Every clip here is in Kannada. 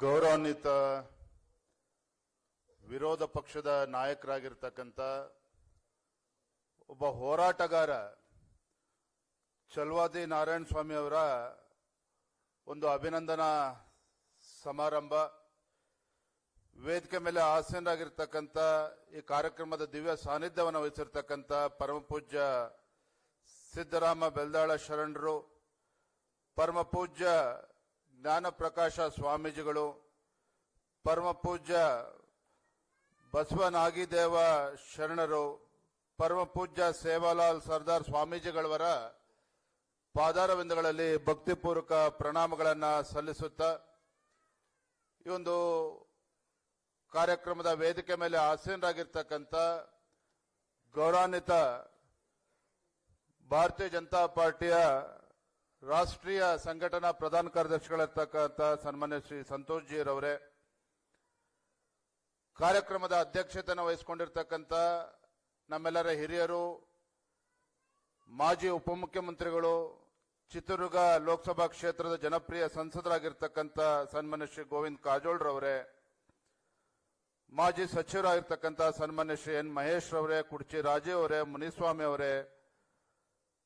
ಗೌರವಾನ್ವಿತ ವಿರೋಧ ಪಕ್ಷದ ನಾಯಕರಾಗಿರ್ತಕ್ಕಂಥ ಒಬ್ಬ ಹೋರಾಟಗಾರ ಛಲವಾದಿ ನಾರಾಯಣ ಸ್ವಾಮಿ ಅವರ ಒಂದು ಅಭಿನಂದನಾ ಸಮಾರಂಭ ವೇದಿಕೆ ಮೇಲೆ ಆಸೀನರಾಗಿರ್ತಕ್ಕಂಥ ಈ ಕಾರ್ಯಕ್ರಮದ ದಿವ್ಯ ಸಾನ್ನಿಧ್ಯವನ್ನು ವಹಿಸಿರ್ತಕ್ಕಂಥ ಪರಮ ಪೂಜ್ಯ ಸಿದ್ದರಾಮ ಬೆಲ್ದಾಳ ಶರಣರು, ಪರಮ ಪೂಜ್ಯ ಜ್ಞಾನ ಪ್ರಕಾಶ ಸ್ವಾಮೀಜಿಗಳು, ಪರಮ ಪೂಜ್ಯ ಬಸವನಾಗಿದೇವ ಶರಣರು, ಪರಮ ಪೂಜ್ಯ ಸೇವಾಲಾಲ್ ಸರ್ದಾರ್ ಸ್ವಾಮೀಜಿಗಳವರ ಪಾದಾರವಿಂದಗಳಲ್ಲಿ ಭಕ್ತಿಪೂರ್ವಕ ಪ್ರಣಾಮಗಳನ್ನು ಸಲ್ಲಿಸುತ್ತಾ ಈ ಒಂದು ಕಾರ್ಯಕ್ರಮದ ವೇದಿಕೆ ಮೇಲೆ ಆಸೀನರಾಗಿರ್ತಕ್ಕಂಥ ಗೌರವಾನ್ವಿತ ಭಾರತೀಯ ಜನತಾ ಪಾರ್ಟಿಯ ರಾಷ್ಟ್ರೀಯ ಸಂಘಟನಾ ಪ್ರಧಾನ ಕಾರ್ಯದರ್ಶಿಗಳಿರ್ತಕ್ಕಂಥ ಸನ್ಮಾನ್ಯ ಶ್ರೀ ಸಂತೋಷ್ ಜಿರವರೇ, ಕಾರ್ಯಕ್ರಮದ ಅಧ್ಯಕ್ಷತೆಯನ್ನು ವಹಿಸಿಕೊಂಡಿರ್ತಕ್ಕಂಥ ನಮ್ಮೆಲ್ಲರ ಹಿರಿಯರು, ಮಾಜಿ ಉಪಮುಖ್ಯಮಂತ್ರಿಗಳು, ಚಿತ್ರದುರ್ಗ ಲೋಕಸಭಾ ಕ್ಷೇತ್ರದ ಜನಪ್ರಿಯ ಸಂಸದರಾಗಿರ್ತಕ್ಕಂಥ ಸನ್ಮಾನ್ಯ ಶ್ರೀ ಗೋವಿಂದ ಕಾರಜೋಳರವರೇ, ಮಾಜಿ ಸಚಿವರಾಗಿರ್ತಕ್ಕಂಥ ಸನ್ಮಾನ್ಯ ಶ್ರೀ ಎನ್ ಮಹೇಶ್ ರವರೇ, ಕುಡ್ಚಿ ರಾಜೀವ್ ಅವರೇ, ಮುನಿಸ್ವಾಮಿ ಅವರೇ,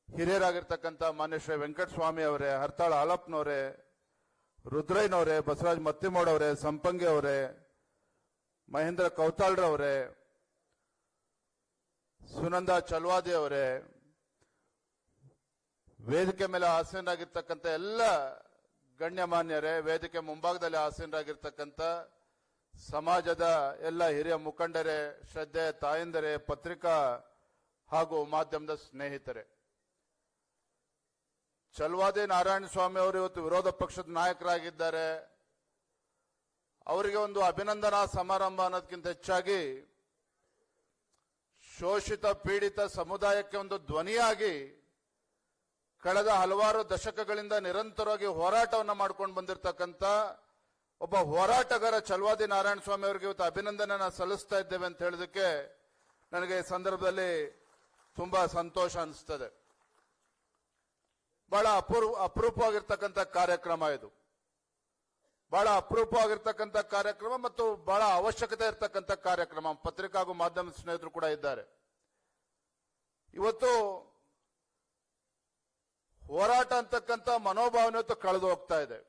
ಹಿರಿಯರಾಗಿರ್ತಕ್ಕಂಥ ಮಾನ್ಯ ಶ್ರೀ ವೆಂಕಟಸ್ವಾಮಿ ಅವರೇ, ಹರ್ತಾಳ ಹಾಲಪ್ಪನವರೇ, ರುದ್ರಯ್ಯನವರೇ, ಬಸವರಾಜ್ ಮತ್ತಿಮೋಡ್ ಅವರೇ, ಸಂಪಂಗಿ ಅವರೇ, ಮಹೇಂದ್ರ ಕೌತಾಳ್ರವರೇ, ಸುನಂದ ಛಲವಾದಿ ಅವರೇ, ವೇದಿಕೆ ಮೇಲೆ ಆಸೀನರಾಗಿರ್ತಕ್ಕಂಥ ಎಲ್ಲ ಗಣ್ಯಮಾನ್ಯರೇ, ವೇದಿಕೆ ಮುಂಭಾಗದಲ್ಲಿ ಆಸೀನರಾಗಿರ್ತಕ್ಕಂಥ ಸಮಾಜದ ಎಲ್ಲ ಹಿರಿಯ ಮುಖಂಡರೇ, ಶ್ರದ್ಧೆ ತಾಯಂದರೇ, ಪತ್ರಿಕಾ ಹಾಗೂ ಮಾಧ್ಯಮದ ಸ್ನೇಹಿತರೆ, ಛಲವಾದಿ ನಾರಾಯಣ ಸ್ವಾಮಿ ಅವರು ಇವತ್ತು ವಿರೋಧ ಪಕ್ಷದ ನಾಯಕರಾಗಿದ್ದಾರೆ. ಅವರಿಗೆ ಒಂದು ಅಭಿನಂದನಾ ಸಮಾರಂಭ ಅನ್ನೋದಕ್ಕಿಂತ ಹೆಚ್ಚಾಗಿ ಶೋಷಿತ ಪೀಡಿತ ಸಮುದಾಯಕ್ಕೆ ಒಂದು ಧ್ವನಿಯಾಗಿ ಕಳೆದ ಹಲವಾರು ದಶಕಗಳಿಂದ ನಿರಂತರವಾಗಿ ಹೋರಾಟವನ್ನು ಮಾಡ್ಕೊಂಡು ಬಂದಿರತಕ್ಕಂಥ ಒಬ್ಬ ಹೋರಾಟಗಾರ ಛಲವಾದಿ ನಾರಾಯಣ ಸ್ವಾಮಿ ಅವರಿಗೆ ಇವತ್ತು ಅಭಿನಂದನೆಯನ್ನು ಸಲ್ಲಿಸ್ತಾ ಇದ್ದೇವೆ ಅಂತ ಹೇಳೋದಕ್ಕೆ ನನಗೆ ಈ ಸಂದರ್ಭದಲ್ಲಿ ತುಂಬಾ ಸಂತೋಷ ಅನಿಸ್ತದೆ. ಬಹಳ ಅಪರೂಪವಾಗಿರ್ತಕ್ಕಂಥ ಕಾರ್ಯಕ್ರಮ ಇದು, ಬಹಳ ಅಪರೂಪವಾಗಿರ್ತಕ್ಕಂಥ ಕಾರ್ಯಕ್ರಮ ಮತ್ತು ಬಹಳ ಅವಶ್ಯಕತೆ ಇರತಕ್ಕಂಥ ಕಾರ್ಯಕ್ರಮ. ಪತ್ರಿಕಾ ಹಾಗೂ ಮಾಧ್ಯಮ ಸ್ನೇಹಿತರು ಕೂಡ ಇದ್ದಾರೆ. ಇವತ್ತು ಹೋರಾಟ ಅಂತಕ್ಕಂಥ ಮನೋಭಾವನೆ ಇವತ್ತು ಕಳೆದು ಹೋಗ್ತಾ ಇದೆ.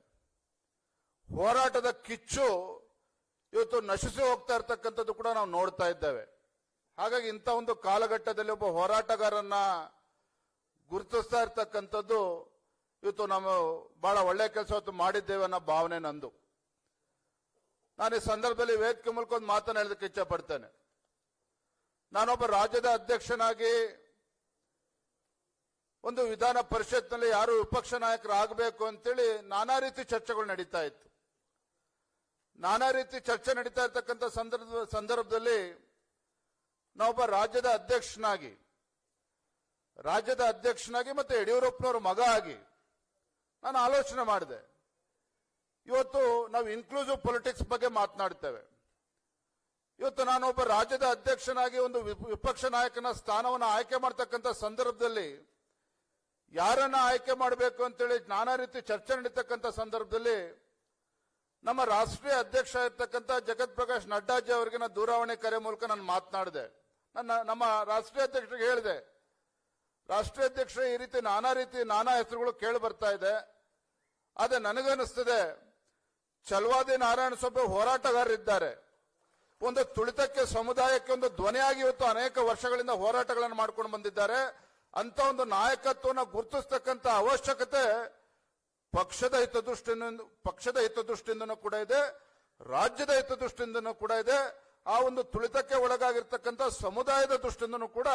ಹೋರಾಟದ ಕಿಚ್ಚು ಇವತ್ತು ನಶಿಸಿ ಹೋಗ್ತಾ ಇರ್ತಕ್ಕಂಥದ್ದು ಕೂಡ ನಾವು ನೋಡ್ತಾ ಇದ್ದೇವೆ. ಹಾಗಾಗಿ ಇಂಥ ಒಂದು ಕಾಲಘಟ್ಟದಲ್ಲಿ ಒಬ್ಬ ಹೋರಾಟಗಾರನ್ನ ಗುರುತಿಸ್ತಾ ಇರ್ತಕ್ಕಂಥದ್ದು ಇವತ್ತು ನಾವು ಬಹಳ ಒಳ್ಳೆ ಕೆಲಸ ಇವತ್ತು ಮಾಡಿದ್ದೇವೆ ಅನ್ನೋ ಭಾವನೆ ನಂದು. ನಾನು ಈ ಸಂದರ್ಭದಲ್ಲಿ ವೇದಿಕೆ ಮೂಲಕ ಒಂದು ಮಾತನ್ನು ಹೇಳೋದಕ್ಕೆ ಇಚ್ಛೆ ಪಡ್ತೇನೆ. ನಾನೊಬ್ಬ ರಾಜ್ಯದ ಅಧ್ಯಕ್ಷನಾಗಿ ಒಂದು ವಿಧಾನ ಪರಿಷತ್ನಲ್ಲಿ ಯಾರು ವಿಪಕ್ಷ ನಾಯಕರಾಗಬೇಕು ಅಂತೇಳಿ ನಾನಾ ರೀತಿ ಚರ್ಚೆಗಳು ನಡೀತಾ ಇತ್ತು. ನಾನಾ ರೀತಿ ಚರ್ಚೆ ನಡೀತಾ ಇರ್ತಕ್ಕಂಥ ಸಂದರ್ಭದಲ್ಲಿ ನಾವೊಬ್ಬ ರಾಜ್ಯದ ಅಧ್ಯಕ್ಷನಾಗಿ ಮತ್ತೆ ಯಡಿಯೂರಪ್ಪನವರ ಮಗ ಆಗಿ ನಾನು ಆಲೋಚನೆ ಮಾಡಿದೆ. ಇವತ್ತು ನಾವು ಇನ್ಕ್ಲೂಸಿವ್ ಪೊಲಿಟಿಕ್ಸ್ ಬಗ್ಗೆ ಮಾತನಾಡ್ತೇವೆ. ಇವತ್ತು ನಾನೊಬ್ಬ ರಾಜ್ಯದ ಅಧ್ಯಕ್ಷನಾಗಿ ಒಂದು ವಿಪಕ್ಷ ನಾಯಕನ ಸ್ಥಾನವನ್ನು ಆಯ್ಕೆ ಮಾಡ್ತಕ್ಕಂಥ ಸಂದರ್ಭದಲ್ಲಿ ಯಾರನ್ನ ಆಯ್ಕೆ ಮಾಡಬೇಕು ಅಂತೇಳಿ ನಾನಾ ರೀತಿ ಚರ್ಚೆ ನಡೀತಕ್ಕಂಥ ಸಂದರ್ಭದಲ್ಲಿ ನಮ್ಮ ರಾಷ್ಟ್ರೀಯ ಅಧ್ಯಕ್ಷ ಇರ್ತಕ್ಕಂಥ ಜಗತ್ ಪ್ರಕಾಶ್ ನಡ್ಡಾಜಿ ಅವರಿಗೆ ನಾನು ದೂರವಾಣಿ ಕರೆ ಮೂಲಕ ನಾನು ಮಾತನಾಡಿದೆ. ನಮ್ಮ ರಾಷ್ಟ್ರೀಯ ಅಧ್ಯಕ್ಷರಿಗೆ ಹೇಳಿದೆ, ರಾಷ್ಟ್ರೀಯ ಅಧ್ಯಕ್ಷರೇ ಈ ರೀತಿ ನಾನಾ ಹೆಸರುಗಳು ಕೇಳಿ ಬರ್ತಾ ಇದೆ. ಆದ್ರೆ ನನಗನ್ನಿಸ್ತದೆ ಛಲವಾದಿ ನಾರಾಯಣ ಸ್ವಾಮಿ ಹೋರಾಟಗಾರರಿದ್ದಾರೆ. ಒಂದು ತುಳಿತಕ್ಕೆ ಸಮುದಾಯಕ್ಕೆ ಒಂದು ಧ್ವನಿಯಾಗಿ ಇವತ್ತು ಅನೇಕ ವರ್ಷಗಳಿಂದ ಹೋರಾಟಗಳನ್ನು ಮಾಡ್ಕೊಂಡು ಬಂದಿದ್ದಾರೆ. ಅಂತ ಒಂದು ನಾಯಕತ್ವವನ್ನು ಗುರುತಿಸ್ತಕ್ಕಂಥ ಅವಶ್ಯಕತೆ ಪಕ್ಷದ ಹಿತದೃಷ್ಟಿಯಿಂದನೂ ಕೂಡ ಇದೆ, ರಾಜ್ಯದ ಹಿತದೃಷ್ಟಿಯಿಂದನೂ ಕೂಡ ಇದೆ. ಆ ಒಂದು ತುಳಿತಕ್ಕೆ ಒಳಗಾಗಿರ್ತಕ್ಕಂಥ ಸಮುದಾಯದ ದೃಷ್ಟಿಯಿಂದನೂ ಕೂಡ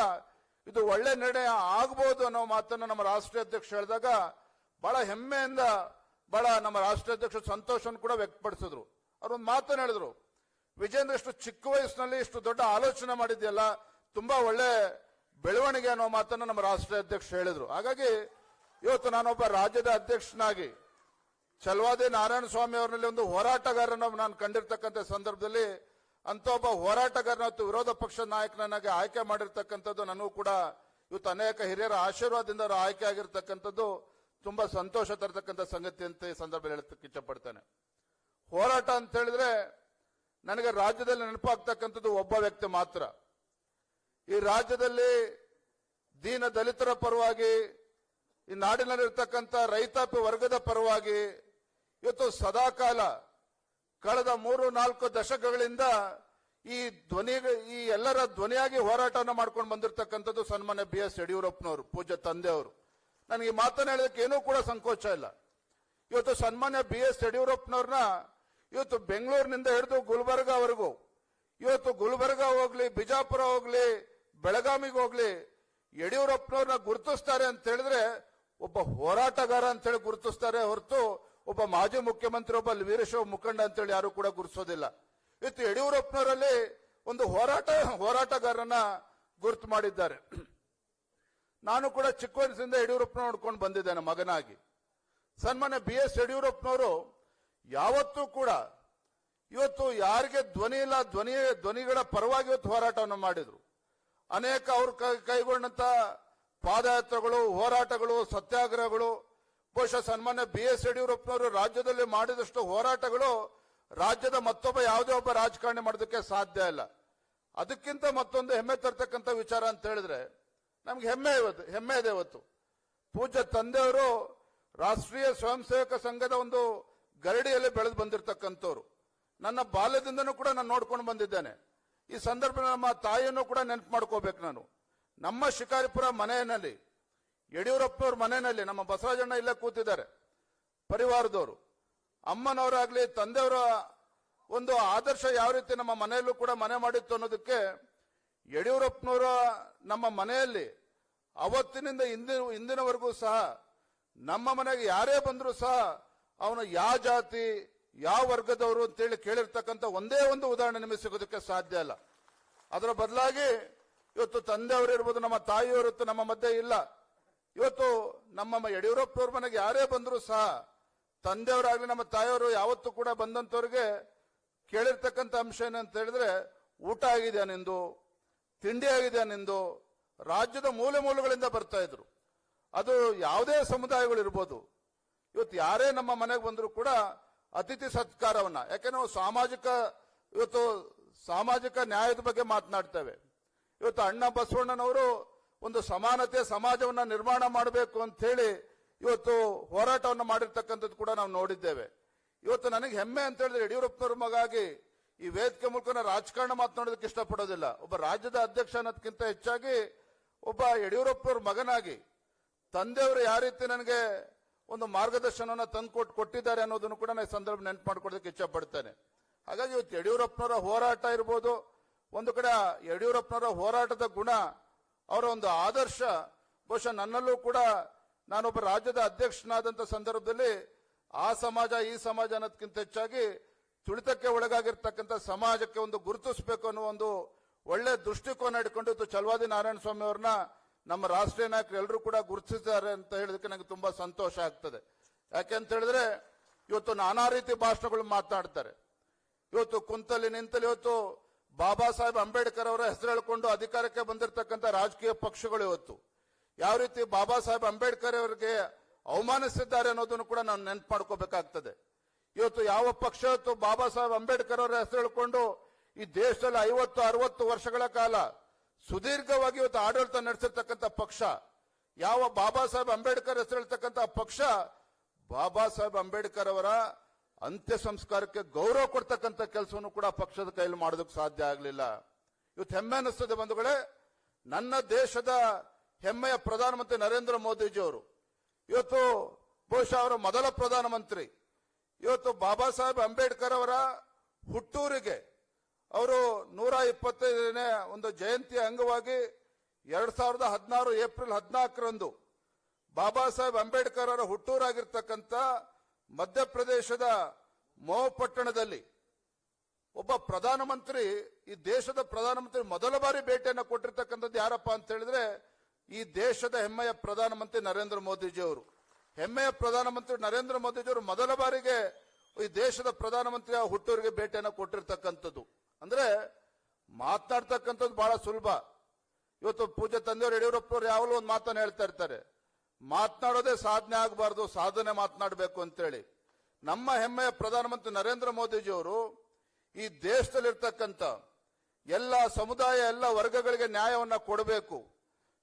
ಇದು ಒಳ್ಳೆ ನಿರ್ಣಯ ಆಗಬಹುದು ಅನ್ನೋ ಮಾತನ್ನು ನಮ್ಮ ರಾಷ್ಟ್ರೀಯ ಅಧ್ಯಕ್ಷ ಹೇಳಿದಾಗ ಬಹಳ ಹೆಮ್ಮೆಯಿಂದ ಬಹಳ ನಮ್ಮ ರಾಷ್ಟ್ರೀಯ ಅಧ್ಯಕ್ಷ ಸಂತೋಷವನ್ನು ಕೂಡ ವ್ಯಕ್ತಪಡಿಸಿದ್ರು. ಅವ್ರೊಂದು ಮಾತನ್ನು ಹೇಳಿದ್ರು, ವಿಜೇಂದ್ರ ಇಷ್ಟು ಚಿಕ್ಕ ವಯಸ್ಸಿನಲ್ಲಿ ಇಷ್ಟು ದೊಡ್ಡ ಆಲೋಚನೆ ಮಾಡಿದ್ಯಲ್ಲ, ತುಂಬಾ ಒಳ್ಳೆ ಬೆಳವಣಿಗೆ ಅನ್ನೋ ಮಾತನ್ನು ನಮ್ಮ ರಾಷ್ಟ್ರೀಯ ಅಧ್ಯಕ್ಷ ಹೇಳಿದ್ರು. ಹಾಗಾಗಿ ಇವತ್ತು ನಾನೊಬ್ಬ ರಾಜ್ಯದ ಅಧ್ಯಕ್ಷನಾಗಿ ಛಲವಾದಿ ನಾರಾಯಣ ಸ್ವಾಮಿ ಅವರಲ್ಲಿ ಒಂದು ಹೋರಾಟಗಾರನ ನಾನು ಕಂಡಿರ್ತಕ್ಕಂಥ ಸಂದರ್ಭದಲ್ಲಿ ಅಂತ ಒಬ್ಬ ಹೋರಾಟಗಾರನ ವಿರೋಧ ಪಕ್ಷದ ನಾಯಕನಾಗಿ ಆಯ್ಕೆ ಮಾಡಿರ್ತಕ್ಕಂಥದ್ದು ನನಗೂ ಕೂಡ ಇವತ್ತು ಅನೇಕ ಹಿರಿಯರ ಆಶೀರ್ವಾದದಿಂದ ಅವರು ಆಯ್ಕೆ ಆಗಿರ್ತಕ್ಕಂಥದ್ದು ತುಂಬಾ ಸಂತೋಷ ತರತಕ್ಕಂಥ ಸಂಗತಿ ಅಂತ ಈ ಸಂದರ್ಭದಲ್ಲಿ ಹೇಳಕ್ಕೆ ಇಚ್ಛಪಡ್ತೇನೆ. ಹೋರಾಟ ಅಂತ ಹೇಳಿದ್ರೆ ನನಗೆ ರಾಜ್ಯದಲ್ಲಿ ನೆನಪಾಗ್ತಕ್ಕಂಥದ್ದು ಒಬ್ಬ ವ್ಯಕ್ತಿ ಮಾತ್ರ. ಈ ರಾಜ್ಯದಲ್ಲಿ ದೀನ ದಲಿತರ ಪರವಾಗಿ, ಈ ನಾಡಿನಲ್ಲಿರ್ತಕ್ಕಂಥ ರೈತಾಪಿ ವರ್ಗದ ಪರವಾಗಿ ಇವತ್ತು ಸದಾಕಾಲ ಕಳೆದ 3-4 ದಶಕಗಳಿಂದ ಈ ಎಲ್ಲರ ಧ್ವನಿಯಾಗಿ ಹೋರಾಟವನ್ನು ಮಾಡ್ಕೊಂಡು ಬಂದಿರತಕ್ಕಂಥದ್ದು ಸನ್ಮಾನ್ಯ BS ಯಡಿಯೂರಪ್ಪನವರು, ಪೂಜ್ಯ ತಂದೆಯವರು. ನನಗೆ ಈ ಮಾತನ್ನು ಹೇಳೋದಕ್ಕೆ ಏನೂ ಕೂಡ ಸಂಕೋಚ ಇಲ್ಲ. ಇವತ್ತು ಸನ್ಮಾನ್ಯ BS ಯಡಿಯೂರಪ್ಪನವ್ರನ್ನ ಇವತ್ತು ಬೆಂಗಳೂರಿನಿಂದ ಹಿಡಿದು ಗುಲ್ಬರ್ಗಾವರೆಗೂ, ಇವತ್ತು ಗುಲ್ಬರ್ಗಾ ಹೋಗ್ಲಿ, ಬಿಜಾಪುರ ಹೋಗ್ಲಿ, ಬೆಳಗಾವಿಗೆ ಹೋಗ್ಲಿ, ಯಡಿಯೂರಪ್ಪನವ್ರನ್ನ ಗುರುತಿಸ್ತಾರೆ ಅಂತ ಹೇಳಿದ್ರೆ ಒಬ್ಬ ಹೋರಾಟಗಾರ ಅಂತ ಹೇಳಿ ಗುರುತಿಸ್ತಾರೆ ಹೊರತು ಒಬ್ಬ ಮಾಜಿ ಮುಖ್ಯಮಂತ್ರಿ, ಒಬ್ಬ ವೀರಶೈವ ಮುಖಂಡ ಅಂತೇಳಿ ಯಾರು ಕೂಡ ಗುರುತಿಸೋದಿಲ್ಲ. ಇವತ್ತು ಯಡಿಯೂರಪ್ಪನವರಲ್ಲಿ ಒಂದು ಹೋರಾಟಗಾರನ ಗುರುತು ಮಾಡಿದ್ದಾರೆ. ನಾನು ಕೂಡ ಚಿಕ್ಕ ವಯಸ್ಸಿಂದ ಯಡಿಯೂರಪ್ಪನ ನೋಡ್ಕೊಂಡು ಬಂದಿದ್ದೇನೆ ಮಗನಾಗಿ. ಸನ್ಮಾನ್ಯ BS ಯಡಿಯೂರಪ್ಪನವರು ಯಾವತ್ತೂ ಕೂಡ ಇವತ್ತು ಯಾರಿಗೆ ಧ್ವನಿ ಇಲ್ಲ, ಧ್ವನಿಗಳ ಪರವಾಗಿ ಇವತ್ತು ಹೋರಾಟವನ್ನು ಮಾಡಿದ್ರು. ಅನೇಕ ಅವರು ಕೈಗೊಂಡಂತ ಪಾದಯಾತ್ರೆಗಳು, ಹೋರಾಟಗಳು, ಸತ್ಯಾಗ್ರಹಗಳು, ಬಹುಶಃ ಸನ್ಮಾನ್ಯ BS ಯಡಿಯೂರಪ್ಪನವರು ರಾಜ್ಯದಲ್ಲಿ ಮಾಡಿದಷ್ಟು ಹೋರಾಟಗಳು ರಾಜ್ಯದ ಮತ್ತೊಬ್ಬ ಯಾವುದೇ ಒಬ್ಬ ರಾಜಕಾರಣಿ ಮಾಡೋದಕ್ಕೆ ಸಾಧ್ಯ ಇಲ್ಲ. ಅದಕ್ಕಿಂತ ಮತ್ತೊಂದು ಹೆಮ್ಮೆ ತರ್ತಕ್ಕಂಥ ವಿಚಾರ ಅಂತ ಹೇಳಿದ್ರೆ ನಮ್ಗೆ ಹೆಮ್ಮೆ ಇದೆ. ಇವತ್ತು ಪೂಜ್ಯ ತಂದೆಯವರು ರಾಷ್ಟ್ರೀಯ ಸ್ವಯಂ ಸೇವಕ ಸಂಘದ ಒಂದು ಗರಡಿಯಲ್ಲಿ ಬೆಳೆದು ಬಂದಿರತಕ್ಕಂಥವ್ರು. ನನ್ನ ಬಾಲ್ಯದಿಂದನೂ ಕೂಡ ನಾನು ನೋಡ್ಕೊಂಡು ಬಂದಿದ್ದೇನೆ. ಈ ಸಂದರ್ಭದಲ್ಲಿ ನಮ್ಮ ತಾಯಿಯನ್ನು ಕೂಡ ನೆನಪು ಮಾಡ್ಕೋಬೇಕು ನಾನು. ನಮ್ಮ ಶಿಕಾರಿಪುರ ಮನೆಯಲ್ಲಿ, ಯಡಿಯೂರಪ್ಪನವ್ರ ಮನೆಯಲ್ಲಿ ನಮ್ಮ ಬಸವರಾಜಣ್ಣ ಇಲ್ಲೇ ಕೂತಿದ್ದಾರೆ, ಪರಿವಾರದವರು, ಅಮ್ಮನವರಾಗ್ಲಿ, ತಂದೆಯವರ ಒಂದು ಆದರ್ಶ ಯಾವ ರೀತಿ ನಮ್ಮ ಮನೆಯಲ್ಲೂ ಕೂಡ ಮನೆ ಮಾಡಿತ್ತು ಅನ್ನೋದಕ್ಕೆ ಯಡಿಯೂರಪ್ಪನವರ ನಮ್ಮ ಮನೆಯಲ್ಲಿ ಅವತ್ತಿನಿಂದ ಇಂದಿನವರೆಗೂ ಸಹ ನಮ್ಮ ಮನೆಗೆ ಯಾರೇ ಬಂದರೂ ಸಹ ಅವನು ಯಾವ ಜಾತಿ, ಯಾವ ವರ್ಗದವರು ಅಂತೇಳಿ ಕೇಳಿರ್ತಕ್ಕಂಥ ಒಂದೇ ಒಂದು ಉದಾಹರಣೆ ನಿಮಗೆ ಸಿಗೋದಕ್ಕೆ ಸಾಧ್ಯ ಇಲ್ಲ. ಅದರ ಬದಲಾಗಿ ಇವತ್ತು ತಂದೆಯವರು ಇರ್ಬೋದು, ನಮ್ಮ ತಾಯಿಯವರು ನಮ್ಮ ಮಧ್ಯೆ ಇಲ್ಲ. ಇವತ್ತು ನಮ್ಮ ಯಡಿಯೂರಪ್ಪನವ್ರ ಮನೆಗೆ ಯಾರೇ ಬಂದರೂ ಸಹ ತಂದೆಯವರಾಗ್ಲಿ ನಮ್ಮ ತಾಯಿಯವರು ಯಾವತ್ತೂ ಕೂಡ ಬಂದಂತವ್ರಿಗೆ ಕೇಳಿರ್ತಕ್ಕಂಥ ಅಂಶ ಏನಂತ ಹೇಳಿದ್ರೆ, ಊಟ ಆಗಿದೆಯಾ ನಿಂದು, ತಿಂಡಿ ಆಗಿದೆಯಾ ನಿಂದು. ರಾಜ್ಯದ ಮೂಲೆ ಮೂಲೆಗಳಿಂದ ಬರ್ತಾ ಇದ್ರು. ಅದು ಯಾವುದೇ ಸಮುದಾಯಗಳಿರ್ಬೋದು. ಇವತ್ತು ಯಾರೇ ನಮ್ಮ ಮನೆಗೆ ಬಂದರೂ ಕೂಡ ಅತಿಥಿ ಸತ್ಕಾರವನ್ನ, ಯಾಕೆಂದ್ರೆ ನಾವು ಸಾಮಾಜಿಕ ನ್ಯಾಯದ ಬಗ್ಗೆ ಮಾತನಾಡ್ತೇವೆ. ಇವತ್ತು ಅಣ್ಣ ಬಸವಣ್ಣನವರು ಒಂದು ಸಮಾನತೆ ಸಮಾಜವನ್ನ ನಿರ್ಮಾಣ ಮಾಡಬೇಕು ಅಂತ ಹೇಳಿ ಇವತ್ತು ಹೋರಾಟವನ್ನು ಮಾಡಿರ್ತಕ್ಕಂಥದ್ದು ಕೂಡ ನಾವು ನೋಡಿದ್ದೇವೆ. ಇವತ್ತು ನನಗೆ ಹೆಮ್ಮೆ ಅಂತ ಹೇಳಿದ್ರೆ ಯಡಿಯೂರಪ್ಪನವ್ರ ಮಗಾಗಿ ಈ ವೇದಿಕೆ ಮೂಲಕ ರಾಜಕಾರಣ ಮಾತನಾಡೋದಕ್ಕೆ ಇಷ್ಟಪಡೋದಿಲ್ಲ. ಒಬ್ಬ ರಾಜ್ಯದ ಅಧ್ಯಕ್ಷ ಅನ್ನೋದಕ್ಕಿಂತ ಹೆಚ್ಚಾಗಿ ಒಬ್ಬ ಯಡಿಯೂರಪ್ಪನವ್ರ ಮಗನಾಗಿ ತಂದೆಯವರು ಯಾವ ರೀತಿ ನನಗೆ ಒಂದು ಮಾರ್ಗದರ್ಶನವನ್ನು ಕೊಟ್ಟಿದ್ದಾರೆ ಅನ್ನೋದನ್ನು ಕೂಡ ನಾನು ಸಂದರ್ಭ ನೆನಪು ಮಾಡ್ಕೊಳ್ಳೋದಕ್ಕೆ ಇಚ್ಛಪಡ್ತೇನೆ. ಹಾಗಾಗಿ ಇವತ್ತು ಯಡಿಯೂರಪ್ಪನವರ ಹೋರಾಟ ಇರ್ಬೋದು, ಒಂದು ಕಡೆ ಯಡಿಯೂರಪ್ಪನವರ ಹೋರಾಟದ ಗುಣ, ಅವರ ಒಂದು ಆದರ್ಶ ಬಹುಶಃ ನನ್ನಲ್ಲೂ ಕೂಡ ನಾನೊಬ್ಬ ರಾಜ್ಯದ ಅಧ್ಯಕ್ಷನಾದಂಥ ಸಂದರ್ಭದಲ್ಲಿ ಆ ಸಮಾಜ ಈ ಸಮಾಜ ಅನ್ನೋದಕ್ಕಿಂತ ಹೆಚ್ಚಾಗಿ ತುಳಿತಕ್ಕೆ ಒಳಗಾಗಿರ್ತಕ್ಕಂಥ ಸಮಾಜಕ್ಕೆ ಒಂದು ಗುರುತಿಸಬೇಕು ಅನ್ನೋ ಒಂದು ಒಳ್ಳೆ ದೃಷ್ಟಿಕೋನ ಇಟ್ಕೊಂಡು ಚಲವಾದಿ ನಾರಾಯಣ ಸ್ವಾಮಿ ಅವ್ರನ್ನ ನಮ್ಮ ರಾಷ್ಟ್ರೀಯ ನಾಯಕರು ಎಲ್ಲರೂ ಕೂಡ ಗುರುತಿಸಿದ್ದಾರೆ ಅಂತ ಹೇಳಿದಕ್ಕೆ ನನಗೆ ತುಂಬಾ ಸಂತೋಷ ಆಗ್ತದೆ. ಯಾಕೆಂತ ಹೇಳಿದ್ರೆ ಇವತ್ತು ನಾನಾ ರೀತಿ ಭಾಷಣಗಳು ಮಾತನಾಡ್ತಾರೆ. ಇವತ್ತು ಕುಂತಲ್ಲಿ ನಿಂತಲ್ಲಿ ಇವತ್ತು ಬಾಬಾ ಸಾಹೇಬ್ ಅಂಬೇಡ್ಕರ್ ಅವರ ಹೆಸರು ಹೇಳಿಕೊಂಡು ಅಧಿಕಾರಕ್ಕೆ ಬಂದಿರತಕ್ಕಂಥ ರಾಜಕೀಯ ಪಕ್ಷಗಳು ಇವತ್ತು ಯಾವ ರೀತಿ ಬಾಬಾ ಸಾಹೇಬ್ ಅಂಬೇಡ್ಕರ್ ಅವರಿಗೆ ಅವಮಾನಿಸಿದ್ದಾರೆ ಅನ್ನೋದನ್ನು ಕೂಡ ನಾವು ನೆನಪು ಮಾಡ್ಕೋಬೇಕಾಗ್ತದೆ. ಇವತ್ತು ಯಾವ ಪಕ್ಷ ಇವತ್ತು ಬಾಬಾ ಸಾಹೇಬ್ ಅಂಬೇಡ್ಕರ್ ಅವರ ಹೆಸರು ಹೇಳಿಕೊಂಡು ಈ ದೇಶದಲ್ಲಿ 50-60 ವರ್ಷಗಳ ಕಾಲ ಸುದೀರ್ಘವಾಗಿ ಇವತ್ತು ಆಡಳಿತ ನಡೆಸಿರ್ತಕ್ಕಂಥ ಪಕ್ಷ ಯಾವ ಬಾಬಾ ಸಾಹೇಬ್ ಅಂಬೇಡ್ಕರ್ ಹೆಸರು ಹೇಳ್ತಕ್ಕಂಥ ಪಕ್ಷ, ಬಾಬಾ ಸಾಹೇಬ್ ಅಂಬೇಡ್ಕರ್ ಅವರ ಅಂತ್ಯ ಸಂಸ್ಕಾರಕ್ಕೆ ಗೌರವ ಕೊಡ್ತಕ್ಕಂಥ ಕೆಲಸವನ್ನು ಕೂಡ ಪಕ್ಷದ ಕೈಯಲ್ಲಿ ಮಾಡೋದಕ್ಕೆ ಸಾಧ್ಯ ಆಗಲಿಲ್ಲ. ಇವತ್ತು ಹೆಮ್ಮೆ ಅನಿಸ್ತದೆ ಬಂಧುಗಳೇ, ನನ್ನ ದೇಶದ ಹೆಮ್ಮೆಯ ಪ್ರಧಾನಮಂತ್ರಿ ನರೇಂದ್ರ ಮೋದಿಜಿಯವರು ಇವತ್ತು ಬಹುಶಃ ಅವರ ಮೊದಲ ಪ್ರಧಾನಮಂತ್ರಿ. ಇವತ್ತು ಬಾಬಾ ಸಾಹೇಬ್ ಅಂಬೇಡ್ಕರ್ ಅವರ ಹುಟ್ಟೂರಿಗೆ ಅವರು 125ನೇ ಒಂದು ಜಯಂತಿ ಅಂಗವಾಗಿ 2016 ಏಪ್ರಿಲ್ 14ರಂದು ಬಾಬಾ ಸಾಹೇಬ್ ಅಂಬೇಡ್ಕರ್ ಅವರ ಹುಟ್ಟೂರಾಗಿರ್ತಕ್ಕಂಥ ಮಧ್ಯಪ್ರದೇಶದ ಮಹೂ ಪಟ್ಟಣದಲ್ಲಿ ಒಬ್ಬ ಪ್ರಧಾನಮಂತ್ರಿ, ಈ ದೇಶದ ಪ್ರಧಾನಮಂತ್ರಿ ಮೊದಲ ಬಾರಿ ಭೇಟಿಯನ್ನು ಕೊಟ್ಟಿರ್ತಕ್ಕಂಥದ್ದು ಯಾರಪ್ಪ ಅಂತ ಹೇಳಿದ್ರೆ ಈ ದೇಶದ ಹೆಮ್ಮೆಯ ಪ್ರಧಾನಮಂತ್ರಿ ನರೇಂದ್ರ ಮೋದಿಜಿಯವರು. ಹೆಮ್ಮೆಯ ಪ್ರಧಾನಮಂತ್ರಿ ನರೇಂದ್ರ ಮೋದಿಜಿಯವರು ಮೊದಲ ಬಾರಿಗೆ ಈ ದೇಶದ ಪ್ರಧಾನಮಂತ್ರಿಯ ಹುಟ್ಟೂರಿಗೆ ಭೇಟಿಯನ್ನು ಕೊಟ್ಟಿರ್ತಕ್ಕಂಥದ್ದು. ಅಂದ್ರೆ ಮಾತನಾಡ್ತಕ್ಕಂಥದ್ದು ಬಹಳ ಸುಲಭ. ಇವತ್ತು ಪೂಜ್ಯ ತಂದೆಯವರು ಯಡಿಯೂರಪ್ಪನವರು ಯಾವಾಗಲೂ ಒಂದು ಮಾತನ್ನು ಹೇಳ್ತಾ ಇರ್ತಾರೆ, ಮಾತನಾಡೋದೇ ಸಾಧನೆ ಆಗಬಾರ್ದು, ಸಾಧನೆ ಮಾತನಾಡಬೇಕು ಅಂತೇಳಿ. ನಮ್ಮ ಹೆಮ್ಮೆಯ ಪ್ರಧಾನಮಂತ್ರಿ ನರೇಂದ್ರ ಮೋದಿಜಿಯವರು ಈ ದೇಶದಲ್ಲಿರ್ತಕ್ಕಂಥ ಎಲ್ಲ ಸಮುದಾಯ ಎಲ್ಲ ವರ್ಗಗಳಿಗೆ ನ್ಯಾಯವನ್ನ ಕೊಡಬೇಕು,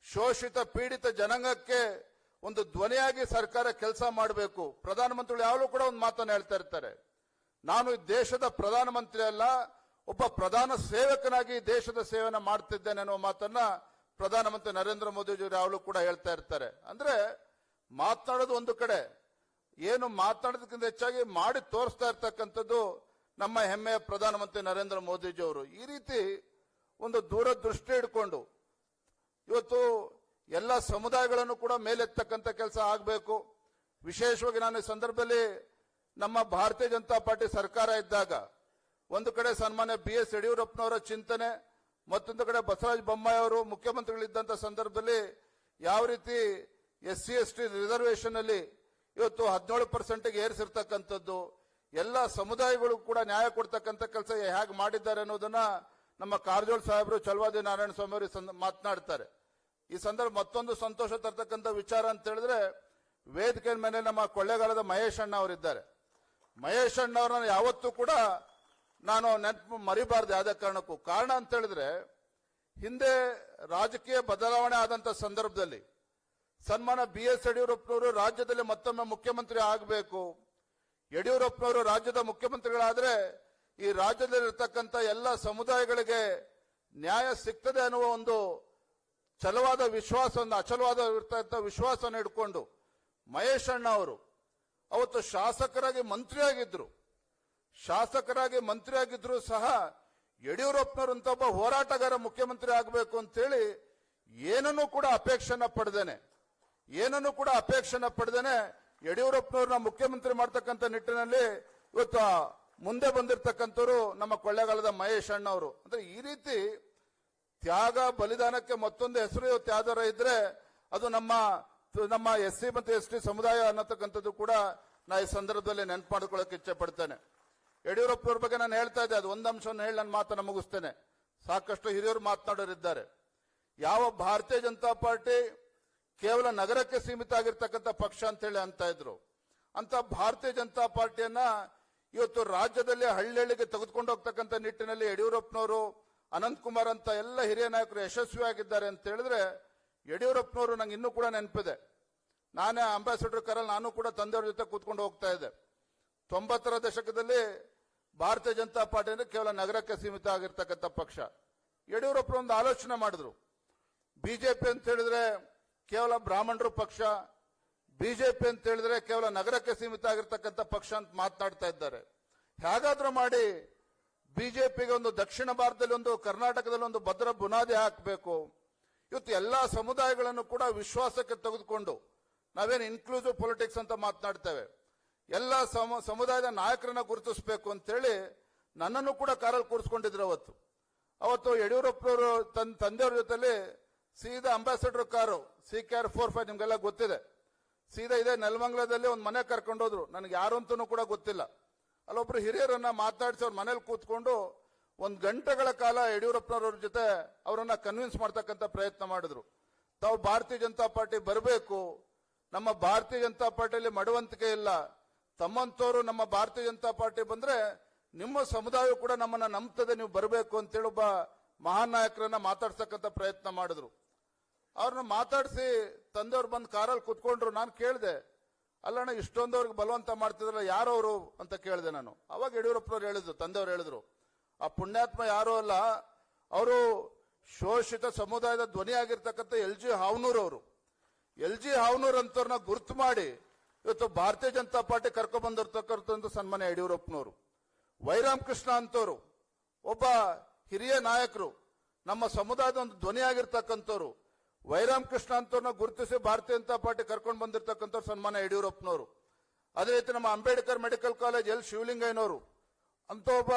ಶೋಷಿತ ಪೀಡಿತ ಜನಾಂಗಕ್ಕೆ ಒಂದು ಧ್ವನಿಯಾಗಿ ಸರ್ಕಾರ ಕೆಲಸ ಮಾಡಬೇಕು. ಪ್ರಧಾನಮಂತ್ರಿಗಳು ಯಾವಾಗಲೂ ಕೂಡ ಒಂದು ಮಾತನ್ನು ಹೇಳ್ತಾ ಇರ್ತಾರೆ, ನಾನು ಈ ದೇಶದ ಪ್ರಧಾನಮಂತ್ರಿ ಅಲ್ಲ, ಒಬ್ಬ ಪ್ರಧಾನ ಸೇವಕನಾಗಿ ದೇಶದ ಸೇವೆಯನ್ನು ಮಾಡ್ತಿದ್ದೇನೆ ಅನ್ನೋ ಮಾತನ್ನ ಪ್ರಧಾನಮಂತ್ರಿ ನರೇಂದ್ರ ಮೋದಿಜಿಯವರು ಯಾವಾಗಲೂ ಕೂಡ ಹೇಳ್ತಾ ಇರ್ತಾರೆ. ಅಂದ್ರೆ ಮಾತನಾಡೋದು ಒಂದು ಕಡೆ, ಏನು ಮಾತನಾಡೋದಕ್ಕಿಂತ ಹೆಚ್ಚಾಗಿ ಮಾಡಿ ತೋರಿಸ್ತಾ ಇರ್ತಕ್ಕಂಥದ್ದು ನಮ್ಮ ಹೆಮ್ಮೆಯ ಪ್ರಧಾನಮಂತ್ರಿ ನರೇಂದ್ರ ಮೋದಿಜಿಯವರು. ಈ ರೀತಿ ಒಂದು ದೂರದೃಷ್ಟಿ ಇಟ್ಕೊಂಡು ಇವತ್ತು ಎಲ್ಲ ಸಮುದಾಯಗಳನ್ನು ಕೂಡ ಮೇಲೆತ್ತಕ್ಕಂಥ ಕೆಲಸ ಆಗಬೇಕು. ವಿಶೇಷವಾಗಿ ನಾನು ಈ ಸಂದರ್ಭದಲ್ಲಿ ನಮ್ಮ ಭಾರತೀಯ ಜನತಾ ಪಾರ್ಟಿ ಸರ್ಕಾರ ಇದ್ದಾಗ ಒಂದು ಕಡೆ ಸನ್ಮಾನ್ಯ BS ಯಡಿಯೂರಪ್ಪನವರ ಚಿಂತನೆ, ಮತ್ತೊಂದು ಕಡೆ ಬಸವರಾಜ ಬೊಮ್ಮಾಯಿ ಅವರು ಮುಖ್ಯಮಂತ್ರಿಗಳಿದ್ದಂಥ ಸಂದರ್ಭದಲ್ಲಿ ಯಾವ ರೀತಿ SC/ST ರಿಸರ್ವೇಶನ್ ಅಲ್ಲಿ ಇವತ್ತು 17% ಏರಿಸಿರ್ತಕ್ಕಂಥದ್ದು, ಎಲ್ಲ ಸಮುದಾಯಗಳು ಕೂಡ ನ್ಯಾಯ ಕೊಡ್ತಕ್ಕಂಥ ಕೆಲಸ ಹೇಗೆ ಮಾಡಿದ್ದಾರೆ ಅನ್ನೋದನ್ನ ನಮ್ಮ ಕಾರಜೋಳ ಸಾಹೇಬರು, ಚಲವಾದಿ ನಾರಾಯಣ ಸ್ವಾಮಿ ಅವರು ಮಾತನಾಡ್ತಾರೆ. ಈ ಸಂದರ್ಭ ಮತ್ತೊಂದು ಸಂತೋಷ ತರ್ತಕ್ಕಂಥ ವಿಚಾರ ಅಂತ ಹೇಳಿದ್ರೆ, ವೇದಿಕೆ ಮೇಲೆ ನಮ್ಮ ಕೊಳ್ಳೇಗಾಲದ ಮಹೇಶ್ ಅಣ್ಣ ಅವರಿದ್ದಾರೆ. ಮಹೇಶ್ ಅಣ್ಣ ಅವರನ್ನ ಯಾವತ್ತೂ ಕೂಡ ನಾನು ನೆನಪು ಮರಿಬಾರ್ದು ಯಾವುದೇ ಕಾರಣಕ್ಕೂ. ಕಾರಣ ಅಂತ ಹೇಳಿದ್ರೆ, ಹಿಂದೆ ರಾಜಕೀಯ ಬದಲಾವಣೆ ಆದಂತ ಸಂದರ್ಭದಲ್ಲಿ ಸನ್ಮಾನ BS ಯಡಿಯೂರಪ್ಪನವರು ರಾಜ್ಯದಲ್ಲಿ ಮತ್ತೊಮ್ಮೆ ಮುಖ್ಯಮಂತ್ರಿ ಆಗಬೇಕು, ಯಡಿಯೂರಪ್ಪನವರು ರಾಜ್ಯದ ಮುಖ್ಯಮಂತ್ರಿಗಳಾದ್ರೆ ಈ ರಾಜ್ಯದಲ್ಲಿರ್ತಕ್ಕಂಥ ಎಲ್ಲ ಸಮುದಾಯಗಳಿಗೆ ನ್ಯಾಯ ಸಿಗ್ತದೆ ಅನ್ನುವ ಒಂದು ಛಲವಾದ ವಿಶ್ವಾಸವನ್ನು, ಅಚಲವಾದ ವಿಶ್ವಾಸವನ್ನು ಇಟ್ಕೊಂಡು ಮಹೇಶ್ ಅಣ್ಣ ಅವರು ಅವತ್ತು ಶಾಸಕರಾಗಿ ಮಂತ್ರಿಯಾಗಿದ್ರು ಸಹ ಯಡಿಯೂರಪ್ಪನವರಂತ ಒಬ್ಬ ಹೋರಾಟಗಾರ ಮುಖ್ಯಮಂತ್ರಿ ಆಗಬೇಕು ಅಂತೇಳಿ ಏನನ್ನೂ ಕೂಡ ಅಪೇಕ್ಷೆನ ಪಡೆದೇನೆ ಯಡಿಯೂರಪ್ಪನವ್ರನ್ನ ಮುಖ್ಯಮಂತ್ರಿ ಮಾಡ್ತಕ್ಕಂಥ ನಿಟ್ಟಿನಲ್ಲಿ ಇವತ್ತು ಮುಂದೆ ಬಂದಿರತಕ್ಕಂಥವ್ರು ನಮ್ಮ ಕೊಳ್ಳೇಗಾಲದ ಮಹೇಶ್ ಅಣ್ಣ ಅವರು. ಅಂದ್ರೆ ಈ ರೀತಿ ತ್ಯಾಗ ಬಲಿದಾನಕ್ಕೆ ಮತ್ತೊಂದು ಹೆಸರು ಇವತ್ತು ಯಾವ್ದಾರ ಇದ್ರೆ ಅದು ನಮ್ಮ SC ಮತ್ತು ST ಸಮುದಾಯ ಅನ್ನತಕ್ಕಂಥದ್ದು ಕೂಡ ನಾ ಈ ಸಂದರ್ಭದಲ್ಲಿ ನೆನಪು ಮಾಡ್ಕೊಳ್ಳೋಕೆ ಇಚ್ಛೆ ಪಡ್ತೇನೆ. ಯಡಿಯೂರಪ್ಪನವ್ರ ಬಗ್ಗೆ ನಾನು ಹೇಳ್ತಾ ಇದ್ದೆ, ಅದು ಒಂದು ಅಂಶವನ್ನು ಹೇಳಿ ನನ್ನ ಮಾತನ್ನು ಮುಗಿಸ್ತೇನೆ. ಸಾಕಷ್ಟು ಹಿರಿಯರು ಮಾತನಾಡೋರಿದ್ದಾರೆ. ಯಾವ ಭಾರತೀಯ ಜನತಾ ಪಾರ್ಟಿ ಕೇವಲ ನಗರಕ್ಕೆ ಸೀಮಿತ ಆಗಿರ್ತಕ್ಕಂಥ ಪಕ್ಷ ಅಂತ ಹೇಳಿ ಅಂತ ಇದ್ರು, ಅಂತ ಭಾರತೀಯ ಜನತಾ ಪಾರ್ಟಿಯನ್ನ ಇವತ್ತು ರಾಜ್ಯದಲ್ಲಿ ಹಳ್ಳಿಗೆ ತೆಗೆದುಕೊಂಡು ಹೋಗ್ತಕ್ಕಂಥ ನಿಟ್ಟಿನಲ್ಲಿ ಯಡಿಯೂರಪ್ಪನವರು, ಅನಂತಕುಮಾರ್ ಅಂತ ಎಲ್ಲ ಹಿರಿಯ ನಾಯಕರು ಯಶಸ್ವಿಯಾಗಿದ್ದಾರೆ ಅಂತ ಹೇಳಿದ್ರೆ, ಯಡಿಯೂರಪ್ಪನವರು ನಂಗೆ ಇನ್ನೂ ಕೂಡ ನೆನಪಿದೆ. ನಾನೇ ಅಂಬಾಸಿಡರ್ ಕಾರಲ್ಲಿ ನಾನು ಕೂಡ ತಂದೆಯವ್ರ ಜೊತೆ ಕೂತ್ಕೊಂಡು ಹೋಗ್ತಾ ಇದ್ದೆ. 90ರ ದಶಕದಲ್ಲಿ ಭಾರತೀಯ ಜನತಾ ಪಾರ್ಟಿ ಅಂದ್ರೆ ಕೇವಲ ನಗರಕ್ಕೆ ಸೀಮಿತ ಆಗಿರ್ತಕ್ಕಂಥ ಪಕ್ಷ. ಯಡಿಯೂರಪ್ಪರು ಒಂದು ಆಲೋಚನೆ ಮಾಡಿದ್ರು, ಬಿಜೆಪಿ ಅಂತ ಹೇಳಿದ್ರೆ ಕೇವಲ ಬ್ರಾಹ್ಮಣರು ಪಕ್ಷ, ಬಿಜೆಪಿ ಅಂತ ಹೇಳಿದ್ರೆ ಕೇವಲ ನಗರಕ್ಕೆ ಸೀಮಿತ ಆಗಿರ್ತಕ್ಕಂಥ ಪಕ್ಷ ಅಂತ ಮಾತನಾಡ್ತಾ ಇದ್ದಾರೆ. ಹೇಗಾದ್ರೂ ಮಾಡಿ ಬಿಜೆಪಿಗೆ ಒಂದು ದಕ್ಷಿಣ ಭಾರತದಲ್ಲಿ ಒಂದು, ಕರ್ನಾಟಕದಲ್ಲಿ ಒಂದು ಭದ್ರ ಬುನಾದಿ ಹಾಕಬೇಕು. ಇವತ್ತು ಎಲ್ಲಾ ಸಮುದಾಯಗಳನ್ನು ಕೂಡ ವಿಶ್ವಾಸಕ್ಕೆ ತೆಗೆದುಕೊಂಡು ನಾವೇನು ಇನ್ಕ್ಲೂಸಿವ್ ಪೊಲಿಟಿಕ್ಸ್ ಅಂತ ಮಾತನಾಡ್ತೇವೆ, ಎಲ್ಲ ಸಮುದಾಯದ ನಾಯಕರನ್ನ ಗುರುತಿಸಬೇಕು ಅಂತೇಳಿ ನನ್ನನ್ನು ಕೂಡ ಕಾರಲ್ಲಿ ಕೂರಿಸ್ಕೊಂಡಿದ್ರು. ಅವತ್ತು ಯಡಿಯೂರಪ್ಪನವರು ತನ್ನ ತಂದೆಯವ್ರ ಜೊತೆಲಿ ಸೀದಾ ಅಂಬಾಸಿಡರ್ ಕಾರು CKR 45 ನಿಮ್ಗೆಲ್ಲ ಗೊತ್ತಿದೆ, ಸೀದಾ ಇದೆ ನೆಲಮಂಗಲದಲ್ಲಿ ಒಂದು ಮನೆ ಕರ್ಕೊಂಡೋದ್ರು. ನನಗೆ ಯಾರು ಅಂತನೂ ಕೂಡ ಗೊತ್ತಿಲ್ಲ. ಅಲ್ಲೊಬ್ರು ಹಿರಿಯರನ್ನ ಮಾತಾಡಿಸಿ ಅವ್ರ ಮನೇಲಿ ಕೂತ್ಕೊಂಡು 1 ಗಂಟೆಗಳ ಕಾಲ ಯಡಿಯೂರಪ್ಪನವ್ರ ಜೊತೆ ಅವರನ್ನ ಕನ್ವಿನ್ಸ್ ಮಾಡ್ತಕ್ಕಂಥ ಪ್ರಯತ್ನ ಮಾಡಿದ್ರು. ತಾವು ಭಾರತೀಯ ಜನತಾ ಪಾರ್ಟಿ ಬರಬೇಕು, ನಮ್ಮ ಭಾರತೀಯ ಜನತಾ ಪಾರ್ಟಿಯಲ್ಲಿ ಮಡವಂತಿಕೆ ಇಲ್ಲ, ತಮ್ಮಂತವರು ನಮ್ಮ ಭಾರತೀಯ ಜನತಾ ಪಾರ್ಟಿ ಬಂದ್ರೆ ನಿಮ್ಮ ಸಮುದಾಯ ಕೂಡ ನಮ್ಮನ್ನ ನಂಬ್ತದೆ, ನೀವು ಬರಬೇಕು ಅಂತೇಳಿ ಒಬ್ಬ ಮಹಾನ್ ನಾಯಕರನ್ನ ಮಾತಾಡ್ಸಕ್ಕಂಥ ಪ್ರಯತ್ನ ಮಾಡಿದ್ರು. ಅವ್ರನ್ನ ಮಾತಾಡಿಸಿ ತಂದೆಯವ್ರು ಬಂದು ಕಾರಲ್ಲಿ ಕುತ್ಕೊಂಡ್ರು. ನಾನು ಕೇಳಿದೆ, ಅಲ್ಲಣ್ಣ ಇಷ್ಟೊಂದವ್ರಿಗೆ ಬಲವಂತ ಮಾಡ್ತಿದ್ರಲ್ಲ ಯಾರವರು ಅಂತ ಕೇಳಿದೆ ನಾನು. ಅವಾಗ ಯಡಿಯೂರಪ್ಪನವ್ರು ಹೇಳಿದ್ರು, ತಂದೆಯವ್ರು ಹೇಳಿದ್ರು, ಆ ಪುಣ್ಯಾತ್ಮ ಯಾರು ಅಲ್ಲ, ಅವರು ಶೋಷಿತ ಸಮುದಾಯದ ಧ್ವನಿಯಾಗಿರ್ತಕ್ಕಂಥ LG ಹಾವನೂರ್ ಅವರು. LG ಹಾವನೂರ್ ಅಂತವ್ರನ್ನ ಗುರುತು ಮಾಡಿ ಇವತ್ತು ಭಾರತೀಯ ಜನತಾ ಪಾರ್ಟಿ ಕರ್ಕೊಂಡ್ ಬಂದಿರ್ತಕ್ಕಂಥ ಸನ್ಮಾನ್ಯ ಯಡಿಯೂರಪ್ಪನವರು. ವೈರಾಮ್ ಕೃಷ್ಣ ಅಂತವರು ಒಬ್ಬ ಹಿರಿಯ ನಾಯಕರು, ನಮ್ಮ ಸಮುದಾಯದ ಒಂದು ಧ್ವನಿಯಾಗಿರ್ತಕ್ಕಂಥವ್ರು. ವೈರಾಮ್ ಕೃಷ್ಣ ಅಂತವ್ರನ್ನ ಗುರುತಿಸಿ ಭಾರತೀಯ ಜನತಾ ಪಾರ್ಟಿ ಕರ್ಕೊಂಡು ಬಂದಿರತಕ್ಕಂಥವ್ರು ಸನ್ಮಾನ್ಯ ಯಡಿಯೂರಪ್ಪನವರು. ಅದೇ ರೀತಿ ನಮ್ಮ ಅಂಬೇಡ್ಕರ್ ಮೆಡಿಕಲ್ ಕಾಲೇಜ್ L ಶಿವಲಿಂಗಯ್ಯನವರು ಅಂತ ಒಬ್ಬ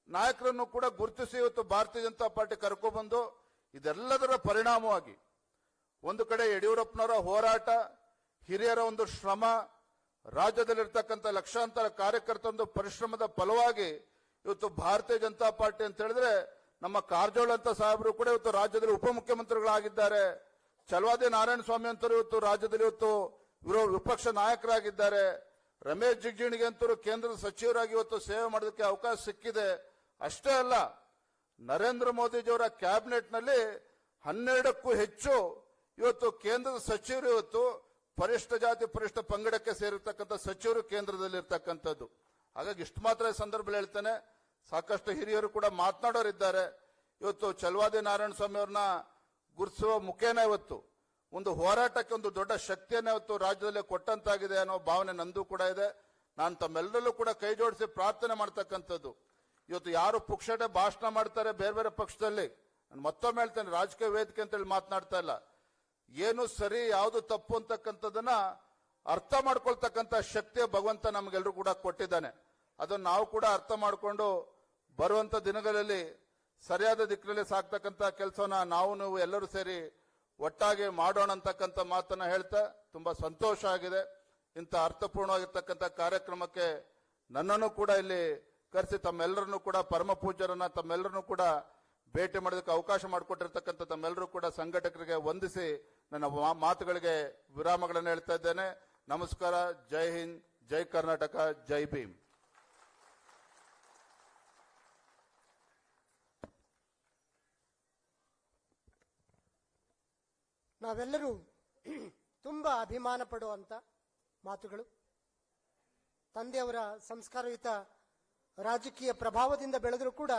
ನಾಯಕರನ್ನು ಕೂಡ ಗುರುತಿಸಿ ಇವತ್ತು ಭಾರತೀಯ ಜನತಾ ಪಾರ್ಟಿ ಕರ್ಕೊಂಡ್ಬಂದು, ಇದೆಲ್ಲದರ ಪರಿಣಾಮವಾಗಿ ಒಂದು ಕಡೆ ಯಡಿಯೂರಪ್ಪನವರ ಹೋರಾಟ, ಹಿರಿಯರ ಒಂದು ಶ್ರಮ, ರಾಜ್ಯದಲ್ಲಿರ್ತಕ್ಕಂಥ ಲಕ್ಷಾಂತರ ಕಾರ್ಯಕರ್ತರ ಒಂದು ಪರಿಶ್ರಮದ ಫಲವಾಗಿ ಇವತ್ತು ಭಾರತೀಯ ಜನತಾ ಪಾರ್ಟಿ ಅಂತ ಹೇಳಿದ್ರೆ ನಮ್ಮ ಕಾರಜೋಳ ಅಂತ ಸಾಹೇಬರು ಕೂಡ ಇವತ್ತು ರಾಜ್ಯದಲ್ಲಿ ಉಪಮುಖ್ಯಮಂತ್ರಿಗಳಾಗಿದ್ದಾರೆ. ಚಲವಾದಿ ನಾರಾಯಣ ಸ್ವಾಮಿ ಅಂತವರು ಇವತ್ತು ರಾಜ್ಯದಲ್ಲಿ ಇವತ್ತು ವಿಪಕ್ಷ ನಾಯಕರಾಗಿದ್ದಾರೆ. ರಮೇಶ್ ಜಿಗಜಿಣಿಗೆ ಅಂತೂ ಕೇಂದ್ರದ ಸಚಿವರಾಗಿ ಇವತ್ತು ಸೇವೆ ಮಾಡೋದಕ್ಕೆ ಅವಕಾಶ ಸಿಕ್ಕಿದೆ. ಅಷ್ಟೇ ಅಲ್ಲ, ನರೇಂದ್ರ ಮೋದಿಜಿಯವರ ಕ್ಯಾಬಿನೆಟ್ನಲ್ಲಿ 12ಕ್ಕೂ ಹೆಚ್ಚು ಇವತ್ತು ಕೇಂದ್ರದ ಸಚಿವರು ಇವತ್ತು ಪರಿಷ್ಠ ಜಾತಿ ಪರಿಷ್ಠ ಪಂಗಡಕ್ಕೆ ಸೇರಿರ್ತಕ್ಕಂಥ ಸಚಿವರು ಕೇಂದ್ರದಲ್ಲಿ ಇರ್ತಕ್ಕಂಥದ್ದು. ಹಾಗಾಗಿ ಇಷ್ಟು ಮಾತ್ರ ಈ ಸಂದರ್ಭದಲ್ಲಿ ಹೇಳ್ತೇನೆ, ಸಾಕಷ್ಟು ಹಿರಿಯರು ಕೂಡ ಮಾತನಾಡೋರಿದ್ದಾರೆ. ಇವತ್ತು ಛಲವಾದಿ ನಾರಾಯಣ ಸ್ವಾಮಿ ಅವ್ರನ್ನ ಗುರುತಿಸುವ ಮುಖೇನ ಇವತ್ತು ಒಂದು ಹೋರಾಟಕ್ಕೆ ಒಂದು ದೊಡ್ಡ ಶಕ್ತಿಯನ್ನ ಇವತ್ತು ರಾಜ್ಯದಲ್ಲಿ ಕೊಟ್ಟಂತಾಗಿದೆ ಅನ್ನೋ ಭಾವನೆ ನಂದು ಕೂಡ ಇದೆ. ನಾನು ತಮ್ಮೆಲ್ಲರಲ್ಲೂ ಕೂಡ ಕೈ ಜೋಡಿಸಿ ಪ್ರಾರ್ಥನೆ ಮಾಡ್ತಕ್ಕಂಥದ್ದು, ಇವತ್ತು ಯಾರು ಪುಕ್ಷಟೆ ಭಾಷಣ ಮಾಡ್ತಾರೆ ಬೇರೆ ಬೇರೆ ಪಕ್ಷದಲ್ಲಿ, ನಾನು ಮತ್ತೊಮ್ಮೆ ಹೇಳ್ತೇನೆ, ರಾಜಕೀಯ ವೇದಿಕೆ ಅಂತೇಳಿ ಮಾತನಾಡ್ತಾ ಇಲ್ಲ, ಏನು ಸರಿ ಯಾವುದು ತಪ್ಪು ಅಂತಕ್ಕಂಥದ್ದನ್ನ ಅರ್ಥ ಮಾಡ್ಕೊಳ್ತಕ್ಕಂಥ ಶಕ್ತಿಯ ಭಗವಂತ ನಮ್ಗೆಲ್ಲರೂ ಕೂಡ ಕೊಟ್ಟಿದ್ದಾನೆ. ಅದನ್ನು ನಾವು ಕೂಡ ಅರ್ಥ ಮಾಡಿಕೊಂಡು ಬರುವಂತ ದಿನಗಳಲ್ಲಿ ಸರಿಯಾದ ದಿಕ್ಕಿನಲ್ಲಿ ಸಾಕ್ತಕ್ಕಂಥ ಕೆಲಸವನ್ನ ನೀವು ಎಲ್ಲರೂ ಸೇರಿ ಒಟ್ಟಾಗಿ ಮಾಡೋಣ ಅಂತಕ್ಕಂಥ ಮಾತನ್ನ ಹೇಳ್ತಾ ತುಂಬಾ ಸಂತೋಷ ಆಗಿದೆ. ಇಂಥ ಅರ್ಥಪೂರ್ಣವಾಗಿರ್ತಕ್ಕಂಥ ಕಾರ್ಯಕ್ರಮಕ್ಕೆ ನನ್ನನ್ನು ಕೂಡ ಇಲ್ಲಿ ಕರೆಸಿ ತಮ್ಮೆಲ್ಲರನ್ನು ಕೂಡ ಪರಮ ಪೂಜ್ಯರನ್ನ ತಮ್ಮೆಲ್ಲರನ್ನು ಕೂಡ ಭೇಟಿ ಮಾಡೋದಕ್ಕೆ ಅವಕಾಶ ಮಾಡಿಕೊಟ್ಟಿರ್ತಕ್ಕಂಥ ತಮ್ಮೆಲ್ಲರೂ ಕೂಡ ಸಂಘಟಕರಿಗೆ ವಂದಿಸಿ ನನ್ನ ಮಾತುಗಳಿಗೆ ವಿರಾಮಗಳನ್ನು ಹೇಳ್ತಾ ಇದ್ದೇನೆ. ನಮಸ್ಕಾರ. ಜೈ ಹಿಂದ್, ಜೈ ಕರ್ನಾಟಕ, ಜೈ ಭೀಮ್. ನಾವೆಲ್ಲರೂ ತುಂಬಾ ಅಭಿಮಾನ ಪಡುವಂತ ಮಾತುಗಳು. ತಂದೆಯವರ ಸಂಸ್ಕಾರಯುತ ರಾಜಕೀಯ ಪ್ರಭಾವದಿಂದ ಬೆಳೆದರೂ ಕೂಡ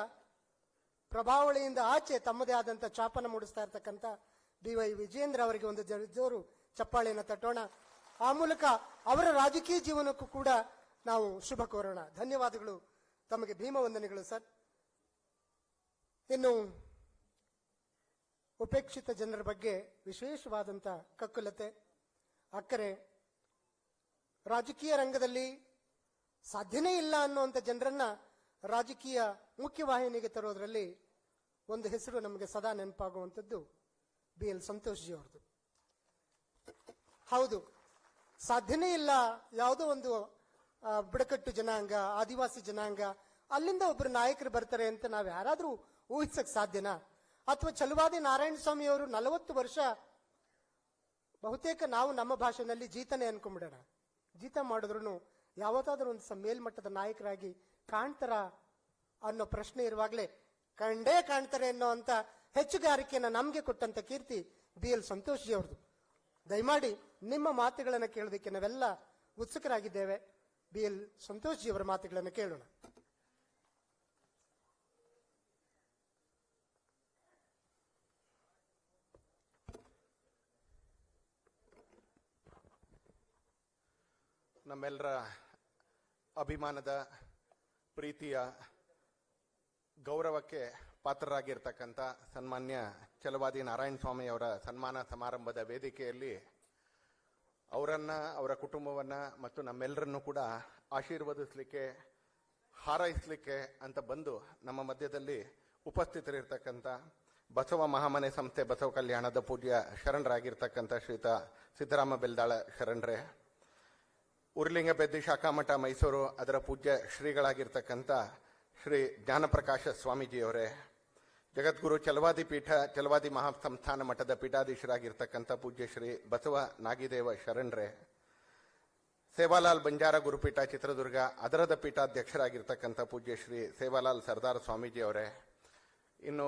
ಪ್ರಭಾವಳಿಯಿಂದ ಆಚೆ ತಮ್ಮದೇ ಆದಂತ ಛಾಪನ ಮೂಡಿಸ್ತಾ ಇರತಕ್ಕಂಥ ಡಿ.ವೈ. ವಿಜಯೇಂದ್ರ ಅವರಿಗೆ ಒಂದು ಜೋರು ಚಪ್ಪಾಳೆಯನ್ನು ತಟ್ಟೋಣ. ಆ ಮೂಲಕ ಅವರ ರಾಜಕೀಯ ಜೀವನಕ್ಕೂ ಕೂಡ ನಾವು ಶುಭ ಕೋರೋಣ. ಧನ್ಯವಾದಗಳು ತಮಗೆ, ಭೀಮ ವಂದನೆಗಳು ಸರ್. ಇನ್ನು ಉಪೇಕ್ಷಿತ ಜನರ ಬಗ್ಗೆ ವಿಶೇಷವಾದಂತ ಕಕ್ಕುಲತೆ, ಅಕ್ಕರೆ, ರಾಜಕೀಯ ರಂಗದಲ್ಲಿ ಸಾಧ್ಯನೇ ಇಲ್ಲ ಅನ್ನುವಂಥ ಜನರನ್ನ ರಾಜಕೀಯ ಮುಖ್ಯವಾಹಿನಿಗೆ ತರೋದ್ರಲ್ಲಿ ಒಂದು ಹೆಸರು ನಮಗೆ ಸದಾ ನೆನಪಾಗುವಂಥದ್ದು BL ಸಂತೋಷ್ ಜಿ ಅವ್ರದ್ದು. ಹೌದು, ಸಾಧ್ಯನೇ ಇಲ್ಲ, ಯಾವುದೋ ಒಂದು ಬುಡಕಟ್ಟು ಜನಾಂಗ, ಆದಿವಾಸಿ ಜನಾಂಗ, ಅಲ್ಲಿಂದ ಒಬ್ಬರು ನಾಯಕರು ಬರ್ತಾರೆ ಅಂತ ನಾವು ಯಾರಾದ್ರೂ ಊಹಿಸಕ್ ಸಾಧ್ಯನಾ? ಅಥವಾ ಛಲವಾದಿ ನಾರಾಯಣ ಸ್ವಾಮಿ ಅವರು 40 ವರ್ಷ ಬಹುತೇಕ ನಾವು ನಮ್ಮ ಭಾಷೆಯಲ್ಲಿ ಜೀತನೇ ಅನ್ಕೊಂಡ್ಬಿಡೋಣ, ಜೀತ ಮಾಡಿದ್ರು ಯಾವತ್ತಾದ್ರೂ ಒಂದು ಮೇಲ್ಮಟ್ಟದ ನಾಯಕರಾಗಿ ಕಾಣ್ತಾರ ಅನ್ನೋ ಪ್ರಶ್ನೆ ಇರುವಾಗಲೇ ಕಂಡೇ ಕಾಣ್ತಾರೆ ಅನ್ನೋ ಅಂತ ಹೆಚ್ಚುಗಾರಿಕೆಯನ್ನ ನಮ್ಗೆ ಕೊಟ್ಟಂತ ಕೀರ್ತಿ BL ಸಂತೋಷ್ ಜಿ ಅವ್ರದ್ದು. ದಯಮಾಡಿ ನಿಮ್ಮ ಮಾತುಗಳನ್ನು ಕೇಳೋದಕ್ಕೆ ನಾವೆಲ್ಲ ಉತ್ಸುಕರಾಗಿದ್ದೇವೆ. BL ಸಂತೋಷ್ ಜಿ ಅವರ ಮಾತುಗಳನ್ನು ಕೇಳೋಣ. ನಮ್ಮೆಲ್ಲರ ಅಭಿಮಾನದ, ಪ್ರೀತಿಯ, ಗೌರವಕ್ಕೆ ಪಾತ್ರರಾಗಿರ್ತಕ್ಕಂಥ ಸನ್ಮಾನ್ಯ ಛಲವಾದಿ ನಾರಾಯಣ ಸ್ವಾಮಿ ಅವರ ಸನ್ಮಾನ ಸಮಾರಂಭದ ವೇದಿಕೆಯಲ್ಲಿ ಅವರನ್ನ, ಅವರ ಕುಟುಂಬವನ್ನ ಮತ್ತು ನಮ್ಮೆಲ್ಲರನ್ನು ಕೂಡ ಆಶೀರ್ವದಿಸಲಿಕ್ಕೆ, ಹಾರೈಸಲಿಕ್ಕೆ ಅಂತ ಬಂದು ನಮ್ಮ ಮಧ್ಯದಲ್ಲಿ ಉಪಸ್ಥಿತರಿರ್ತಕ್ಕಂಥ ಬಸವ ಮಹಾಮನೆ ಸಂಸ್ಥೆ ಬಸವ ಕಲ್ಯಾಣದ ಪೂಜ್ಯ ಶರಣರಾಗಿರ್ತಕ್ಕಂಥ ಶ್ರೀಯುತ ಸಿದ್ದರಾಮ ಬೆಲ್ದಾಳ ಶರಣರೇ, ಉರ್ಲಿಂಗಬೆದ್ದಿ ಶಾಖಾಮಠ ಮೈಸೂರು ಅದರ ಪೂಜ್ಯ ಶ್ರೀಗಳಾಗಿರ್ತಕ್ಕಂಥ ಶ್ರೀ ಜ್ಞಾನಪ್ರಕಾಶ ಸ್ವಾಮೀಜಿಯವರೇ, ಜಗದ್ಗುರು ಛಲವಾದಿ ಪೀಠ ಛಲವಾದಿ ಮಹಾಸಂಸ್ಥಾನ ಮಠದ ಪೀಠಾಧೀಶರಾಗಿರ್ತಕ್ಕಂಥ ಪೂಜ್ಯ ಶ್ರೀ ಬಸವ ನಾಗಿದೇವ ಶರಣರೇ, ಸೇವಾಲಾಲ್ ಬಂಜಾರ ಗುರುಪೀಠ ಚಿತ್ರದುರ್ಗ ಅದರದ ಪೀಠಾಧ್ಯಕ್ಷರಾಗಿರ್ತಕ್ಕಂಥ ಪೂಜ್ಯ ಶ್ರೀ ಸೇವಾಲಾಲ್ ಸರ್ದಾರ್ ಸ್ವಾಮೀಜಿಯವರೇ, ಇನ್ನು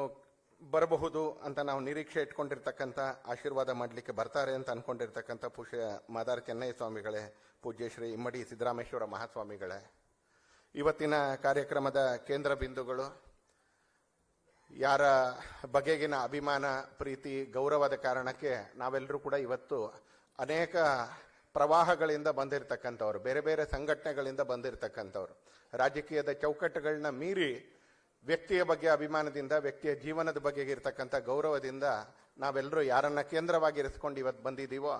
ಬರಬಹುದು ಅಂತ ನಾವು ನಿರೀಕ್ಷೆ ಇಟ್ಕೊಂಡಿರ್ತಕ್ಕಂಥ, ಆಶೀರ್ವಾದ ಮಾಡಲಿಕ್ಕೆ ಬರ್ತಾರೆ ಅಂತ ಅನ್ಕೊಂಡಿರ್ತಕ್ಕಂಥ ಪೂಜ್ಯ ಮಾದಾರ್ ಚೆನ್ನಯ್ಯ ಸ್ವಾಮಿಗಳೇ, ಪೂಜ್ಯ ಶ್ರೀ ಇಮ್ಮಡಿ ಸಿದ್ದರಾಮೇಶ್ವರ ಮಹಾಸ್ವಾಮಿಗಳೇ, ಇವತ್ತಿನ ಕಾರ್ಯಕ್ರಮದ ಕೇಂದ್ರ ಬಿಂದುಗಳು, ಯಾರ ಬಗೆಗಿನ ಅಭಿಮಾನ, ಪ್ರೀತಿ, ಗೌರವದ ಕಾರಣಕ್ಕೆ ನಾವೆಲ್ಲರೂ ಕೂಡ ಇವತ್ತು ಅನೇಕ ಪ್ರವಾಹಗಳಿಂದ ಬಂದಿರತಕ್ಕಂಥವ್ರು, ಬೇರೆ ಬೇರೆ ಸಂಘಟನೆಗಳಿಂದ ಬಂದಿರತಕ್ಕಂಥವ್ರು, ರಾಜಕೀಯದ ಚೌಕಟ್ಟುಗಳನ್ನ ಮೀರಿ ವ್ಯಕ್ತಿಯ ಬಗ್ಗೆ ಅಭಿಮಾನದಿಂದ, ವ್ಯಕ್ತಿಯ ಜೀವನದ ಬಗ್ಗೆ ಇರತಕ್ಕಂಥ ಗೌರವದಿಂದ ನಾವೆಲ್ಲರೂ ಯಾರನ್ನ ಕೇಂದ್ರವಾಗಿರಿಸಿಕೊಂಡು ಇವತ್ತು ಬಂದಿದ್ದೀವೋ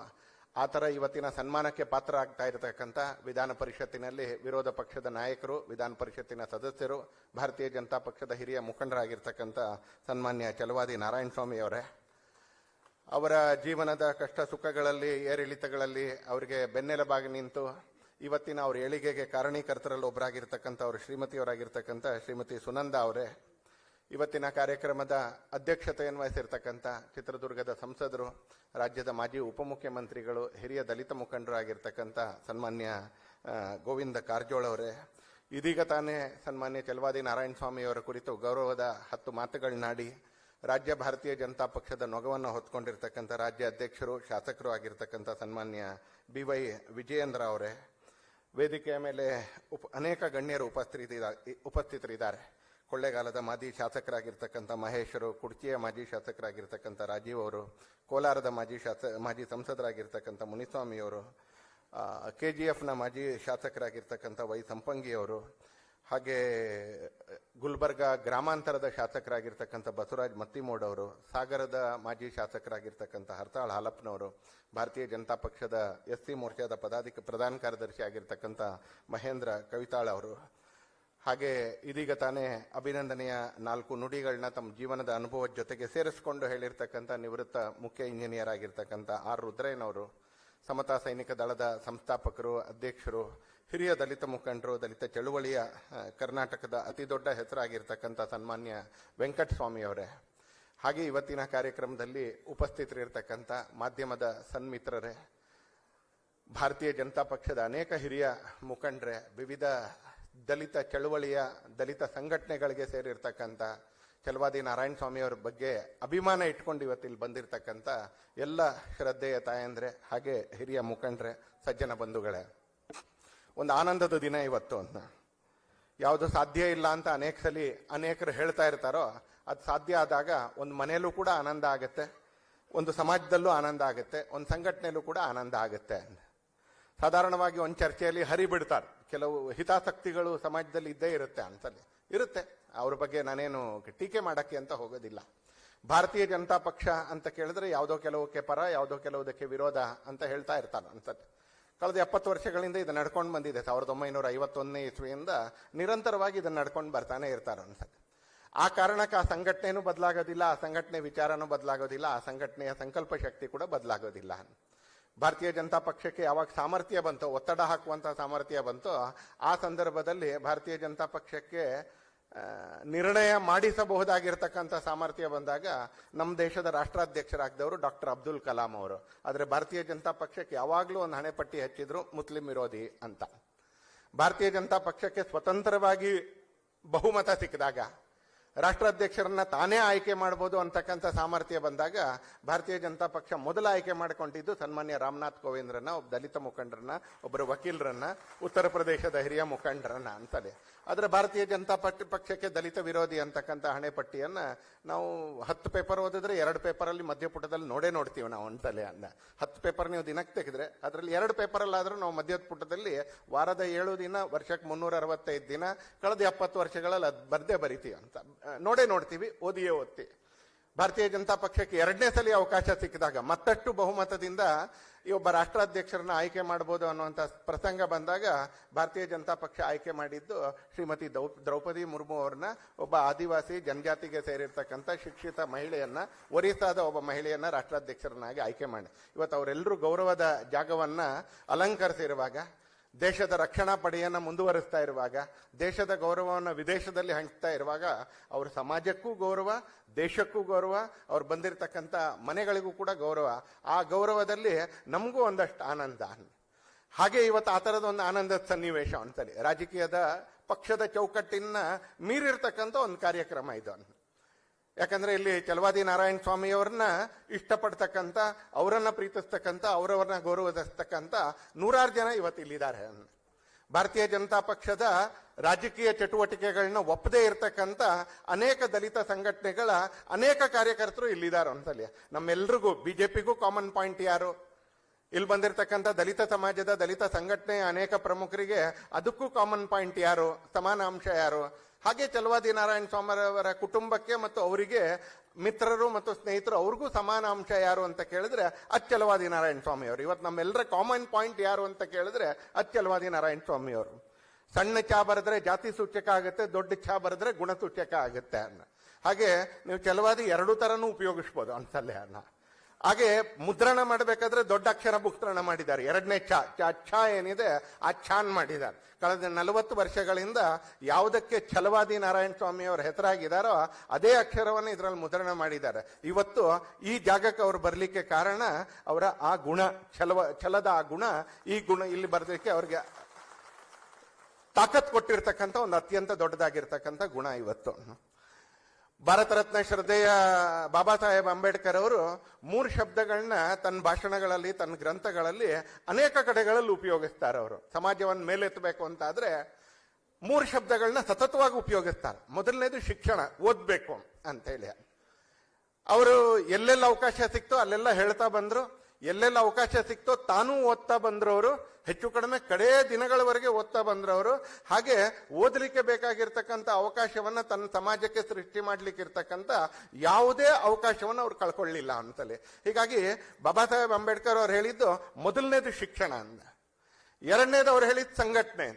ಆ ಥರ ಇವತ್ತಿನ ಸನ್ಮಾನಕ್ಕೆ ಪಾತ್ರ ಆಗ್ತಾ ಇರತಕ್ಕಂಥ ವಿಧಾನ ಪರಿಷತ್ತಿನಲ್ಲಿ ವಿರೋಧ ಪಕ್ಷದ ನಾಯಕರು, ವಿಧಾನ ಪರಿಷತ್ತಿನ ಸದಸ್ಯರು, ಭಾರತೀಯ ಜನತಾ ಪಕ್ಷದ ಹಿರಿಯ ಮುಖಂಡರಾಗಿರ್ತಕ್ಕಂಥ ಸನ್ಮಾನ್ಯ ಛಲವಾದಿ ನಾರಾಯಣ ಸ್ವಾಮಿ ಅವರೇ, ಅವರ ಜೀವನದ ಕಷ್ಟ ಸುಖಗಳಲ್ಲಿ, ಏರಿಳಿತಗಳಲ್ಲಿ ಅವರಿಗೆ ಬೆನ್ನೆಲುಬಾಗಿ ನಿಂತು ಇವತ್ತಿನ ಅವ್ರ ಏಳಿಗೆಗೆ ಕಾರಣೀಕರ್ತರಲ್ಲಿ ಒಬ್ಬರಾಗಿರ್ತಕ್ಕಂಥವ್ರು ಶ್ರೀಮತಿಯವರಾಗಿರ್ತಕ್ಕಂಥ ಶ್ರೀಮತಿ ಸುನಂದ ಅವರೇ, ಇವತ್ತಿನ ಕಾರ್ಯಕ್ರಮದ ಅಧ್ಯಕ್ಷತೆಯನ್ನು ವಹಿಸಿರ್ತಕ್ಕಂಥ ಚಿತ್ರದುರ್ಗದ ಸಂಸದರು, ರಾಜ್ಯದ ಮಾಜಿ ಉಪಮುಖ್ಯಮಂತ್ರಿಗಳು, ಹಿರಿಯ ದಲಿತ ಮುಖಂಡರಾಗಿರ್ತಕ್ಕಂಥ ಸನ್ಮಾನ್ಯ ಗೋವಿಂದ ಕಾರಜೋಳ ಅವರೇ, ಇದೀಗ ತಾನೇ ಸನ್ಮಾನ್ಯ ಚಲವಾದಿ ನಾರಾಯಣ ಸ್ವಾಮಿ ಅವರ ಕುರಿತು ಗೌರವದ 10 ಮಾತುಗಳನ್ನಾಡಿ ರಾಜ್ಯ ಭಾರತೀಯ ಜನತಾ ಪಕ್ಷದ ನೊಗವನ್ನು ಹೊತ್ಕೊಂಡಿರ್ತಕ್ಕಂಥ ರಾಜ್ಯ ಅಧ್ಯಕ್ಷರು ಶಾಸಕರು ಆಗಿರ್ತಕ್ಕಂಥ ಸನ್ಮಾನ್ಯ BY ವಿಜಯೇಂದ್ರ ಅವರೇ, ವೇದಿಕೆಯ ಮೇಲೆ ಅನೇಕ ಗಣ್ಯರು ಉಪಸ್ಥಿತರಿದ್ದಾರೆ. ಕೊಳ್ಳೇಗಾಲದ ಮಾಜಿ ಶಾಸಕರಾಗಿರ್ತಕ್ಕಂಥ ಮಹೇಶರು, ಕುಡ್ಚಿಯ ಮಾಜಿ ಶಾಸಕರಾಗಿರ್ತಕ್ಕಂಥ ರಾಜೀವ್ ಅವರು, ಕೋಲಾರದ ಮಾಜಿ ಸಂಸದರಾಗಿರ್ತಕ್ಕಂಥ ಮುನಿಸ್ವಾಮಿ ಅವರು, KGFನ ಮಾಜಿ ಶಾಸಕರಾಗಿರ್ತಕ್ಕಂಥ ವೈ ಸಂಪಂಗಿ ಅವರು, ಹಾಗೆ ಗುಲ್ಬರ್ಗ ಗ್ರಾಮಾಂತರದ ಶಾಸಕರಾಗಿರ್ತಕ್ಕಂಥ ಬಸವರಾಜ್ ಮತ್ತಿಮೋಡ್ ಅವರು, ಸಾಗರದ ಮಾಜಿ ಶಾಸಕರಾಗಿರ್ತಕ್ಕಂಥ ಹರ್ತಾಳ್ ಹಾಲಪ್ಪನವರು, ಭಾರತೀಯ ಜನತಾ ಪಕ್ಷದ SC ಮೋರ್ಚಾದ ಪ್ರಧಾನ ಕಾರ್ಯದರ್ಶಿ ಆಗಿರ್ತಕ್ಕಂಥ ಮಹೇಂದ್ರ ಕವಿತಾಳ್ ಅವರು, ಹಾಗೆ ಇದೀಗ ತಾನೇ ಅಭಿನಂದನೆಯ 4 ನುಡಿಗಳನ್ನ ತಮ್ಮ ಜೀವನದ ಅನುಭವದ ಜೊತೆಗೆ ಸೇರಿಸಿಕೊಂಡು ಹೇಳಿರ್ತಕ್ಕಂಥ ನಿವೃತ್ತ ಮುಖ್ಯ ಇಂಜಿನಿಯರ್ ಆಗಿರ್ತಕ್ಕಂಥ R ರುದ್ರಯ್ಯನವರು, ಸಮತಾ ಸೈನಿಕ ದಳದ ಸಂಸ್ಥಾಪಕರು, ಅಧ್ಯಕ್ಷರು, ಹಿರಿಯ ದಲಿತ ಮುಖಂಡರು, ದಲಿತ ಚಳುವಳಿಯ ಕರ್ನಾಟಕದ ಅತಿ ದೊಡ್ಡ ಹೆಸರಾಗಿರ್ತಕ್ಕಂಥ ಸನ್ಮಾನ್ಯ ವೆಂಕಟಸ್ವಾಮಿ ಅವರೇ, ಹಾಗೆ ಇವತ್ತಿನ ಕಾರ್ಯಕ್ರಮದಲ್ಲಿ ಉಪಸ್ಥಿತರಿರ್ತಕ್ಕಂಥ ಮಾಧ್ಯಮದ ಸನ್ಮಿತ್ರರೇ, ಭಾರತೀಯ ಜನತಾ ಪಕ್ಷದ ಅನೇಕ ಹಿರಿಯ ಮುಖಂಡರೇ, ವಿವಿಧ ದಲಿತ ಚಳುವಳಿಯ ದಲಿತ ಸಂಘಟನೆಗಳಿಗೆ ಸೇರಿರ್ತಕ್ಕಂಥ ಚಲವಾದಿ ನಾರಾಯಣ ಸ್ವಾಮಿ ಅವರ ಬಗ್ಗೆ ಅಭಿಮಾನ ಇಟ್ಕೊಂಡು ಇವತ್ತಿಲ್ಲಿ ಬಂದಿರತಕ್ಕಂಥ ಎಲ್ಲ ಶ್ರದ್ಧೆಯ ತಾಯಂದ್ರೆ, ಹಾಗೆ ಹಿರಿಯ ಮುಖಂಡ್ರೆ, ಸಜ್ಜನ ಬಂಧುಗಳೇ, ಒಂದು ಆನಂದದ ದಿನ ಇವತ್ತು ಅಂತ. ಯಾವುದು ಸಾಧ್ಯ ಇಲ್ಲ ಅಂತ ಅನೇಕರು ಹೇಳ್ತಾ ಇರ್ತಾರೋ, ಅದು ಸಾಧ್ಯ ಆದಾಗ ಒಂದು ಮನೆಯಲ್ಲೂ ಕೂಡ ಆನಂದ ಆಗುತ್ತೆ, ಒಂದು ಸಮಾಜದಲ್ಲೂ ಆನಂದ ಆಗುತ್ತೆ, ಒಂದು ಸಂಘಟನೆಯಲ್ಲೂ ಕೂಡ ಆನಂದ ಆಗುತ್ತೆ. ಸಾಧಾರಣವಾಗಿ ಒಂದು ಚರ್ಚೆಯಲ್ಲಿ ಹರಿಬಿಡ್ತಾರೆ, ಕೆಲವು ಹಿತಾಸಕ್ತಿಗಳು ಸಮಾಜದಲ್ಲಿ ಇದ್ದೇ ಇರುತ್ತೆ. ಅವ್ರ ಬಗ್ಗೆ ನಾನೇನು ಟೀಕೆ ಮಾಡಕ್ಕೆ ಅಂತ ಹೋಗೋದಿಲ್ಲ. ಭಾರತೀಯ ಜನತಾ ಪಕ್ಷ ಅಂತ ಕೇಳಿದ್ರೆ ಯಾವುದೋ ಕೆಲವಕ್ಕೆ ಪರ, ಯಾವುದೋ ಕೆಲವುದಕ್ಕೆ ವಿರೋಧ ಅಂತ ಹೇಳ್ತಾ ಇರ್ತಾರೆ ಅನ್ಸತ್ತೆ. ಕಳೆದ 70 ವರ್ಷಗಳಿಂದ ಇದು ನಡ್ಕೊಂಡು ಬಂದಿದೆ. 1951ನೇ ಇಸ್ವಿಯಿಂದ ನಿರಂತರವಾಗಿ ಇದನ್ನ ನಡ್ಕೊಂಡು ಬರ್ತಾನೆ ಇರ್ತಾರೆ ಅನ್ಸತ್ತೆ. ಆ ಕಾರಣಕ್ಕೆ ಆ ಸಂಘಟನೆನೂ ಬದಲಾಗೋದಿಲ್ಲ, ಆ ಸಂಘಟನೆ ವಿಚಾರನೂ ಬದಲಾಗೋದಿಲ್ಲ, ಆ ಸಂಘಟನೆಯ ಸಂಕಲ್ಪ ಶಕ್ತಿ ಕೂಡ ಬದಲಾಗೋದಿಲ್ಲ. ಭಾರತೀಯ ಜನತಾ ಪಕ್ಷಕ್ಕೆ ಯಾವಾಗ ಸಾಮರ್ಥ್ಯ ಬಂತೋ, ಒತ್ತಡ ಹಾಕುವಂತಹ ಸಾಮರ್ಥ್ಯ ಬಂತೋ, ಆ ಸಂದರ್ಭದಲ್ಲಿ ಭಾರತೀಯ ಜನತಾ ಪಕ್ಷಕ್ಕೆ ನಿರ್ಣಯ ಮಾಡಿಸಬಹುದಾಗಿರ್ತಕ್ಕಂಥ ಸಾಮರ್ಥ್ಯ ಬಂದಾಗ ನಮ್ಮ ದೇಶದ ರಾಷ್ಟ್ರಾಧ್ಯಕ್ಷರಾಗಿದ್ದವರು ಡಾಕ್ಟರ್ ಅಬ್ದುಲ್ ಕಲಾಂ ಅವರು. ಆದರೆ ಭಾರತೀಯ ಜನತಾ ಪಕ್ಷಕ್ಕೆ ಯಾವಾಗಲೂ ಒಂದು ಹಣೆಪಟ್ಟಿ ಹಚ್ಚಿದ್ರು, ಮುಸ್ಲಿಂ ವಿರೋಧಿ ಅಂತ. ಭಾರತೀಯ ಜನತಾ ಪಕ್ಷಕ್ಕೆ ಸ್ವತಂತ್ರವಾಗಿ ಬಹುಮತ ಸಿಕ್ಕಿದಾಗ, ರಾಷ್ಟ್ರಾಧ್ಯಕ್ಷರನ್ನ ತಾನೇ ಆಯ್ಕೆ ಮಾಡಬಹುದು ಅಂತಕ್ಕಂಥ ಸಾಮರ್ಥ್ಯ ಬಂದಾಗ ಭಾರತೀಯ ಜನತಾ ಪಕ್ಷ ಮೊದಲ ಆಯ್ಕೆ ಮಾಡಿಕೊಂಡಿದ್ದು ಸನ್ಮಾನ್ಯ ರಾಮನಾಥ್ ಕೋವಿಂದ್ರನ್ನ, ಒಬ್ಬ ದಲಿತ ಮುಖಂಡರನ್ನ, ಒಬ್ಬರು ವಕೀಲರನ್ನ, ಉತ್ತರ ಪ್ರದೇಶದ ಹಿರಿಯ ಮುಖಂಡರನ್ನ ಅಂತಲೇ. ಆದರೆ ಭಾರತೀಯ ಜನತಾ ಪಕ್ಷಕ್ಕೆ ದಲಿತ ವಿರೋಧಿ ಅಂತಕ್ಕಂಥ ಹಣೆಪಟ್ಟಿಯನ್ನ ನಾವು 10 ಪೇಪರ್ ಓದಿದ್ರೆ 2 ಪೇಪರಲ್ಲಿ ಮಧ್ಯಪುಟದಲ್ಲಿ ನೋಡ್ತೀವಿ ನಾವು ಅಂತಲೇ. 10 ಪೇಪರ್ ನೀವು ದಿನಕ್ಕೆ ತೆಗೆದ್ರೆ ಅದರಲ್ಲಿ 2 ಪೇಪರಲ್ಲಾದ್ರೂ ನಾವು ಮಧ್ಯದ ಪುಟದಲ್ಲಿ ವಾರದ 7 ದಿನ, ವರ್ಷಕ್ಕೆ 365 ದಿನ, ಕಳೆದ 70 ವರ್ಷಗಳಲ್ಲಿ ಅದು ಬರ್ದೇ ಬರಿತೀವಿ ಅಂತ ನೋಡ್ತೀವಿ, ಓದಿಯೇ ಓದ್ತೀವಿ. ಭಾರತೀಯ ಜನತಾ ಪಕ್ಷಕ್ಕೆ 2ನೇ ಸಲ ಅವಕಾಶ ಸಿಕ್ಕಿದಾಗ ಮತ್ತಷ್ಟು ಬಹುಮತದಿಂದ ಈ ಒಬ್ಬ ರಾಷ್ಟ್ರಾಧ್ಯಕ್ಷರನ್ನ ಆಯ್ಕೆ ಮಾಡಬಹುದು ಅನ್ನುವಂಥ ಪ್ರಸಂಗ ಬಂದಾಗ ಭಾರತೀಯ ಜನತಾ ಪಕ್ಷ ಆಯ್ಕೆ ಮಾಡಿದ್ದು ಶ್ರೀಮತಿ ದ್ರೌಪದಿ ಮುರ್ಮು ಅವ್ರನ್ನ, ಒಬ್ಬ ಆದಿವಾಸಿ ಜನಜಾತಿಗೆ ಸೇರಿರ್ತಕ್ಕಂಥ ಶಿಕ್ಷಿತ ಮಹಿಳೆಯನ್ನ, ಒರಿಸ್ಸಾದ ಒಬ್ಬ ಮಹಿಳೆಯನ್ನ ರಾಷ್ಟ್ರಾಧ್ಯಕ್ಷರನ್ನಾಗಿ ಆಯ್ಕೆ ಮಾಡಿ ಇವತ್ತು ಅವರೆಲ್ಲರೂ ಗೌರವದ ಜಾಗವನ್ನ ಅಲಂಕರಿಸಿರುವಾಗ, ದೇಶದ ರಕ್ಷಣಾ ಪಡೆಯನ್ನ ಮುಂದುವರಿಸ್ತಾ ಇರುವಾಗ, ದೇಶದ ಗೌರವವನ್ನು ವಿದೇಶದಲ್ಲಿ ಹಂಚ್ತಾ ಇರುವಾಗ, ಅವ್ರ ಸಮಾಜಕ್ಕೂ ಗೌರವ, ದೇಶಕ್ಕೂ ಗೌರವ, ಅವ್ರು ಬಂದಿರತಕ್ಕಂಥ ಮನೆಗಳಿಗೂ ಕೂಡ ಗೌರವ. ಆ ಗೌರವದಲ್ಲಿ ನಮಗೂ ಒಂದಷ್ಟು ಆನಂದ. ಹಾಗೆ ಇವತ್ತು ಆ ಥರದ ಒಂದು ಆನಂದದ ಸನ್ನಿವೇಶ ಅಂತಲೇ ರಾಜಕೀಯದ ಪಕ್ಷದ ಚೌಕಟ್ಟಿನ ಮೀರಿರ್ತಕ್ಕಂಥ ಒಂದು ಕಾರ್ಯಕ್ರಮ ಇದು. ಯಾಕಂದ್ರೆ ಇಲ್ಲಿ ಚಲವಾದಿ ನಾರಾಯಣ ಸ್ವಾಮಿ ಅವ್ರನ್ನ ಇಷ್ಟಪಡ್ತಕ್ಕಂಥ, ಅವರನ್ನ ಪ್ರೀತಿಸ್ತಕ್ಕಂಥ, ಅವರವರನ್ನ ಗೌರವಿಸ್ತಕ್ಕಂಥ 100 ಜನ ಇವತ್ತು ಇಲ್ಲಿದ್ದಾರೆ. ಭಾರತೀಯ ಜನತಾ ಪಕ್ಷದ ರಾಜಕೀಯ ಚಟುವಟಿಕೆಗಳನ್ನ ಒಪ್ಪದೇ ಇರತಕ್ಕಂಥ ಅನೇಕ ದಲಿತ ಸಂಘಟನೆಗಳ ಅನೇಕ ಕಾರ್ಯಕರ್ತರು ಇಲ್ಲಿದ್ದಾರೆ ಅಂತಲೇ. ನಮ್ಮೆಲ್ರಿಗೂ, ಬಿಜೆಪಿಗೂ ಕಾಮನ್ ಪಾಯಿಂಟ್ ಯಾರು? ಇಲ್ಲಿ ಬಂದಿರತಕ್ಕಂಥ ದಲಿತ ಸಮಾಜದ, ದಲಿತ ಸಂಘಟನೆಯ ಅನೇಕ ಪ್ರಮುಖರಿಗೆ ಅದಕ್ಕೂ ಕಾಮನ್ ಪಾಯಿಂಟ್ ಯಾರು? ಸಮಾನ ಅಂಶ ಯಾರು? ಹಾಗೆ ಚಲವಾದಿ ನಾರಾಯಣ ಸ್ವಾಮಿ ಅವರ ಕುಟುಂಬಕ್ಕೆ ಮತ್ತು ಅವರಿಗೆ ಮಿತ್ರರು ಮತ್ತು ಸ್ನೇಹಿತರು, ಅವ್ರಿಗೂ ಸಮಾನ ಅಂಶ ಯಾರು ಅಂತ ಕೇಳಿದ್ರೆ ಚಲವಾದಿ ನಾರಾಯಣ ಸ್ವಾಮಿ ಅವರು. ಇವತ್ತು ನಮ್ಮೆಲ್ಲರ ಕಾಮನ್ ಪಾಯಿಂಟ್ ಯಾರು ಅಂತ ಕೇಳಿದ್ರೆ ಚಲವಾದಿ ನಾರಾಯಣ ಸ್ವಾಮಿ ಅವರು. ಸಣ್ಣ ಚಾ ಬರೆದ್ರೆ ಜಾತಿ ಸೂಚಕ ಆಗುತ್ತೆ, ದೊಡ್ಡ ಚಾ ಬರೆದ್ರೆ ಗುಣ ಸೂಚಕ ಆಗುತ್ತೆ ಅನ್ನ. ಹಾಗೆ ನೀವು ಚಲವಾದಿ 2 ತರನೂ ಉಪಯೋಗಿಸ್ಬೋದು ಅನ್ಸಲ್ಲೇ ಅನ್ನ. ಹಾಗೆ ಮುದ್ರಣ ಮಾಡಬೇಕಾದ್ರೆ ದೊಡ್ಡ ಅಕ್ಷರ ಮುದ್ರಣ ಮಾಡಿದ್ದಾರೆ. 2ನೇ ಛಾ ಏನಿದೆ ಆ ಛಾನ್ ಮಾಡಿದ್ದಾರೆ. ಕಳೆದ 40 ವರ್ಷಗಳಿಂದ ಯಾವುದಕ್ಕೆ ಛಲವಾದಿ ನಾರಾಯಣ ಸ್ವಾಮಿ ಅವರ ಹೆಸರಾಗಿದ್ದಾರೋ ಅದೇ ಅಕ್ಷರವನ್ನು ಇದರಲ್ಲಿ ಮುದ್ರಣ ಮಾಡಿದ್ದಾರೆ. ಇವತ್ತು ಈ ಜಾಗಕ್ಕೆ ಅವರು ಬರಲಿಕ್ಕೆ ಕಾರಣ ಅವರ ಆ ಗುಣ, ಛಲದ ಆ ಗುಣ, ಈ ಗುಣ ಇಲ್ಲಿ ಬರಲಿಕ್ಕೆ ಅವ್ರಿಗೆ ತಾಕತ್ ಕೊಟ್ಟಿರ್ತಕ್ಕಂಥ ಒಂದು ಅತ್ಯಂತ ದೊಡ್ಡದಾಗಿರ್ತಕ್ಕಂಥ ಗುಣ ಇವತ್ತು. ಭಾರತ ರತ್ನ ಶ್ರದ್ಧೆಯ ಬಾಬಾ ಸಾಹೇಬ್ ಅಂಬೇಡ್ಕರ್ ಅವರು 3 ಶಬ್ದಗಳನ್ನ ತನ್ನ ಭಾಷಣಗಳಲ್ಲಿ, ತನ್ನ ಗ್ರಂಥಗಳಲ್ಲಿ ಅನೇಕ ಕಡೆಗಳಲ್ಲಿ ಉಪಯೋಗಿಸ್ತಾರೆ. ಅವರು ಸಮಾಜವನ್ನು ಮೇಲೆತ್ತಬೇಕು ಅಂತಾದ್ರೆ 3 ಶಬ್ದಗಳನ್ನ ಸತತವಾಗಿ ಉಪಯೋಗಿಸ್ತಾರೆ. ಮೊದಲನೇದು ಶಿಕ್ಷಣ, ಓದ್ಬೇಕು ಅಂತ ಹೇಳಿ. ಅವರು ಎಲ್ಲೆಲ್ಲ ಅವಕಾಶ ಸಿಕ್ತೋ ಅಲ್ಲೆಲ್ಲ ಹೇಳ್ತಾ ಬಂದ್ರು. ಎಲ್ಲೆಲ್ಲ ಅವಕಾಶ ಸಿಕ್ತೋ ತಾನೂ ಓದ್ತಾ ಬಂದ್ರು. ಅವರು ಹೆಚ್ಚು ಕಡಿಮೆ ಕಡೇ ದಿನಗಳವರೆಗೆ ಓದ್ತಾ ಬಂದ್ರು ಅವರು. ಹಾಗೆ ಓದಲಿಕ್ಕೆ ಬೇಕಾಗಿರ್ತಕ್ಕಂಥ ಅವಕಾಶವನ್ನ ತನ್ನ ಸಮಾಜಕ್ಕೆ ಸೃಷ್ಟಿ ಮಾಡ್ಲಿಕ್ಕೆ ಇರ್ತಕ್ಕಂಥ ಯಾವುದೇ ಅವಕಾಶವನ್ನ ಅವ್ರು ಕಳ್ಕೊಳ್ಳಿಲ್ಲ ಅಂತಲೇ. ಹೀಗಾಗಿ ಬಾಬಾ ಸಾಹೇಬ್ ಅಂಬೇಡ್ಕರ್ ಅವ್ರು ಹೇಳಿದ್ದು ಮೊದಲನೇದು ಶಿಕ್ಷಣ ಅಂದ. ಎರಡನೇದು ಅವ್ರು ಹೇಳಿದ ಸಂಘಟನೆ,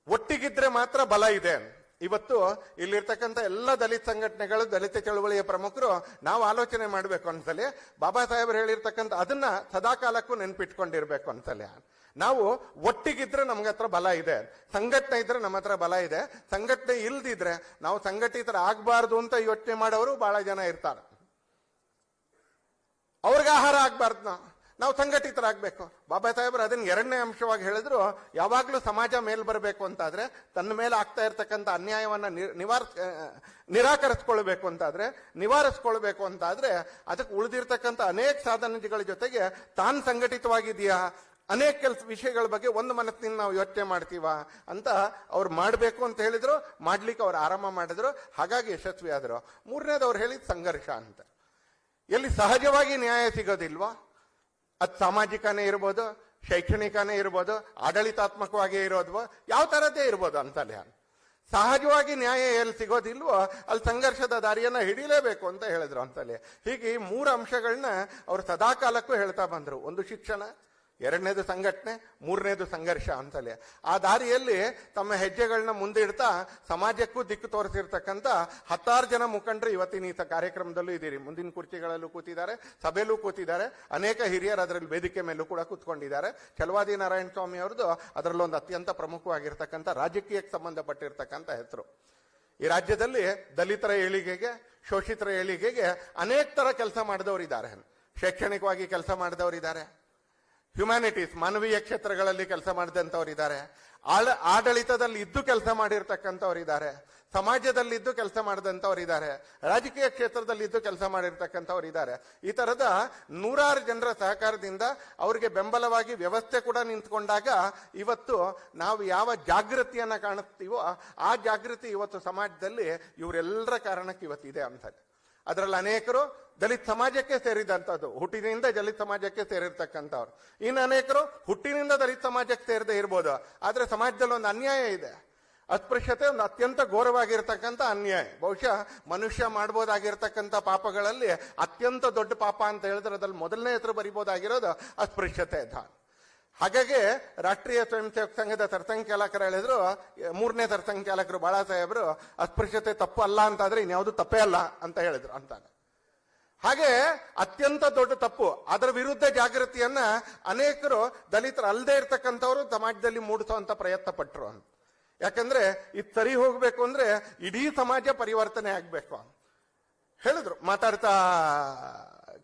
ಒಟ್ಟಿಗಿದ್ರೆ ಮಾತ್ರ ಬಲ ಇದೆ. ಇವತ್ತು ಇಲ್ಲಿರ್ತಕ್ಕಂಥ ಎಲ್ಲ ದಲಿತ ಸಂಘಟನೆಗಳು, ದಲಿತ ಚಳವಳಿಯ ಪ್ರಮುಖರು ನಾವು ಆಲೋಚನೆ ಮಾಡಬೇಕು ಅನ್ಸಲಿ. ಬಾಬಾ ಸಾಹೇಬರು ಹೇಳಿರ್ತಕ್ಕಂಥ ಅದನ್ನ ಸದಾಕಾಲಕ್ಕೂ ನೆನ್ಪಿಟ್ಕೊಂಡಿರ್ಬೇಕು ಅನ್ಸಲಿ. ನಾವು ಒಟ್ಟಿಗಿದ್ರೆ ನಮ್ಗೆ ಹತ್ರ ಬಲ ಇದೆ, ಸಂಘಟನೆ ಇದ್ರೆ ನಮ್ಮ ಹತ್ರ ಬಲ ಇದೆ. ಸಂಘಟನೆ ಇಲ್ದಿದ್ರೆ ನಾವು ಸಂಘಟಿತರ ಆಗ್ಬಾರ್ದು ಅಂತ ಯೋಚನೆ ಮಾಡೋರು ಬಹಳ ಜನ ಇರ್ತಾರೆ. ಅವ್ರಿಗೆ ಆಹಾರ ಆಗ್ಬಾರ್ದು, ನಾವು ಸಂಘಟಿತರಾಗಬೇಕು. ಬಾಬಾ ಸಾಹೇಬರು ಅದನ್ನ ಎರಡನೇ ಅಂಶವಾಗಿ ಹೇಳಿದ್ರು. ಯಾವಾಗ್ಲೂ ಸಮಾಜ ಮೇಲ್ ಬರಬೇಕು ಅಂತಾದ್ರೆ, ತನ್ನ ಮೇಲೆ ಆಗ್ತಾ ಇರ್ತಕ್ಕಂಥ ಅನ್ಯಾಯವನ್ನ ನಿರಾಕರಿಸ್ಕೊಳ್ಬೇಕು ಅಂತಾದ್ರೆ, ನಿವಾರಿಸ್ಕೊಳ್ಬೇಕು ಅಂತಾದ್ರೆ ಅದಕ್ಕೆ ಉಳಿದಿರ್ತಕ್ಕಂಥ ಅನೇಕ ಸಾಧನಗಳ ಜೊತೆಗೆ ತಾನು ಸಂಘಟಿತವಾಗಿದೆಯಾ, ಅನೇಕ ವಿಷಯಗಳ ಬಗ್ಗೆ ಒಂದು ಮನಸ್ಸಿನಿಂದ ನಾವು ಯೋಚನೆ ಮಾಡ್ತೀವ ಅಂತ ಅವ್ರು ಮಾಡಬೇಕು ಅಂತ ಹೇಳಿದ್ರು. ಮಾಡ್ಲಿಕ್ಕೆ ಅವ್ರು ಆರಂಭ ಮಾಡಿದ್ರು, ಹಾಗಾಗಿ ಯಶಸ್ವಿ ಆದ್ರು. ಮೂರನೇದು ಅವ್ರು ಹೇಳಿದ ಸಂಘರ್ಷ ಅಂತ. ಎಲ್ಲಿ ಸಹಜವಾಗಿ ನ್ಯಾಯ ಸಿಗೋದಿಲ್ವಾ, ಅದು ಸಾಮಾಜಿಕನೇ ಇರ್ಬೋದು, ಶೈಕ್ಷಣಿಕನೇ ಇರ್ಬೋದು, ಆಡಳಿತಾತ್ಮಕವಾಗಿ ಇರೋದ್ವೋ, ಯಾವ ತರದೇ ಇರ್ಬೋದು ಅಂತಲೇ. ಸಹಜವಾಗಿ ನ್ಯಾಯ ಎಲ್ಲಿ ಸಿಗೋದಿಲ್ವೋ ಅಲ್ಲಿ ಸಂಘರ್ಷದ ದಾರಿಯನ್ನ ಹಿಡಿಲೇಬೇಕು ಅಂತ ಹೇಳಿದ್ರು ಅಂತಲೇ. ಹೀಗೆ 3 ಅಂಶಗಳನ್ನ ಅವ್ರು ಸದಾಕಾಲಕ್ಕೂ ಹೇಳ್ತಾ ಬಂದ್ರು. ಒಂದು ಶಿಕ್ಷಣ, ಎರಡನೇದು ಸಂಘಟನೆ, ಮೂರನೇದು ಸಂಘರ್ಷ ಅಂತಲೇ. ಆ ದಾರಿಯಲ್ಲಿ ತಮ್ಮ ಹೆಜ್ಜೆಗಳನ್ನ ಮುಂದಿಡ್ತಾ ಸಮಾಜಕ್ಕೂ ದಿಕ್ಕು ತೋರಿಸಿರ್ತಕ್ಕಂಥ 10 ಜನ ಮುಖಂಡರು ಇವತ್ತಿನ ಈ ಕಾರ್ಯಕ್ರಮದಲ್ಲೂ ಇದ್ದೀರಿ. ಮುಂದಿನ ಕುರ್ಚಿಗಳಲ್ಲೂ ಕೂತಿದ್ದಾರೆ, ಸಭೆಯಲ್ಲೂ ಕೂತಿದ್ದಾರೆ. ಅನೇಕ ಹಿರಿಯರು ಅದರಲ್ಲಿ ವೇದಿಕೆ ಮೇಲೂ ಕೂಡ ಕೂತ್ಕೊಂಡಿದ್ದಾರೆ. ಛಲವಾದಿ ನಾರಾಯಣ ಸ್ವಾಮಿ ಅವ್ರದ್ದು ಅದರಲ್ಲೊಂದು ಅತ್ಯಂತ ಪ್ರಮುಖವಾಗಿರ್ತಕ್ಕಂಥ ರಾಜಕೀಯಕ್ಕೆ ಸಂಬಂಧಪಟ್ಟಿರ್ತಕ್ಕಂಥ ಹೆಸರು. ಈ ರಾಜ್ಯದಲ್ಲಿ ದಲಿತರ ಏಳಿಗೆಗೆ, ಶೋಷಿತರ ಏಳಿಗೆಗೆ ಅನೇಕ ತರ ಕೆಲಸ ಮಾಡಿದವರಿದ್ದಾರೆ. ಶೈಕ್ಷಣಿಕವಾಗಿ ಕೆಲಸ ಮಾಡಿದವರಿದ್ದಾರೆ, ಹ್ಯುಮ್ಯಾನಿಟೀಸ್ ಮಾನವೀಯ ಕ್ಷೇತ್ರಗಳಲ್ಲಿ ಕೆಲಸ ಮಾಡಿದಂಥವರಿದ್ದಾರೆ, ಆಡಳಿತದಲ್ಲಿ ಇದ್ದು ಕೆಲಸ ಮಾಡಿರ್ತಕ್ಕಂಥವರಿದ್ದಾರೆ, ಸಮಾಜದಲ್ಲಿದ್ದು ಕೆಲಸ ಮಾಡಿದಂಥವರಿದ್ದಾರೆ, ರಾಜಕೀಯ ಕ್ಷೇತ್ರದಲ್ಲಿದ್ದು ಕೆಲಸ ಮಾಡಿರ್ತಕ್ಕಂಥವರಿದ್ದಾರೆ. ಈ ತರದ 100 ಜನರ ಸಹಕಾರದಿಂದ ಅವರಿಗೆ ಬೆಂಬಲವಾಗಿ ವ್ಯವಸ್ಥೆ ಕೂಡ ನಿಂತ್ಕೊಂಡಾಗ ಇವತ್ತು ನಾವು ಯಾವ ಜಾಗೃತಿಯನ್ನ ಕಾಣುತ್ತೀವೋ ಆ ಜಾಗೃತಿ ಇವತ್ತು ಸಮಾಜದಲ್ಲಿ ಇವರೆಲ್ಲರ ಕಾರಣಕ್ಕೆ ಇವತ್ತಿದೆ ಅಂತಾರೆ. ಅದರಲ್ಲಿ ಅನೇಕರು ದಲಿತ ಸಮಾಜಕ್ಕೆ ಸೇರಿದಂಥದ್ದು, ಹುಟ್ಟಿನಿಂದ ದಲಿತ ಸಮಾಜಕ್ಕೆ ಸೇರಿರ್ತಕ್ಕಂಥವ್ರು. ಇನ್ನು ಅನೇಕರು ಹುಟ್ಟಿನಿಂದ ದಲಿತ ಸಮಾಜಕ್ಕೆ ಸೇರದೆ ಇರ್ಬೋದು, ಆದ್ರೆ ಸಮಾಜದಲ್ಲಿ ಒಂದು ಅನ್ಯಾಯ ಇದೆ. ಅಸ್ಪೃಶ್ಯತೆ ಒಂದು ಅತ್ಯಂತ ಘೋರವಾಗಿರ್ತಕ್ಕಂಥ ಅನ್ಯಾಯ. ಬಹುಶಃ ಮನುಷ್ಯ ಮಾಡ್ಬೋದಾಗಿರ್ತಕ್ಕಂಥ ಪಾಪಗಳಲ್ಲಿ ಅತ್ಯಂತ ದೊಡ್ಡ ಪಾಪ ಅಂತ ಹೇಳಿದ್ರೆ ಅದ್ರಲ್ಲಿ ಮೊದಲನೇ ಹೆಸರು ಬರಿಬೋದಾಗಿರೋದು ಅಸ್ಪೃಶ್ಯತೆ. ಹಾಗಾಗಿ ರಾಷ್ಟ್ರೀಯ ಸ್ವಯಂ ಸೇವಕ ಸಂಘದ ಸರ್ಸಂಖ್ಯಾಲಕರು ಹೇಳಿದ್ರು, 3ನೇ ಸರ್ಸಂಖ್ಯಾಲಕರು ಬಾಳಾ ಸಾಹೇಬರು, ಅಸ್ಪೃಶ್ಯತೆ ತಪ್ಪು ಅಲ್ಲ ಅಂತಾದ್ರೆ ಇನ್ಯಾವುದು ತಪ್ಪೇ ಅಲ್ಲ ಅಂತ ಹೇಳಿದ್ರು ಅಂತಾನೆ. ಹಾಗೆ ಅತ್ಯಂತ ದೊಡ್ಡ ತಪ್ಪು, ಅದರ ವಿರುದ್ಧ ಜಾಗೃತಿಯನ್ನ ಅನೇಕರು ದಲಿತರು ಅಲ್ಲದೆ ಇರ್ತಕ್ಕಂಥವ್ರು ಸಮಾಜದಲ್ಲಿ ಮೂಡಿಸುವಂತ ಪ್ರಯತ್ನ ಪಟ್ರು ಅಂತ. ಯಾಕಂದ್ರೆ ಇದು ಸರಿ ಹೋಗ್ಬೇಕು ಅಂದ್ರೆ ಇಡೀ ಸಮಾಜ ಪರಿವರ್ತನೆ ಆಗ್ಬೇಕು ಹೇಳಿದ್ರು. ಮಾತಾಡ್ತಾ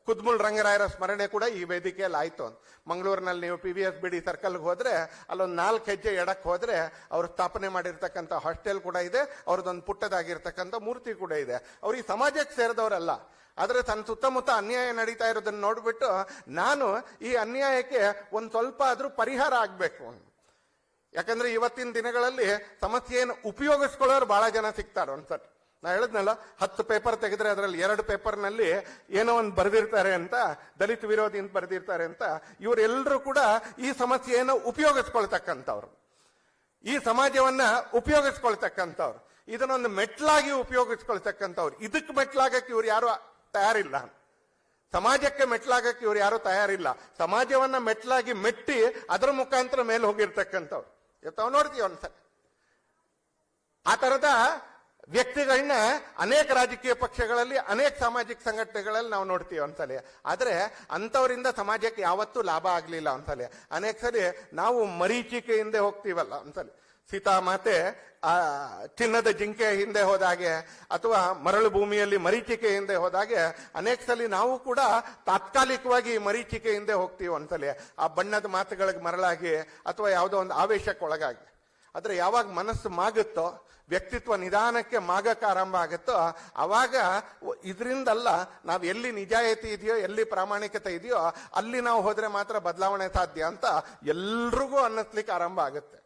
ಕುದ್ಮುಲ್ ರಂಗರಾಯರ ಸ್ಮರಣೆ ಕೂಡ ಈ ವೇದಿಕೆಯಲ್ಲಿ ಆಯ್ತು. ಮಂಗಳೂರಿನಲ್ಲಿ ನೀವು PVS ಬಿಡಿ ಸರ್ಕಲ್ಗೆ ಹೋದ್ರೆ ಅಲ್ಲೊಂದು 4 ಹೆಜ್ಜೆ ಎಡಕ್ಕೆ ಹೋದ್ರೆ ಅವ್ರು ಸ್ಥಾಪನೆ ಮಾಡಿರ್ತಕ್ಕಂಥ ಹಾಸ್ಟೆಲ್ ಕೂಡ ಇದೆ, ಅವ್ರದ್ದೊಂದು ಪುಟ್ಟದಾಗಿರ್ತಕ್ಕಂಥ ಮೂರ್ತಿ ಕೂಡ ಇದೆ. ಅವ್ರು ಈ ಸಮಾಜಕ್ಕೆ ಸೇರಿದವರಲ್ಲ, ಆದ್ರೆ ತನ್ನ ಸುತ್ತಮುತ್ತ ಅನ್ಯಾಯ ನಡೀತಾ ಇರೋದನ್ನ ನೋಡ್ಬಿಟ್ಟು ನಾನು ಈ ಅನ್ಯಾಯಕ್ಕೆ ಒಂದ್ ಸ್ವಲ್ಪ ಆದ್ರೂ ಪರಿಹಾರ ಆಗ್ಬೇಕು. ಯಾಕಂದ್ರೆ ಇವತ್ತಿನ ದಿನಗಳಲ್ಲಿ ಸಮಸ್ಯೆಯನ್ನು ಉಪಯೋಗಿಸ್ಕೊಳ್ಳೋರು ಬಹಳ ಜನ ಸಿಗ್ತಾರೋ ಅನ್ಸತ್ತೆ. ನಾ ಹೇಳಿದ್ನಲ್ಲ, 10 ಪೇಪರ್ ತೆಗೆದ್ರೆ ಅದರಲ್ಲಿ 2 ಪೇಪರ್ನಲ್ಲಿ ಏನೋ ಒಂದು ಬರೆದಿರ್ತಾರೆ ಅಂತ, ದಲಿತ ವಿರೋಧಿ ಅಂತ ಬರೆದಿರ್ತಾರೆ ಅಂತ. ಇವರೆಲ್ಲರೂ ಕೂಡ ಈ ಸಮಸ್ಯೆಯನ್ನು ಉಪಯೋಗಿಸ್ಕೊಳ್ತಕ್ಕಂಥವ್ರು, ಈ ಸಮಾಜವನ್ನ ಉಪಯೋಗಿಸ್ಕೊಳ್ತಕ್ಕಂಥವ್ರು, ಇದನ್ನೊಂದು ಮೆಟ್ಲಾಗಿ ಉಪಯೋಗಿಸ್ಕೊಳ್ತಕ್ಕಂಥವ್ರು. ಇದಕ್ಕೆ ಮೆಟ್ಲಾಗಕ್ಕೆ ಇವ್ರು ಯಾರು ತಯಾರಿಲ್ಲ. ಸಮಾಜಕ್ಕೆ ಮೆಟ್ಲಾಗಕ್ಕೆ ಇವ್ರು ಯಾರು ತಯಾರಿಲ್ಲ. ಸಮಾಜವನ್ನ ಮೆಟ್ಲಾಗಿ ಮೆಟ್ಟಿ ಅದರ ಮುಖಾಂತರ ಮೇಲೆ ಹೋಗಿರ್ತಕ್ಕಂಥವ್ರು ತಾವು ನೋಡ್ತೀವಿ ಒಂದ್ಸಲ. ಆ ತರದ ವ್ಯಕ್ತಿಗಳನ್ನ ಅನೇಕ ರಾಜಕೀಯ ಪಕ್ಷಗಳಲ್ಲಿ, ಅನೇಕ ಸಾಮಾಜಿಕ ಸಂಘಟನೆಗಳಲ್ಲಿ ನಾವು ನೋಡ್ತೀವಿ ಒಂದ್ಸಲಿ. ಆದ್ರೆ ಅಂತವರಿಂದ ಸಮಾಜಕ್ಕೆ ಯಾವತ್ತೂ ಲಾಭ ಆಗ್ಲಿಲ್ಲ ಒಂದ್ಸಲಿ. ಅನೇಕ ಸರಿ ನಾವು ಮರೀಚಿಕೆ ಹಿಂದೆ ಹೋಗ್ತೀವಲ್ಲ ಒಂದ್ಸಲಿ. ಸೀತಾಮಾತೆ ಆ ಚಿನ್ನದ ಜಿಂಕೆ ಹಿಂದೆ ಹೋದಾಗೆ ಅಥವಾ ಮರಳು ಭೂಮಿಯಲ್ಲಿ ಮರೀಚಿಕೆ ಹಿಂದೆ ಹೋದಾಗೆ ಅನೇಕ ಸಲ ನಾವು ಕೂಡ ತಾತ್ಕಾಲಿಕವಾಗಿ ಮರೀಚಿಕೆ ಹಿಂದೆ ಹೋಗ್ತೀವಿ ಒಂದ್ಸಲಿ. ಆ ಬಣ್ಣದ ಮಾತುಗಳಿಗೆ ಮರಳಾಗಿ ಅಥವಾ ಯಾವುದೋ ಒಂದು ಆವೇಶಕ್ಕೆ ಒಳಗಾಗಿ. ಆದ್ರೆ ಯಾವಾಗ ಮನಸ್ಸು ಮಾಗುತ್ತೋ, ವ್ಯಕ್ತಿತ್ವ ನಿಧಾನಕ್ಕೆ ಮಾಗಕ್ಕೆ ಆರಂಭ ಆಗುತ್ತೋ, ಅವಾಗ ಇದರಿಂದಲ್ಲ, ನಾವು ಎಲ್ಲಿ ನಿಜಾಯಿತಿ ಇದೆಯೋ, ಎಲ್ಲಿ ಪ್ರಾಮಾಣಿಕತೆ ಇದೆಯೋ ಅಲ್ಲಿ ನಾವು ಹೋದ್ರೆ ಮಾತ್ರ ಬದಲಾವಣೆ ಸಾಧ್ಯ ಅಂತ ಎಲ್ರಿಗೂ ಅನ್ನಿಸ್ಲಿಕ್ಕೆ ಆರಂಭ ಆಗುತ್ತೆ.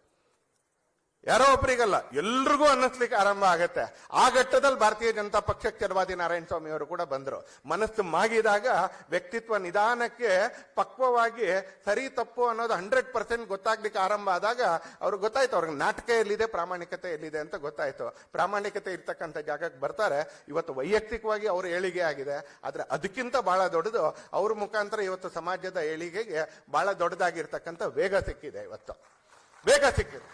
ಯಾರೋ ಒಬ್ಬರಿಗಲ್ಲ, ಎಲ್ರಿಗೂ ಅನ್ನಿಸ್ಲಿಕ್ಕೆ ಆರಂಭ ಆಗತ್ತೆ. ಆ ಘಟ್ಟದಲ್ಲಿ ಭಾರತೀಯ ಜನತಾ ಪಕ್ಷಕ್ಕೆ ಛಲವಾದಿ ನಾರಾಯಣ ಸ್ವಾಮಿ ಅವರು ಕೂಡ ಬಂದರು. ಮನಸ್ಸು ಮಾಗಿದಾಗ ವ್ಯಕ್ತಿತ್ವ ನಿಧಾನಕ್ಕೆ ಪಕ್ವವಾಗಿ ಸರಿ ತಪ್ಪು ಅನ್ನೋದು 100% ಗೊತ್ತಾಗ್ಲಿಕ್ಕೆ ಆರಂಭ ಆದಾಗ ಅವ್ರಿಗೆ ಗೊತ್ತಾಯ್ತು, ಅವ್ರಿಗೆ ನಾಟಕ ಎಲ್ಲಿದೆ, ಪ್ರಾಮಾಣಿಕತೆ ಎಲ್ಲಿದೆ ಅಂತ ಗೊತ್ತಾಯ್ತು. ಪ್ರಾಮಾಣಿಕತೆ ಇರ್ತಕ್ಕಂಥ ಜಾಗಕ್ಕೆ ಬರ್ತಾರೆ. ಇವತ್ತು ವೈಯಕ್ತಿಕವಾಗಿ ಅವ್ರ ಏಳಿಗೆ ಆಗಿದೆ, ಆದ್ರೆ ಅದಕ್ಕಿಂತ ಬಹಳ ದೊಡ್ಡದು ಅವ್ರ ಮುಖಾಂತರ ಇವತ್ತು ಸಮಾಜದ ಏಳಿಗೆಗೆ ಬಹಳ ದೊಡ್ಡದಾಗಿರ್ತಕ್ಕಂಥ ವೇಗ ಸಿಕ್ಕಿದೆ. ಇವತ್ತು ವೇಗ ಸಿಕ್ಕಿದೆ.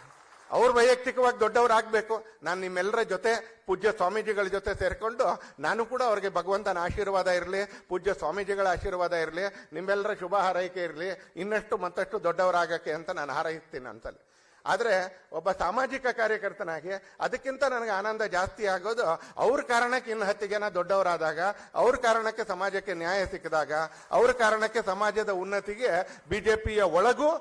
ಅವ್ರು ವೈಯಕ್ತಿಕವಾಗಿ ದೊಡ್ಡವರಾಗಬೇಕು. ನಾನು ನಿಮ್ಮೆಲ್ಲರ ಜೊತೆ ಪೂಜ್ಯ ಸ್ವಾಮೀಜಿಗಳ ಜೊತೆ ಸೇರ್ಕೊಂಡು ನಾನು ಕೂಡ ಅವ್ರಿಗೆ ಭಗವಂತನ ಆಶೀರ್ವಾದ ಇರಲಿ, ಪೂಜ್ಯ ಸ್ವಾಮೀಜಿಗಳ ಆಶೀರ್ವಾದ ಇರಲಿ, ನಿಮ್ಮೆಲ್ಲರ ಶುಭ ಹಾರೈಕೆ ಇರಲಿ, ಇನ್ನಷ್ಟು ಮತ್ತಷ್ಟು ದೊಡ್ಡವರಾಗಕ್ಕೆ ಅಂತ ನಾನು ಹಾರೈಸ್ತೀನಿ ಅಂತಲ್ಲಿ. ಆದ್ರೆ ಒಬ್ಬ ಸಾಮಾಜಿಕ ಕಾರ್ಯಕರ್ತನಾಗಿ ಅದಕ್ಕಿಂತ ನನಗೆ ಆನಂದ ಜಾಸ್ತಿ ಆಗೋದು ಅವ್ರ ಕಾರಣಕ್ಕೆ ಇನ್ನು 10 ಜನ ದೊಡ್ಡವರಾದಾಗ, ಅವ್ರ ಕಾರಣಕ್ಕೆ ಸಮಾಜಕ್ಕೆ ನ್ಯಾಯ ಸಿಕ್ಕಿದಾಗ, ಅವ್ರ ಕಾರಣಕ್ಕೆ ಸಮಾಜದ ಉನ್ನತಿಗೆ ಬಿಜೆಪಿಯ ಒಳಗೂ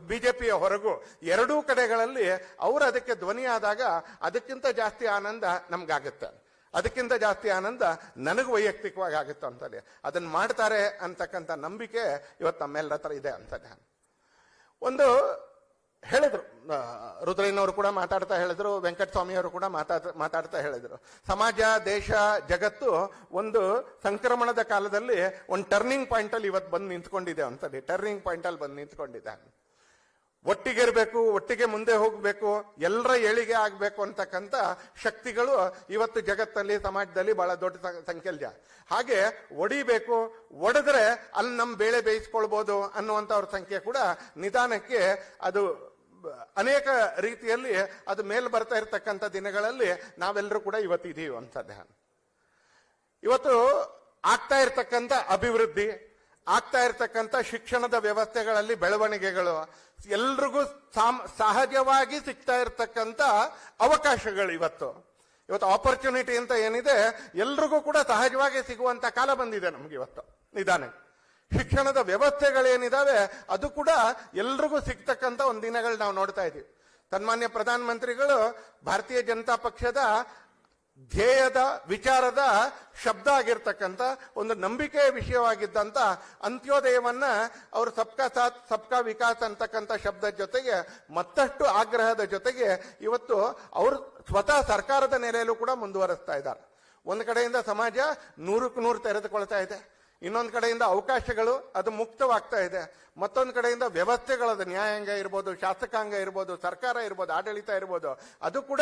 ಬಿಜೆಪಿಯ ಹೊರಗೂ ಎರಡೂ ಕಡೆಗಳಲ್ಲಿ ಅವರು ಅದಕ್ಕೆ ಧ್ವನಿ ಆದಾಗ ಅದಕ್ಕಿಂತ ಜಾಸ್ತಿ ಆನಂದ ನಮ್ಗಾಗುತ್ತೆ. ಅದಕ್ಕಿಂತ ಜಾಸ್ತಿ ಆನಂದ ನನಗೆ ವೈಯಕ್ತಿಕವಾಗಿ ಆಗುತ್ತೆ ಅಂತಲೇ. ಅದನ್ನ ಮಾಡ್ತಾರೆ ಅಂತಕ್ಕಂಥ ನಂಬಿಕೆ ಇವತ್ತು ನಮ್ಮೆಲ್ಲರ ಹತ್ರ ಇದೆ ಅಂತಲೇ. ಒಂದು ಹೇಳಿದ್ರು, ರುದ್ರಯ್ಯನವರು ಕೂಡ ಮಾತಾಡ್ತಾ ಹೇಳಿದ್ರು, ವೆಂಕಟಸ್ವಾಮಿ ಅವರು ಕೂಡ ಮಾತಾಡ್ತಾ ಹೇಳಿದ್ರು, ಸಮಾಜ, ದೇಶ, ಜಗತ್ತು ಒಂದು ಸಂಕ್ರಮಣದ ಕಾಲದಲ್ಲಿ ಒಂದು ಟರ್ನಿಂಗ್ ಪಾಯಿಂಟ್ ಅಲ್ಲಿ ಇವತ್ತು ಬಂದು ನಿಂತ್ಕೊಂಡಿದೆ ಅಂತಲ್ಲಿ. ಟರ್ನಿಂಗ್ ಪಾಯಿಂಟ್ ಅಲ್ಲಿ ಬಂದು ನಿಂತ್ಕೊಂಡಿದೆ. ಒಟ್ಟಿಗೆ ಇರಬೇಕು, ಒಟ್ಟಿಗೆ ಮುಂದೆ ಹೋಗ್ಬೇಕು, ಎಲ್ಲರ ಏಳಿಗೆ ಆಗ್ಬೇಕು ಅಂತಕ್ಕಂಥ ಶಕ್ತಿಗಳು ಇವತ್ತು ಜಗತ್ತಲ್ಲಿ, ಸಮಾಜದಲ್ಲಿ ಬಹಳ ದೊಡ್ಡ ಸಂಖ್ಯೆಯಲ್ಲಿ. ಹಾಗೆ ಒಡಿಬೇಕು, ಒಡೆದ್ರೆ ಅಲ್ಲಿ ನಮ್ಮ ಬೇಳೆ ಬೇಯಿಸ್ಕೊಳ್ಬಹುದು ಅನ್ನುವಂತ ಅವ್ರ ಸಂಖ್ಯೆ ಕೂಡ ನಿಧಾನಕ್ಕೆ ಅದು ಅನೇಕ ರೀತಿಯಲ್ಲಿ ಅದು ಮೇಲ್ ಬರ್ತಾ ಇರ್ತಕ್ಕಂಥ ದಿನಗಳಲ್ಲಿ ನಾವೆಲ್ಲರೂ ಕೂಡ ಇವತ್ತಿದೀವಿ ಅಂತದ್ದೇ. ಇವತ್ತು ಆಗ್ತಾ ಇರ್ತಕ್ಕಂಥ ಅಭಿವೃದ್ಧಿ, ಆಗ್ತಾ ಇರ್ತಕ್ಕಂಥ ಶಿಕ್ಷಣದ ವ್ಯವಸ್ಥೆಗಳಲ್ಲಿ ಬೆಳವಣಿಗೆಗಳು, ಎಲ್ರಿಗೂ ಸಹಜವಾಗಿ ಸಿಗ್ತಾ ಇರ್ತಕ್ಕಂಥ ಅವಕಾಶಗಳು ಇವತ್ತು ಆಪರ್ಚುನಿಟಿ ಅಂತ ಏನಿದೆ ಎಲ್ರಿಗೂ ಕೂಡ ಸಹಜವಾಗಿ ಸಿಗುವಂತ ಕಾಲ ಬಂದಿದೆ ನಮ್ಗೆ ಇವತ್ತು. ನಿಧಾನ ಶಿಕ್ಷಣದ ವ್ಯವಸ್ಥೆಗಳೇನಿದಾವೆ ಅದು ಕೂಡ ಎಲ್ರಿಗೂ ಸಿಗ್ತಕ್ಕಂಥ ಒಂದು ದಿನಗಳು ನಾವು ನೋಡ್ತಾ ಇದ್ದೀವಿ. ಸನ್ಮಾನ್ಯ ಪ್ರಧಾನಮಂತ್ರಿಗಳು ಭಾರತೀಯ ಜನತಾ ಪಕ್ಷದ ಧ್ಯೇಯದ ವಿಚಾರದ ಶಬ್ದ ಆಗಿರ್ತಕ್ಕಂಥ ಒಂದು ನಂಬಿಕೆಯ ವಿಷಯವಾಗಿದ್ದಂತ ಅಂತ್ಯೋದಯವನ್ನ ಅವರು ಸಬ್ಕಾ ಸಾಥ್ ಸಬ್ಕಾ ವಿಕಾಸ್ ಅಂತಕ್ಕಂಥ ಶಬ್ದದ ಜೊತೆಗೆ ಮತ್ತಷ್ಟು ಆಗ್ರಹದ ಜೊತೆಗೆ ಇವತ್ತು ಅವರು ಸ್ವತಃ ಸರ್ಕಾರದ ನೆಲೆಯಲ್ಲೂ ಕೂಡ ಮುಂದುವರಿಸ್ತಾ ಇದ್ದಾರೆ. ಒಂದು ಕಡೆಯಿಂದ ಸಮಾಜ 100ಕ್ಕೆ 100 ತೆರೆದುಕೊಳ್ತಾ ಇದೆ, ಇನ್ನೊಂದು ಕಡೆಯಿಂದ ಅವಕಾಶಗಳು ಅದು ಮುಕ್ತವಾಗ್ತಾ ಇದೆ, ಮತ್ತೊಂದು ಕಡೆಯಿಂದ ವ್ಯವಸ್ಥೆಗಳದು ನ್ಯಾಯಾಂಗ ಇರ್ಬೋದು, ಶಾಸಕಾಂಗ ಇರ್ಬೋದು, ಸರ್ಕಾರ ಇರ್ಬೋದು, ಆಡಳಿತ ಇರ್ಬೋದು, ಅದು ಕೂಡ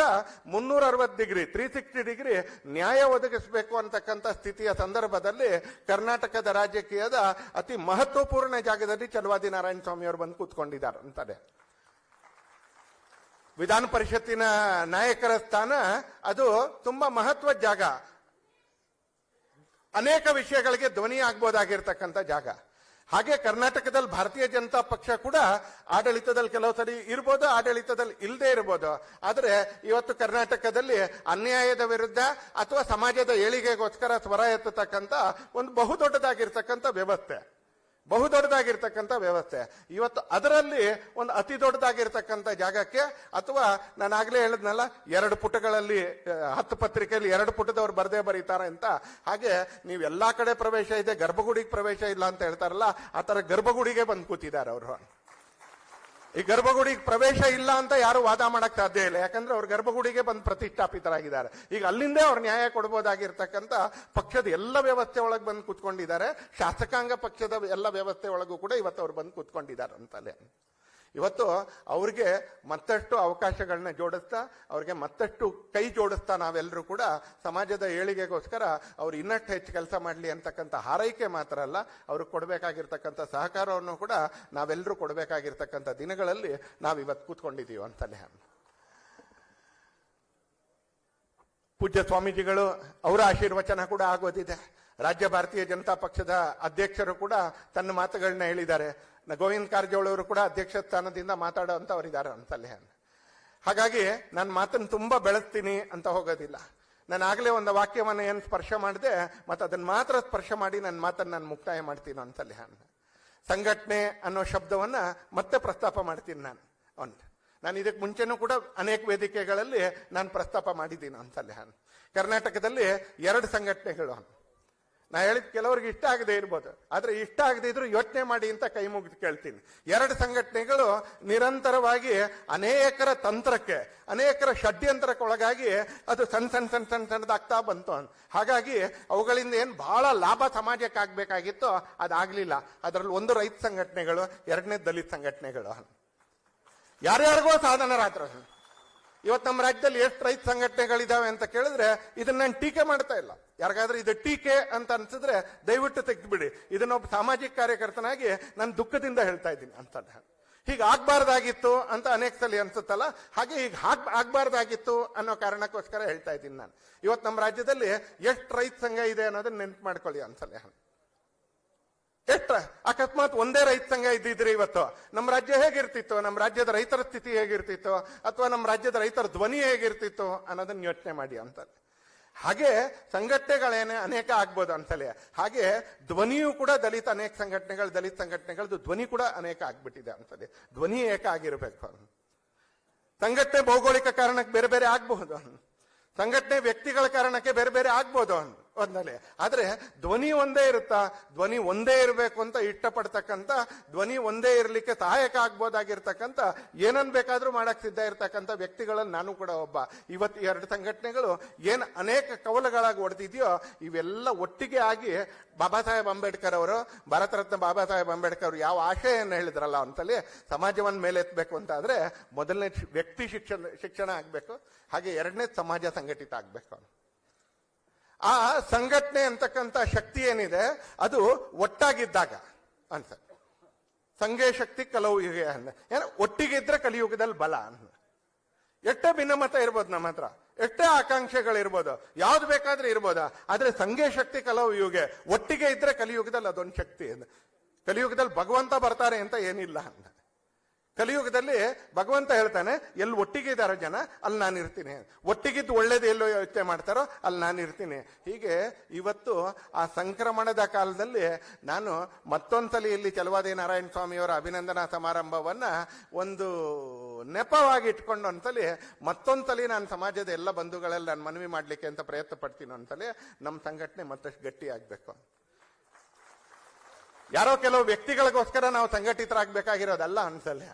360 ಡಿಗ್ರಿ 360 ಡಿಗ್ರಿ ನ್ಯಾಯ ಒದಗಿಸಬೇಕು ಅಂತಕ್ಕಂಥ ಸ್ಥಿತಿಯ ಸಂದರ್ಭದಲ್ಲಿ ಕರ್ನಾಟಕದ ರಾಜಕೀಯದ ಅತಿ ಮಹತ್ವಪೂರ್ಣ ಜಾಗದಲ್ಲಿ ಛಲವಾದಿ ನಾರಾಯಣ ಸ್ವಾಮಿ ಅವರು ಬಂದು ಕೂತ್ಕೊಂಡಿದ್ದಾರೆ ಅಂತಾರೆ. ವಿಧಾನ ಪರಿಷತ್ತಿನ ನಾಯಕರ ಸ್ಥಾನ ಅದು ತುಂಬಾ ಮಹತ್ವದ ಜಾಗ, ಅನೇಕ ವಿಷಯಗಳಿಗೆ ಧ್ವನಿ ಆಗ್ಬೋದಾಗಿರ್ತಕ್ಕಂಥ ಜಾಗ. ಹಾಗೆ ಕರ್ನಾಟಕದಲ್ಲಿ ಭಾರತೀಯ ಜನತಾ ಪಕ್ಷ ಕೂಡ ಆಡಳಿತದಲ್ಲಿ ಕೆಲವು ಸರಿ ಇರ್ಬೋದು, ಆಡಳಿತದಲ್ಲಿ ಇಲ್ಲದೆ ಇರ್ಬೋದು. ಆದ್ರೆ ಇವತ್ತು ಕರ್ನಾಟಕದಲ್ಲಿ ಅನ್ಯಾಯದ ವಿರುದ್ಧ ಅಥವಾ ಸಮಾಜದ ಏಳಿಗೆಗೋಸ್ಕರ ಸ್ವರ ಎತ್ತತಕ್ಕಂಥ ಒಂದು ಬಹುದೊಡ್ಡದಾಗಿರ್ತಕ್ಕಂಥ ವ್ಯವಸ್ಥೆ ಇವತ್ತು ಅದರಲ್ಲಿ ಒಂದು ಅತಿ ದೊಡ್ಡದಾಗಿರ್ತಕ್ಕಂಥ ಜಾಗಕ್ಕೆ, ಅಥವಾ ನಾನು ಆಗ್ಲೇ ಹೇಳಿದ್ನಲ್ಲ 2 ಪುಟಗಳಲ್ಲಿ 10 ಪತ್ರಿಕೆಯಲ್ಲಿ 2 ಪುಟದವ್ರು ಬರದೇ ಬರೀತಾರೆ ಅಂತ, ಹಾಗೆ ನೀವು ಎಲ್ಲಾ ಕಡೆ ಪ್ರವೇಶ ಇದೆ, ಗರ್ಭಗುಡಿಗೆ ಪ್ರವೇಶ ಇಲ್ಲ ಅಂತ ಹೇಳ್ತಾರಲ್ಲ, ಆ ತರ ಗರ್ಭಗುಡಿಗೆ ಬಂದು ಕೂತಿದ್ದಾರೆ ಅವರು. ಈ ಗರ್ಭಗುಡಿಗೆ ಪ್ರವೇಶ ಇಲ್ಲ ಅಂತ ಯಾರು ವಾದ ಮಾಡಕ್ ಸಾಧ್ಯ ಇಲ್ಲ, ಯಾಕಂದ್ರೆ ಅವ್ರು ಗರ್ಭಗುಡಿಗೆ ಬಂದು ಪ್ರತಿಷ್ಠಾಪಿತರಾಗಿದ್ದಾರೆ. ಈಗ ಅಲ್ಲಿಂದೇ ಅವ್ರು ನ್ಯಾಯ ಕೊಡಬಹುದಾಗಿರ್ತಕ್ಕಂಥ ಪಕ್ಷದ ಎಲ್ಲ ವ್ಯವಸ್ಥೆ ಒಳಗೆ ಬಂದು ಕೂತ್ಕೊಂಡಿದ್ದಾರೆ. ಶಾಸಕಾಂಗ ಪಕ್ಷದ ಎಲ್ಲ ವ್ಯವಸ್ಥೆ ಒಳಗೂ ಕೂಡ ಇವತ್ತು ಅವ್ರು ಬಂದು ಕೂತ್ಕೊಂಡಿದ್ದಾರೆ ಅಂತಲೇ. ಇವತ್ತು ಅವ್ರಿಗೆ ಮತ್ತಷ್ಟು ಅವಕಾಶಗಳನ್ನ ಜೋಡಿಸ್ತಾ, ಅವ್ರಿಗೆ ಮತ್ತಷ್ಟು ಕೈ ಜೋಡಿಸ್ತಾ ನಾವೆಲ್ಲರೂ ಕೂಡ ಸಮಾಜದ ಏಳಿಗೆಗೋಸ್ಕರ ಅವ್ರು ಇನ್ನಷ್ಟು ಹೆಚ್ಚು ಕೆಲಸ ಮಾಡಲಿ ಅಂತಕ್ಕಂಥ ಹಾರೈಕೆ ಮಾತ್ರ ಅಲ್ಲ, ಅವ್ರಿಗೆ ಕೊಡಬೇಕಾಗಿರ್ತಕ್ಕಂಥ ಸಹಕಾರವನ್ನು ಕೂಡ ನಾವೆಲ್ಲರೂ ಕೊಡಬೇಕಾಗಿರ್ತಕ್ಕಂಥ ದಿನಗಳಲ್ಲಿ ನಾವಿವತ್ತು ಕೂತ್ಕೊಂಡಿದ್ದೀವಿ ಅಂತಲೇ. ಪೂಜ್ಯ ಸ್ವಾಮೀಜಿಗಳು ಅವರ ಆಶೀರ್ವಚನ ಕೂಡ ಆಗೋದಿದೆ. ರಾಜ್ಯ ಭಾರತೀಯ ಜನತಾ ಪಕ್ಷದ ಅಧ್ಯಕ್ಷರು ಕೂಡ ತನ್ನ ಮಾತುಗಳನ್ನ ಹೇಳಿದ್ದಾರೆ. ಗೋವಿಂದ ಕಾರಜೋಳ ಅವರು ಕೂಡ ಅಧ್ಯಕ್ಷ ಸ್ಥಾನದಿಂದ ಮಾತಾಡೋಂಥವರಿದ್ದಾರೆ ಅಂತಲೇ. ಹಾಗಾಗಿ ನಾನು ಮಾತನ್ನು ತುಂಬಾ ಬೆಳೆಸ್ತೀನಿ ಅಂತ ಹೋಗೋದಿಲ್ಲ. ನಾನು ಆಗ್ಲೇ ಒಂದು ವಾಕ್ಯವನ್ನ ಏನು ಸ್ಪರ್ಶ ಮಾಡಿದೆ, ಮತ್ತೆ ಅದನ್ನ ಮಾತ್ರ ಸ್ಪರ್ಶ ಮಾಡಿ ನನ್ನ ಮಾತನ್ನು ನಾನು ಮುಕ್ತಾಯ ಮಾಡ್ತೀನಿ ಅಂತಲೇ. ಸಂಘಟನೆ ಅನ್ನೋ ಶಬ್ದವನ್ನ ಮತ್ತೆ ಪ್ರಸ್ತಾಪ ಮಾಡ್ತೀನಿ ನಾನು. ನಾನು ಇದಕ್ಕೆ ಮುಂಚೆನೂ ಕೂಡ ಅನೇಕ ವೇದಿಕೆಗಳಲ್ಲಿ ನಾನು ಪ್ರಸ್ತಾಪ ಮಾಡಿದ್ದೀನಿ ಒಂದ್ಸಲ. ಕರ್ನಾಟಕದಲ್ಲಿ 2 ಸಂಘಟನೆಗಳು. ನಾ ಹೇಳಿದ್ ಕೆಲವರಿಗೆ ಇಷ್ಟ ಆಗದೆ ಇರ್ಬೋದು, ಆದ್ರೆ ಇಷ್ಟ ಆಗದೆ ಇದ್ರು ಯೋಚನೆ ಮಾಡಿ ಅಂತ ಕೈ ಮುಗಿದು ಕೇಳ್ತೀನಿ. 2 ಸಂಘಟನೆಗಳು ನಿರಂತರವಾಗಿ ಅನೇಕರ ತಂತ್ರಕ್ಕೆ, ಅನೇಕರ ಷಡ್ಯಂತ್ರಕ್ಕೆ ಒಳಗಾಗಿ ಅದು ಸಣ್ಣದಾಗ್ತಾ ಬಂತು. ಹಾಗಾಗಿ ಅವುಗಳಿಂದ ಏನ್ ಬಹಳ ಲಾಭ ಸಮಾಜಕ್ಕೆ ಆಗ್ಬೇಕಾಗಿತ್ತು ಅದಾಗ್ಲಿಲ್ಲ. ಅದರಲ್ಲಿ ಒಂದು ರೈತ ಸಂಘಟನೆಗಳು, 2ನೇ ದಲಿತ ಸಂಘಟನೆಗಳು. ಯಾರ್ಯಾರಿಗೋ ಸಾಧನರಾದ್ರು. ಇವತ್ತು ನಮ್ಮ ರಾಜ್ಯದಲ್ಲಿ ಎಷ್ಟು ರೈತ ಸಂಘಟನೆಗಳಿದಾವೆ ಅಂತ ಕೇಳಿದ್ರೆ ಇದನ್ನ ನಾನು ಟೀಕೆ ಮಾಡ್ತಾ ಇಲ್ಲ. ಯಾರಿಗಾದ್ರೂ ಇದು ಟೀಕೆ ಅಂತ ಅನ್ಸಿದ್ರೆ ದಯವಿಟ್ಟು ತೆಗೆದುಬಿಡಿ. ಇದನ್ನೊಬ್ಬ ಸಾಮಾಜಿಕ ಕಾರ್ಯಕರ್ತನಾಗಿ ನಾನು ದುಃಖದಿಂದ ಹೇಳ್ತಾ ಇದ್ದೀನಿ ಅಂತ. ಹೀಗೆ ಆಗ್ಬಾರ್ದಾಗಿತ್ತು ಅಂತ ಅನೇಕ ಸಲ ಅನ್ಸುತ್ತಲ್ಲ, ಹಾಗೆ ಈಗ ಆಗ್ಬಾರ್ದಾಗಿತ್ತು ಅನ್ನೋ ಕಾರಣಕ್ಕೋಸ್ಕರ ಹೇಳ್ತಾ ಇದ್ದೀನಿ ನಾನು. ಇವತ್ತು ನಮ್ಮ ರಾಜ್ಯದಲ್ಲಿ ಎಷ್ಟು ರೈತ ಸಂಘ ಇದೆ ಅನ್ನೋದನ್ನ ನೆನ್ಪು ಮಾಡ್ಕೊಳ್ಳಿ ಅನ್ಸಲ್ಲ. ಅಕಸ್ಮಾತ್ ಒಂದೇ ರೈತ ಸಂಘ ಇದ್ದಿದ್ರೆ ಇವತ್ತು ನಮ್ಮ ರಾಜ್ಯ ಹೇಗಿರ್ತಿತ್ತು, ನಮ್ಮ ರಾಜ್ಯದ ರೈತರ ಸ್ಥಿತಿ ಹೇಗಿರ್ತಿತ್ತು, ಅಥವಾ ನಮ್ಮ ರಾಜ್ಯದ ರೈತರ ಧ್ವನಿ ಹೇಗಿರ್ತಿತ್ತು ಅನ್ನೋದನ್ನ ಯೋಚನೆ ಮಾಡಿ ಅಂತ. ಹಾಗೆ ಸಂಘಟನೆಗಳೇನೆ ಅನೇಕ ಆಗ್ಬೋದು ಅನ್ಸಲೆ. ಹಾಗೆ ಧ್ವನಿಯೂ ಕೂಡ ಅನೇಕ ದಲಿತ ಸಂಘಟನೆಗಳದ್ದು ಧ್ವನಿ ಕೂಡ ಅನೇಕ ಆಗ್ಬಿಟ್ಟಿದೆ ಅನ್ಸಲೆ. ಧ್ವನಿ ಏಕ ಆಗಿರ್ಬೇಕು. ಸಂಘಟನೆ ಭೌಗೋಳಿಕ ಕಾರಣಕ್ಕೆ ಬೇರೆ ಬೇರೆ ಆಗಬಹುದು, ಸಂಘಟನೆ ವ್ಯಕ್ತಿಗಳ ಕಾರಣಕ್ಕೆ ಬೇರೆ ಬೇರೆ ಆಗ್ಬೋದು ಒಂದಲೆ. ಆದ್ರೆ ಧ್ವನಿ ಒಂದೇ ಇರುತ್ತಾ? ಧ್ವನಿ ಒಂದೇ ಇರಬೇಕು ಅಂತ ಇಷ್ಟಪಡ್ತಕ್ಕಂಥ, ಧ್ವನಿ ಒಂದೇ ಇರ್ಲಿಕ್ಕೆ ಸಹಾಯಕ ಆಗ್ಬೋದಾಗಿರ್ತಕ್ಕಂಥ, ಏನನ್ ಬೇಕಾದ್ರೂ ಮಾಡಕ್ ಸಿದ್ಧ ಇರ್ತಕ್ಕಂಥ ವ್ಯಕ್ತಿಗಳಲ್ಲಿ ನಾನು ಕೂಡ ಒಬ್ಬ. ಇವತ್ತು 2 ಸಂಘಟನೆಗಳು ಏನ್ ಅನೇಕ ಕವಲುಗಳಾಗಿ ಹೊಡೆದಿದೆಯೋ ಇವೆಲ್ಲ ಒಟ್ಟಿಗೆ ಆಗಿ ಬಾಬಾ ಸಾಹೇಬ್ ಅಂಬೇಡ್ಕರ್ ಅವರು, ಭಾರತ ರತ್ನ ಬಾಬಾ ಸಾಹೇಬ್ ಅಂಬೇಡ್ಕರ್ ಅವರು ಯಾವ ಆಶಯವನ್ನು ಹೇಳಿದ್ರಲ್ಲ ಅಂತಲ್ಲಿ, ಸಮಾಜವನ್ನು ಮೇಲೆ ಎತ್ತಬೇಕು ಅಂತ ಆದ್ರೆ ಮೊದಲನೇ ವ್ಯಕ್ತಿ ಶಿಕ್ಷಣ ಆಗ್ಬೇಕು, ಹಾಗೆ 2ನೇ ಸಮಾಜ ಸಂಘಟಿತ ಆಗ್ಬೇಕು. ಆ ಸಂಘಟನೆ ಅಂತಕ್ಕಂಥ ಶಕ್ತಿ ಏನಿದೆ ಅದು ಒಟ್ಟಾಗಿದ್ದಾಗ ಅಂತ. ಸಂಘೇ ಶಕ್ತಿ ಕಲಯುಗ ಏನೋ ಒಟ್ಟಿಗಿದ್ರೆ ಕಲಿಯುಗದಲ್ಲಿ ಬಲ. ಎಷ್ಟೇ ಭಿನ್ನಮತ ಇರ್ಬೋದು ನಮ್ಮ ಹತ್ರ, ಎಷ್ಟೇ ಆಕಾಂಕ್ಷೆಗಳಿರ್ಬೋದು, ಯಾವ್ದು ಬೇಕಾದ್ರೆ ಇರ್ಬೋದ, ಆದ್ರೆ ಸಂಘೇ ಶಕ್ತಿ ಕಲಯುಗೆ ಒಟ್ಟಿಗೆ ಇದ್ರೆ ಕಲಿಯುಗದಲ್ಲಿ ಅದೊಂದು ಶಕ್ತಿ. ಕಲಿಯುಗದಲ್ಲಿ ಭಗವಂತ ಬರ್ತಾರೆ ಅಂತ ಏನಿಲ್ಲ ಅಂತ. ಕಲಿಯುಗದಲ್ಲಿ ಭಗವಂತ ಹೇಳ್ತಾನೆ, ಎಲ್ಲಿ ಒಟ್ಟಿಗೆ ಇದ್ದಾರೋ ಜನ ಅಲ್ಲಿ ನಾನು ಇರ್ತೀನಿ, ಒಟ್ಟಿಗಿದ್ದು ಒಳ್ಳೇದು ಎಲ್ಲೋ ಯೋಚನೆ ಮಾಡ್ತಾರೋ ಅಲ್ಲಿ ನಾನು ಇರ್ತೀನಿ. ಹೀಗೆ ಇವತ್ತು ಆ ಸಂಕ್ರಮಣದ ಕಾಲದಲ್ಲಿ ನಾನು ಮತ್ತೊಂದ್ಸಲಿ ಇಲ್ಲಿ ಚಲವಾದಿ ನಾರಾಯಣ ಸ್ವಾಮಿಯವರ ಅಭಿನಂದನಾ ಸಮಾರಂಭವನ್ನ ಒಂದು ನೆಪವಾಗಿ ಇಟ್ಕೊಂಡು ಒಂದ್ಸಲಿ ಮತ್ತೊಂದ್ಸಲಿ ನಾನು ಸಮಾಜದ ಎಲ್ಲ ಬಂಧುಗಳೆಲ್ಲ ನಾನು ಮನವಿ ಮಾಡ್ಲಿಕ್ಕೆ ಅಂತ ಪ್ರಯತ್ನ ಪಡ್ತೀನಿ. ಒಂದ್ಸಲಿ ನಮ್ಮ ಸಂಘಟನೆ ಮತ್ತಷ್ಟು ಗಟ್ಟಿ ಆಗ್ಬೇಕು. ಯಾರೋ ಕೆಲವು ವ್ಯಕ್ತಿಗಳಿಗೋಸ್ಕರ ನಾವು ಸಂಘಟಿತರಾಗಬೇಕಾಗಿರೋದಲ್ಲ ಅನ್ಸಲ್ಲ.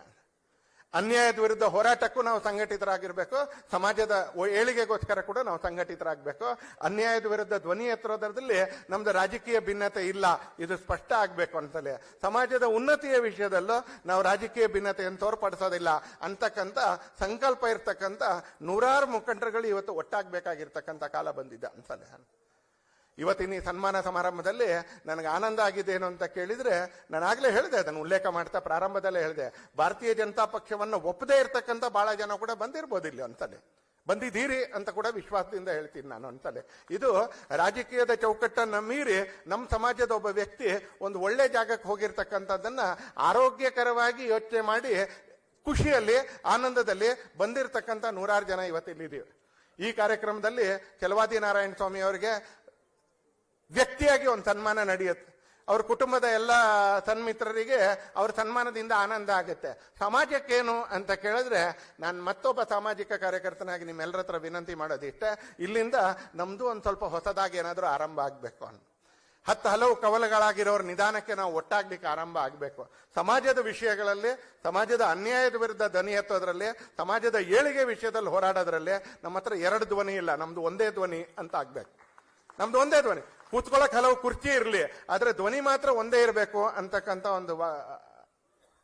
ಅನ್ಯಾಯದ ವಿರುದ್ಧ ಹೋರಾಟಕ್ಕೂ ನಾವು ಸಂಘಟಿತರಾಗಿರ್ಬೇಕು, ಸಮಾಜದ ಏಳಿಗೆಗೋಸ್ಕರ ಕೂಡ ನಾವು ಸಂಘಟಿತರಾಗಬೇಕು. ಅನ್ಯಾಯದ ವಿರುದ್ಧ ಧ್ವನಿ ಎತ್ತರೋದ್ರಲ್ಲಿ ನಮ್ದು ರಾಜಕೀಯ ಭಿನ್ನತೆ ಇಲ್ಲ, ಇದು ಸ್ಪಷ್ಟ ಆಗ್ಬೇಕು ಅನ್ಸಲೆ. ಸಮಾಜದ ಉನ್ನತಿಯ ವಿಷಯದಲ್ಲೂ ನಾವು ರಾಜಕೀಯ ಭಿನ್ನತೆಯನ್ನು ತೋರ್ಪಡಿಸೋದಿಲ್ಲ ಅಂತಕ್ಕಂಥ ಸಂಕಲ್ಪ ಇರ್ತಕ್ಕಂಥ 100 ಮುಖಂಡರುಗಳು ಇವತ್ತು ಒಟ್ಟಾಗಬೇಕಾಗಿರ್ತಕ್ಕಂಥ ಕಾಲ ಬಂದಿದೆ ಅನ್ಸಲೆ. ಇವತ್ತಿನ ಈ ಸನ್ಮಾನ ಸಮಾರಂಭದಲ್ಲಿ ನನಗೆ ಆನಂದ ಆಗಿದೆ ಏನು ಅಂತ ಕೇಳಿದ್ರೆ, ನಾನು ಆಗ್ಲೇ ಹೇಳಿದೆ, ಅದನ್ನು ಉಲ್ಲೇಖ ಮಾಡ್ತಾ ಪ್ರಾರಂಭದಲ್ಲೇ ಹೇಳಿದೆ, ಭಾರತೀಯ ಜನತಾ ಪಕ್ಷವನ್ನು ಒಪ್ಪದೇ ಇರ್ತಕ್ಕಂಥ ಬಹಳ ಜನ ಕೂಡ ಬಂದಿರ್ಬೋದು ಇಲ್ಲಿ ಅಂತಲೇ, ಬಂದಿದ್ದೀರಿ ಅಂತ ಕೂಡ ವಿಶ್ವಾಸದಿಂದ ಹೇಳ್ತೀನಿ ನಾನು ಅಂತಲೇ. ಇದು ರಾಜಕೀಯದ ಚೌಕಟ್ಟನ್ನು ಮೀರಿ ನಮ್ಮ ಸಮಾಜದ ಒಬ್ಬ ವ್ಯಕ್ತಿ ಒಂದು ಒಳ್ಳೆ ಜಾಗಕ್ಕೆ ಹೋಗಿರ್ತಕ್ಕಂಥದ್ದನ್ನ ಆರೋಗ್ಯಕರವಾಗಿ ಯೋಚನೆ ಮಾಡಿ ಖುಷಿಯಲ್ಲಿ ಆನಂದದಲ್ಲಿ ಬಂದಿರತಕ್ಕಂಥ 100 ಜನ ಇವತ್ತಿಲ್ಲಿದ್ದೀವಿ. ಈ ಕಾರ್ಯಕ್ರಮದಲ್ಲಿ ಚಲವಾದಿ ನಾರಾಯಣ ಸ್ವಾಮಿ ಅವರಿಗೆ ವ್ಯಕ್ತಿಯಾಗಿ ಒಂದು ಸನ್ಮಾನ ನಡೆಯುತ್ತೆ. ಅವ್ರ ಕುಟುಂಬದ ಎಲ್ಲ ಸನ್ಮಿತ್ರರಿಗೆ ಅವ್ರ ಸನ್ಮಾನದಿಂದ ಆನಂದ ಆಗುತ್ತೆ. ಸಮಾಜಕ್ಕೇನು ಅಂತ ಕೇಳಿದ್ರೆ, ನಾನು ಮತ್ತೊಬ್ಬ ಸಾಮಾಜಿಕ ಕಾರ್ಯಕರ್ತನಾಗಿ ನಿಮ್ಮೆಲ್ಲರ ಹತ್ರ ವಿನಂತಿ ಮಾಡೋದಿಷ್ಟೇ, ಇಲ್ಲಿಂದ ನಮ್ದು ಒಂದು ಸ್ವಲ್ಪ ಹೊಸದಾಗಿ ಏನಾದರೂ ಆರಂಭ ಆಗ್ಬೇಕು ಅಂತ. 10 ಹಲವು ಕವಲುಗಳಾಗಿರೋರು ನಿಧಾನಕ್ಕೆ ನಾವು ಒಟ್ಟಾಗ್ಲಿಕ್ಕೆ ಆರಂಭ ಆಗಬೇಕು. ಸಮಾಜದ ವಿಷಯಗಳಲ್ಲಿ, ಸಮಾಜದ ಅನ್ಯಾಯದ ವಿರುದ್ಧ ಧ್ವನಿ ಎತ್ತೋದ್ರಲ್ಲಿ, ಸಮಾಜದ ಏಳಿಗೆ ವಿಷಯದಲ್ಲಿ ಹೋರಾಡೋದ್ರಲ್ಲಿ ನಮ್ಮ ಹತ್ರ 2 ಧ್ವನಿ ಇಲ್ಲ, ನಮ್ದು ಒಂದೇ ಧ್ವನಿ ಅಂತ ಆಗ್ಬೇಕು. ನಮ್ದು ಒಂದೇ ಧ್ವನಿ. ಕೂತ್ಕೊಳ್ಳೋಕೆ ಹಲವು ಕುರ್ಚಿ ಇರಲಿ, ಆದ್ರೆ ಧ್ವನಿ ಮಾತ್ರ ಒಂದೇ ಇರಬೇಕು ಅಂತಕ್ಕಂಥ ಒಂದು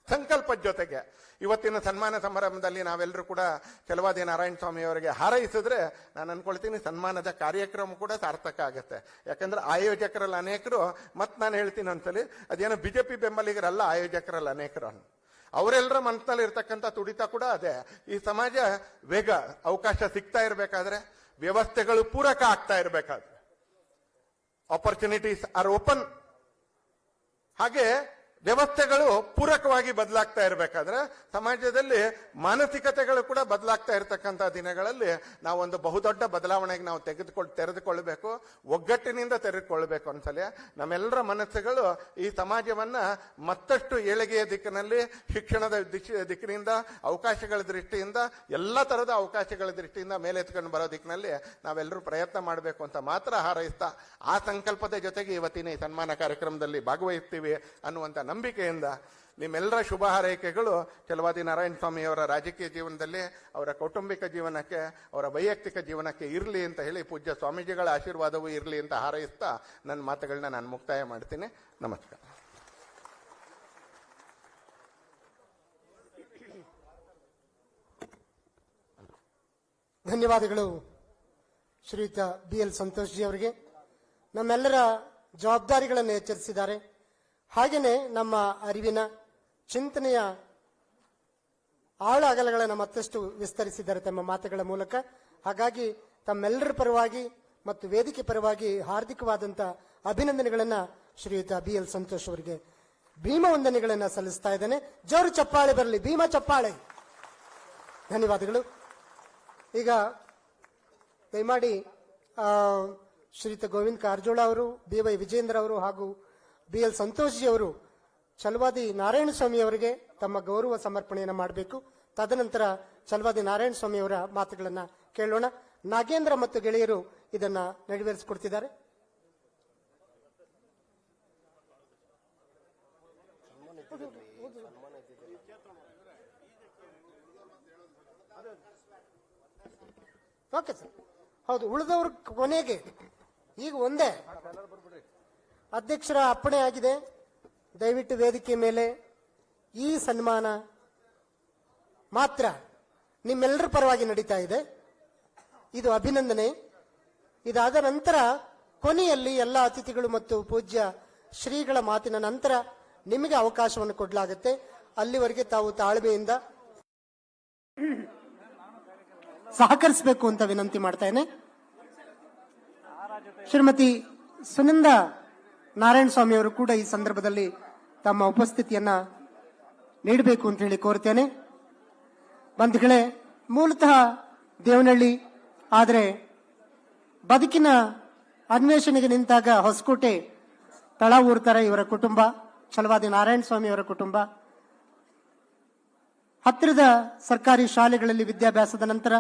ಸಂಕಲ್ಪದ ಜೊತೆಗೆ ಇವತ್ತಿನ ಸನ್ಮಾನ ಸಮಾರಂಭದಲ್ಲಿ ನಾವೆಲ್ಲರೂ ಕೂಡ ಚಲವಾದಿ ನಾರಾಯಣ ಸ್ವಾಮಿ ಅವರಿಗೆ ಹಾರೈಸಿದ್ರೆ ನಾನು ಅನ್ಕೊಳ್ತೀನಿ ಸನ್ಮಾನದ ಕಾರ್ಯಕ್ರಮ ಕೂಡ ಸಾರ್ಥಕ ಆಗುತ್ತೆ. ಯಾಕಂದ್ರೆ ಆಯೋಜಕರಲ್ಲಿ ಅನೇಕರು, ಮತ್ ನಾನು ಹೇಳ್ತೀನಿ ಒಂದ್ಸಲಿ, ಅದೇನೋ ಬಿಜೆಪಿ ಬೆಂಬಲಿಗರಲ್ಲ, ಆಯೋಜಕರಲ್ಲಿ ಅನೇಕರು. ಅವರೆಲ್ಲರ ಮನಸ್ಸಿನಲ್ಲಿ ಇರ್ತಕ್ಕಂಥ ತುಡಿತ ಕೂಡ ಅದೇ. ಈ ಸಮಾಜ ವೇಗ ಅವಕಾಶ ಸಿಗ್ತಾ ಇರಬೇಕಾದ್ರೆ, ವ್ಯವಸ್ಥೆಗಳು ಪೂರಕ ಆಗ್ತಾ ಇರಬೇಕಾದ್ರೆ, ಆಪರ್ಚುನಿಟೀಸ್ ಆರ್ ಓಪನ್, ಹಾಗೆ ವ್ಯವಸ್ಥೆಗಳು ಪೂರಕವಾಗಿ ಬದಲಾಗ್ತಾ ಇರಬೇಕಾದ್ರೆ ಸಮಾಜದಲ್ಲಿ ಮಾನಸಿಕತೆಗಳು ಕೂಡ ಬದಲಾಗ್ತಾ ಇರತಕ್ಕಂಥ ದಿನಗಳಲ್ಲಿ ನಾವೊಂದು ಬಹುದೊಡ್ಡ ಬದಲಾವಣೆಗೆ ನಾವು ತೆರೆದುಕೊಳ್ಬೇಕು, ಒಗ್ಗಟ್ಟಿನಿಂದ ತೆರೆದುಕೊಳ್ಬೇಕು. ಅನ್ಸಲೆ ನಮ್ಮೆಲ್ಲರ ಮನಸ್ಸುಗಳು ಈ ಸಮಾಜವನ್ನ ಮತ್ತಷ್ಟು ಏಳಿಗೆಯ ದಿಕ್ಕಿನಲ್ಲಿ, ಶಿಕ್ಷಣದ ದಿಕ್ಕಿನಿಂದ, ಅವಕಾಶಗಳ ದೃಷ್ಟಿಯಿಂದ, ಎಲ್ಲ ತರದ ಅವಕಾಶಗಳ ದೃಷ್ಟಿಯಿಂದ ಮೇಲೆತ್ಕೊಂಡು ಬರೋ ದಿಕ್ಕಿನಲ್ಲಿ ನಾವೆಲ್ಲರೂ ಪ್ರಯತ್ನ ಮಾಡಬೇಕು ಅಂತ ಮಾತ್ರ ಹಾರೈಸ್ತಾ, ಆ ಸಂಕಲ್ಪದ ಜೊತೆಗೆ ಇವತ್ತಿನ ಈ ಸನ್ಮಾನ ಕಾರ್ಯಕ್ರಮದಲ್ಲಿ ಭಾಗವಹಿಸ್ತೀವಿ ಅನ್ನುವಂಥ ನಂಬಿಕೆಯಿಂದ ನಿಮ್ಮೆಲ್ಲರ ಶುಭ ಹಾರೈಕೆಗಳು ಛಲವಾದಿ ನಾರಾಯಣ ಸ್ವಾಮಿಯವರ ರಾಜಕೀಯ ಜೀವನದಲ್ಲಿ, ಅವರ ಕೌಟುಂಬಿಕ ಜೀವನಕ್ಕೆ, ಅವರ ವೈಯಕ್ತಿಕ ಜೀವನಕ್ಕೆ ಇರಲಿ ಅಂತ ಹೇಳಿ ಪೂಜ್ಯ ಸ್ವಾಮೀಜಿಗಳ ಆಶೀರ್ವಾದವೂ ಇರಲಿ ಅಂತ ಹಾರೈಸ್ತಾ ನನ್ನ ಮಾತುಗಳನ್ನ ನಾನು ಮುಕ್ತಾಯ ಮಾಡ್ತೀನಿ. ನಮಸ್ಕಾರ. ಧನ್ಯವಾದಗಳು ಶ್ರೀಯುತ BL ಸಂತೋಷ್ ಜಿ ಅವರಿಗೆ. ನಮ್ಮೆಲ್ಲರ ಜವಾಬ್ದಾರಿಗಳನ್ನು ಎಚ್ಚರಿಸಿದ್ದಾರೆ. ಹಾಗೆಯೇ ನಮ್ಮ ಅರಿವಿನ ಚಿಂತನೆಯ ಆಳ ಅಗಲಗಳನ್ನು ಮತ್ತಷ್ಟು ವಿಸ್ತರಿಸಿದ್ದಾರೆ ತಮ್ಮ ಮಾತುಗಳ ಮೂಲಕ. ಹಾಗಾಗಿ ತಮ್ಮೆಲ್ಲರ ಪರವಾಗಿ ಮತ್ತು ವೇದಿಕೆ ಪರವಾಗಿ ಹಾರ್ದಿಕವಾದಂಥ ಅಭಿನಂದನೆಗಳನ್ನು ಶ್ರೀಯುತ BL ಸಂತೋಷ್ ಅವರಿಗೆ ಭೀಮ ವಂದನೆಗಳನ್ನು ಸಲ್ಲಿಸ್ತಾ ಇದ್ದೇನೆ. ಜೋರು ಚಪ್ಪಾಳೆ ಬರಲಿ, ಭೀಮ ಚಪ್ಪಾಳೆ. ಧನ್ಯವಾದಗಳು. ಈಗ ದಯಮಾಡಿ ಶ್ರೀಯುತ ಗೋವಿಂದ ಕಾರಜೋಳ ಅವರು, BY ವಿಜೇಂದ್ರ ಅವರು ಹಾಗೂ BL ಸಂತೋಷ್ ಜಿ ಅವರು ಛಲವಾದಿ ನಾರಾಯಣ ಸ್ವಾಮಿ ಅವರಿಗೆ ತಮ್ಮ ಗೌರವ ಸಮರ್ಪಣೆಯನ್ನು ಮಾಡಬೇಕು. ತದನಂತರ ಛಲವಾದಿ ನಾರಾಯಣ ಸ್ವಾಮಿ ಅವರ ಮಾತುಗಳನ್ನು ಕೇಳೋಣ. ನಾಗೇಂದ್ರ ಮತ್ತು ಗೆಳೆಯರು ಇದನ್ನ ನೆರವೇರಿಸಿಕೊಡ್ತಿದ್ದಾರೆ. ಓಕೆ ಸರ್, ಹೌದು. ಉಳಿದವರು ಕೊನೆಗೆ, ಈಗ ಒಂದೇ ಅಧ್ಯಕ್ಷರ ಅಪ್ಪಣೆ ಆಗಿದೆ. ದಯವಿಟ್ಟು ವೇದಿಕೆ ಮೇಲೆ ಈ ಸನ್ಮಾನ ಮಾತ್ರ ನಿಮ್ಮೆಲ್ಲರ ಪರವಾಗಿ ನಡೀತಾ ಇದೆ. ಇದು ಅಭಿನಂದನೆ. ಇದಾದ ನಂತರ ಕೊನೆಯಲ್ಲಿ ಎಲ್ಲ ಅತಿಥಿಗಳು ಮತ್ತು ಪೂಜ್ಯ ಶ್ರೀಗಳ ಮಾತಿನ ನಂತರ ನಿಮಗೆ ಅವಕಾಶವನ್ನು ಕೊಡಲಾಗುತ್ತೆ. ಅಲ್ಲಿವರೆಗೆ ತಾವು ತಾಳ್ಮೆಯಿಂದ ಸಹಕರಿಸಬೇಕು ಅಂತ ವಿನಂತಿ ಮಾಡ್ತೇನೆ. ಶ್ರೀಮತಿ ಸುನಂದ ನಾರಾಯಣ ಸ್ವಾಮಿ ಅವರು ಕೂಡ ಈ ಸಂದರ್ಭದಲ್ಲಿ ತಮ್ಮ ಉಪಸ್ಥಿತಿಯನ್ನ ನೀಡಬೇಕು ಅಂತ ಹೇಳಿ ಕೋರ್ತೇನೆ. ಬಂಧುಗಳೇ, ಮೂಲತಃ ದೇವನಹಳ್ಳಿ, ಆದರೆ ಬದುಕಿನ ಅನ್ವೇಷಣೆಗೆ ನಿಂತಾಗ ಹೊಸಕೋಟೆ ತಳ ಊರ್ತಾರೆ ಇವರ ಕುಟುಂಬ, ಛಲವಾದಿ ನಾರಾಯಣ ಸ್ವಾಮಿ ಅವರ ಕುಟುಂಬ. ಹತ್ತಿರದ ಸರ್ಕಾರಿ ಶಾಲೆಗಳಲ್ಲಿ ವಿದ್ಯಾಭ್ಯಾಸದ ನಂತರ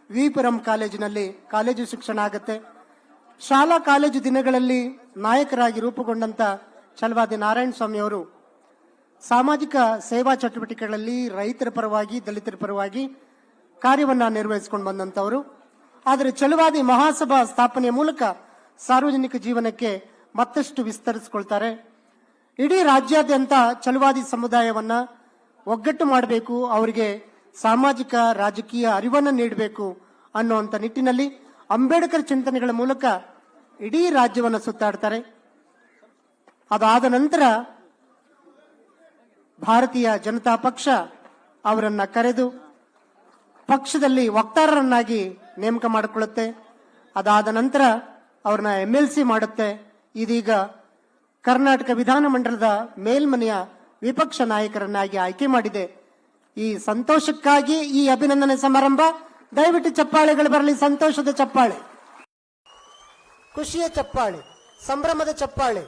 ವಿಪುರಂ ಕಾಲೇಜಿನಲ್ಲಿ ಕಾಲೇಜು ಶಿಕ್ಷಣ ಆಗುತ್ತೆ. ಶಾಲಾ ಕಾಲೇಜು ದಿನಗಳಲ್ಲಿ ನಾಯಕರಾಗಿ ರೂಪುಗೊಂಡಂತ ಛಲವಾದಿ ನಾರಾಯಣ ಸ್ವಾಮಿ ಅವರು ಸಾಮಾಜಿಕ ಸೇವಾ ಚಟುವಟಿಕೆಗಳಲ್ಲಿ ರೈತರ ಪರವಾಗಿ, ದಲಿತರ ಪರವಾಗಿ ಕಾರ್ಯವನ್ನ ನಿರ್ವಹಿಸಿಕೊಂಡು ಬಂದಂತವರು. ಆದರೆ ಛಲವಾದಿ ಮಹಾಸಭಾ ಸ್ಥಾಪನೆಯ ಮೂಲಕ ಸಾರ್ವಜನಿಕ ಜೀವನಕ್ಕೆ ಮತ್ತಷ್ಟು ವಿಸ್ತರಿಸಿಕೊಳ್ತಾರೆ. ಇಡೀ ರಾಜ್ಯಾದ್ಯಂತ ಛಲವಾದಿ ಸಮುದಾಯವನ್ನ ಒಗ್ಗಟ್ಟು ಮಾಡಬೇಕು, ಅವರಿಗೆ ಸಾಮಾಜಿಕ ರಾಜಕೀಯ ಅರಿವನ್ನು ನೀಡಬೇಕು ಅನ್ನುವಂಥ ನಿಟ್ಟಿನಲ್ಲಿ ಅಂಬೇಡ್ಕರ್ ಚಿಂತನೆಗಳ ಮೂಲಕ ಇಡೀ ರಾಜ್ಯವನ್ನು ಸುತ್ತಾಡ್ತಾರೆ. ಅದಾದ ನಂತರ ಭಾರತೀಯ ಜನತಾ ಪಕ್ಷ ಅವರನ್ನ ಕರೆದು ಪಕ್ಷದಲ್ಲಿ ವಕ್ತಾರರನ್ನಾಗಿ ನೇಮಕ ಮಾಡಿಕೊಳ್ಳುತ್ತೆ. ಅದಾದ ನಂತರ ಅವ್ರನ್ನ MLC ಮಾಡುತ್ತೆ. ಇದೀಗ ಕರ್ನಾಟಕ ವಿಧಾನಮಂಡಲದ ಮೇಲ್ಮನೆಯ ವಿಪಕ್ಷ ನಾಯಕರನ್ನಾಗಿ ಆಯ್ಕೆ ಮಾಡಿದೆ. ಈ ಸಂತೋಷಕ್ಕಾಗಿ ಈ ಅಭಿನಂದನೆ ಸಮಾರಂಭ. ದಯವಿಟ್ಟು ಚಪ್ಪಾಳೆಗಳು ಬರಲಿ, ಸಂತೋಷದ ಚಪ್ಪಾಳೆ, ಖುಷಿಯ ಚಪ್ಪಾಳೆ, ಸಂಭ್ರಮದ ಚಪ್ಪಾಳೆ.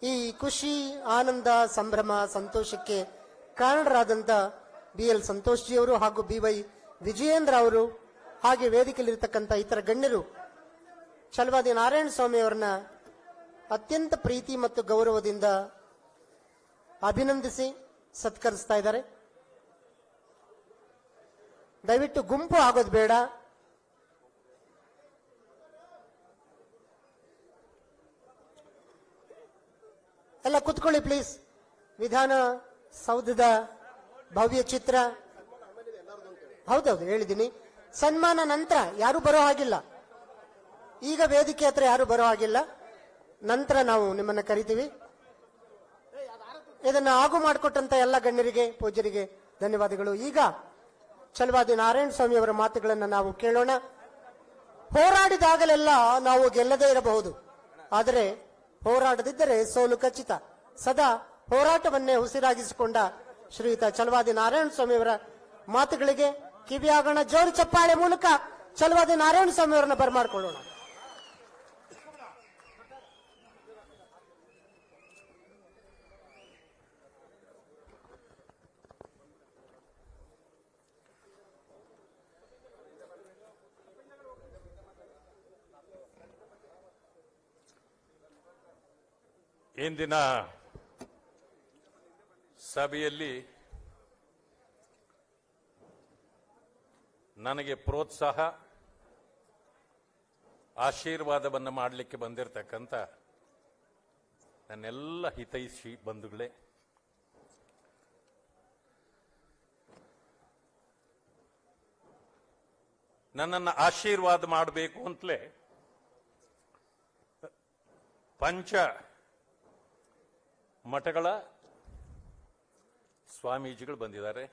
ಈ ಖುಷಿ, ಆನಂದ, ಸಂಭ್ರಮ, ಸಂತೋಷಕ್ಕೆ ಕಾರಣರಾದಂತ BL ಸಂತೋಷ್ ಜಿ ಅವರು ಹಾಗೂ BY ವಿಜಯೇಂದ್ರ ಅವರು, ಹಾಗೆ ವೇದಿಕೆಯಲ್ಲಿರ್ತಕ್ಕಂಥ ಇತರ ಗಣ್ಯರು ಛಲವಾದಿ ನಾರಾಯಣ ಸ್ವಾಮಿ ಅವರನ್ನ ಅತ್ಯಂತ ಪ್ರೀತಿ ಮತ್ತು ಗೌರವದಿಂದ ಅಭಿನಂದಿಸಿ ಸತ್ಕರಿಸ್ತಾ ಇದ್ದಾರೆ. ದಯವಿಟ್ಟು ಗುಂಪು ಆಗೋದು ಬೇಡ. ಎಲ್ಲ ಕುತ್ಕೊಳ್ಳಿ ಪ್ಲೀಸ್. ವಿಧಾನಸೌಧದ ಭವ್ಯ ಚಿತ್ರ, ಹೌದೌದು ಹೇಳಿದ್ದೀನಿ. ಸನ್ಮಾನ ನಂತರ ಯಾರು ಬರೋ ಹಾಗಿಲ್ಲ. ಈಗ ವೇದಿಕೆ ಹತ್ರ ಯಾರು ಬರೋ ಹಾಗಿಲ್ಲ. ನಂತರ ನಾವು ನಿಮ್ಮನ್ನ ಕರಿತೀವಿ. ಇದನ್ನ ಆಗು ಮಾಡಿಕೊಟ್ಟಂತ ಎಲ್ಲ ಗಣ್ಯರಿಗೆ ಪೂಜ್ಯರಿಗೆ ಧನ್ಯವಾದಗಳು. ಈಗ ಛಲವಾದಿ ನಾರಾಯಣ ಸ್ವಾಮಿ ಅವರ ಮಾತುಗಳನ್ನ ನಾವು ಕೇಳೋಣ. ಹೋರಾಡಿದಾಗಲೆಲ್ಲ ನಾವು ಗೆಲ್ಲದೇ ಇರಬಹುದು, ಆದರೆ ಹೋರಾಡದಿದ್ದರೆ ಸೋಲು ಖಚಿತ. ಸದಾ ಹೋರಾಟವನ್ನೇ ಉಸಿರಾಗಿಸಿಕೊಂಡ ಶ್ರೀಯುತ ಛಲವಾದಿ ನಾರಾಯಣ ಸ್ವಾಮಿ ಅವರ ಮಾತುಗಳಿಗೆ ಕಿವಿಯಾಗೋಣ. ಜೋರು ಚಪ್ಪಾಳೆ ಮೂಲಕ ಛಲವಾದಿ ನಾರಾಯಣ ಸ್ವಾಮಿ ಅವರನ್ನ ಬರಮಾಡಿಕೊಳ್ಳೋಣ. ಇಂದಿನ ಸಭೆಯಲ್ಲಿ ನನಗೆ ಪ್ರೋತ್ಸಾಹ ಆಶೀರ್ವಾದವನ್ನು ಮಾಡಲಿಕ್ಕೆ ಬಂದಿರತಕ್ಕಂಥ ನನ್ನೆಲ್ಲ ಹಿತೈಷಿ ಬಂಧುಗಳೇ, ನನ್ನನ್ನು ಆಶೀರ್ವಾದ ಮಾಡಬೇಕು ಅಂತಲೇ ಪಂಚ ಮಠಗಳ ಸ್ವಾಮೀಜಿಗಳು ಬಂದಿದ್ದಾರೆ.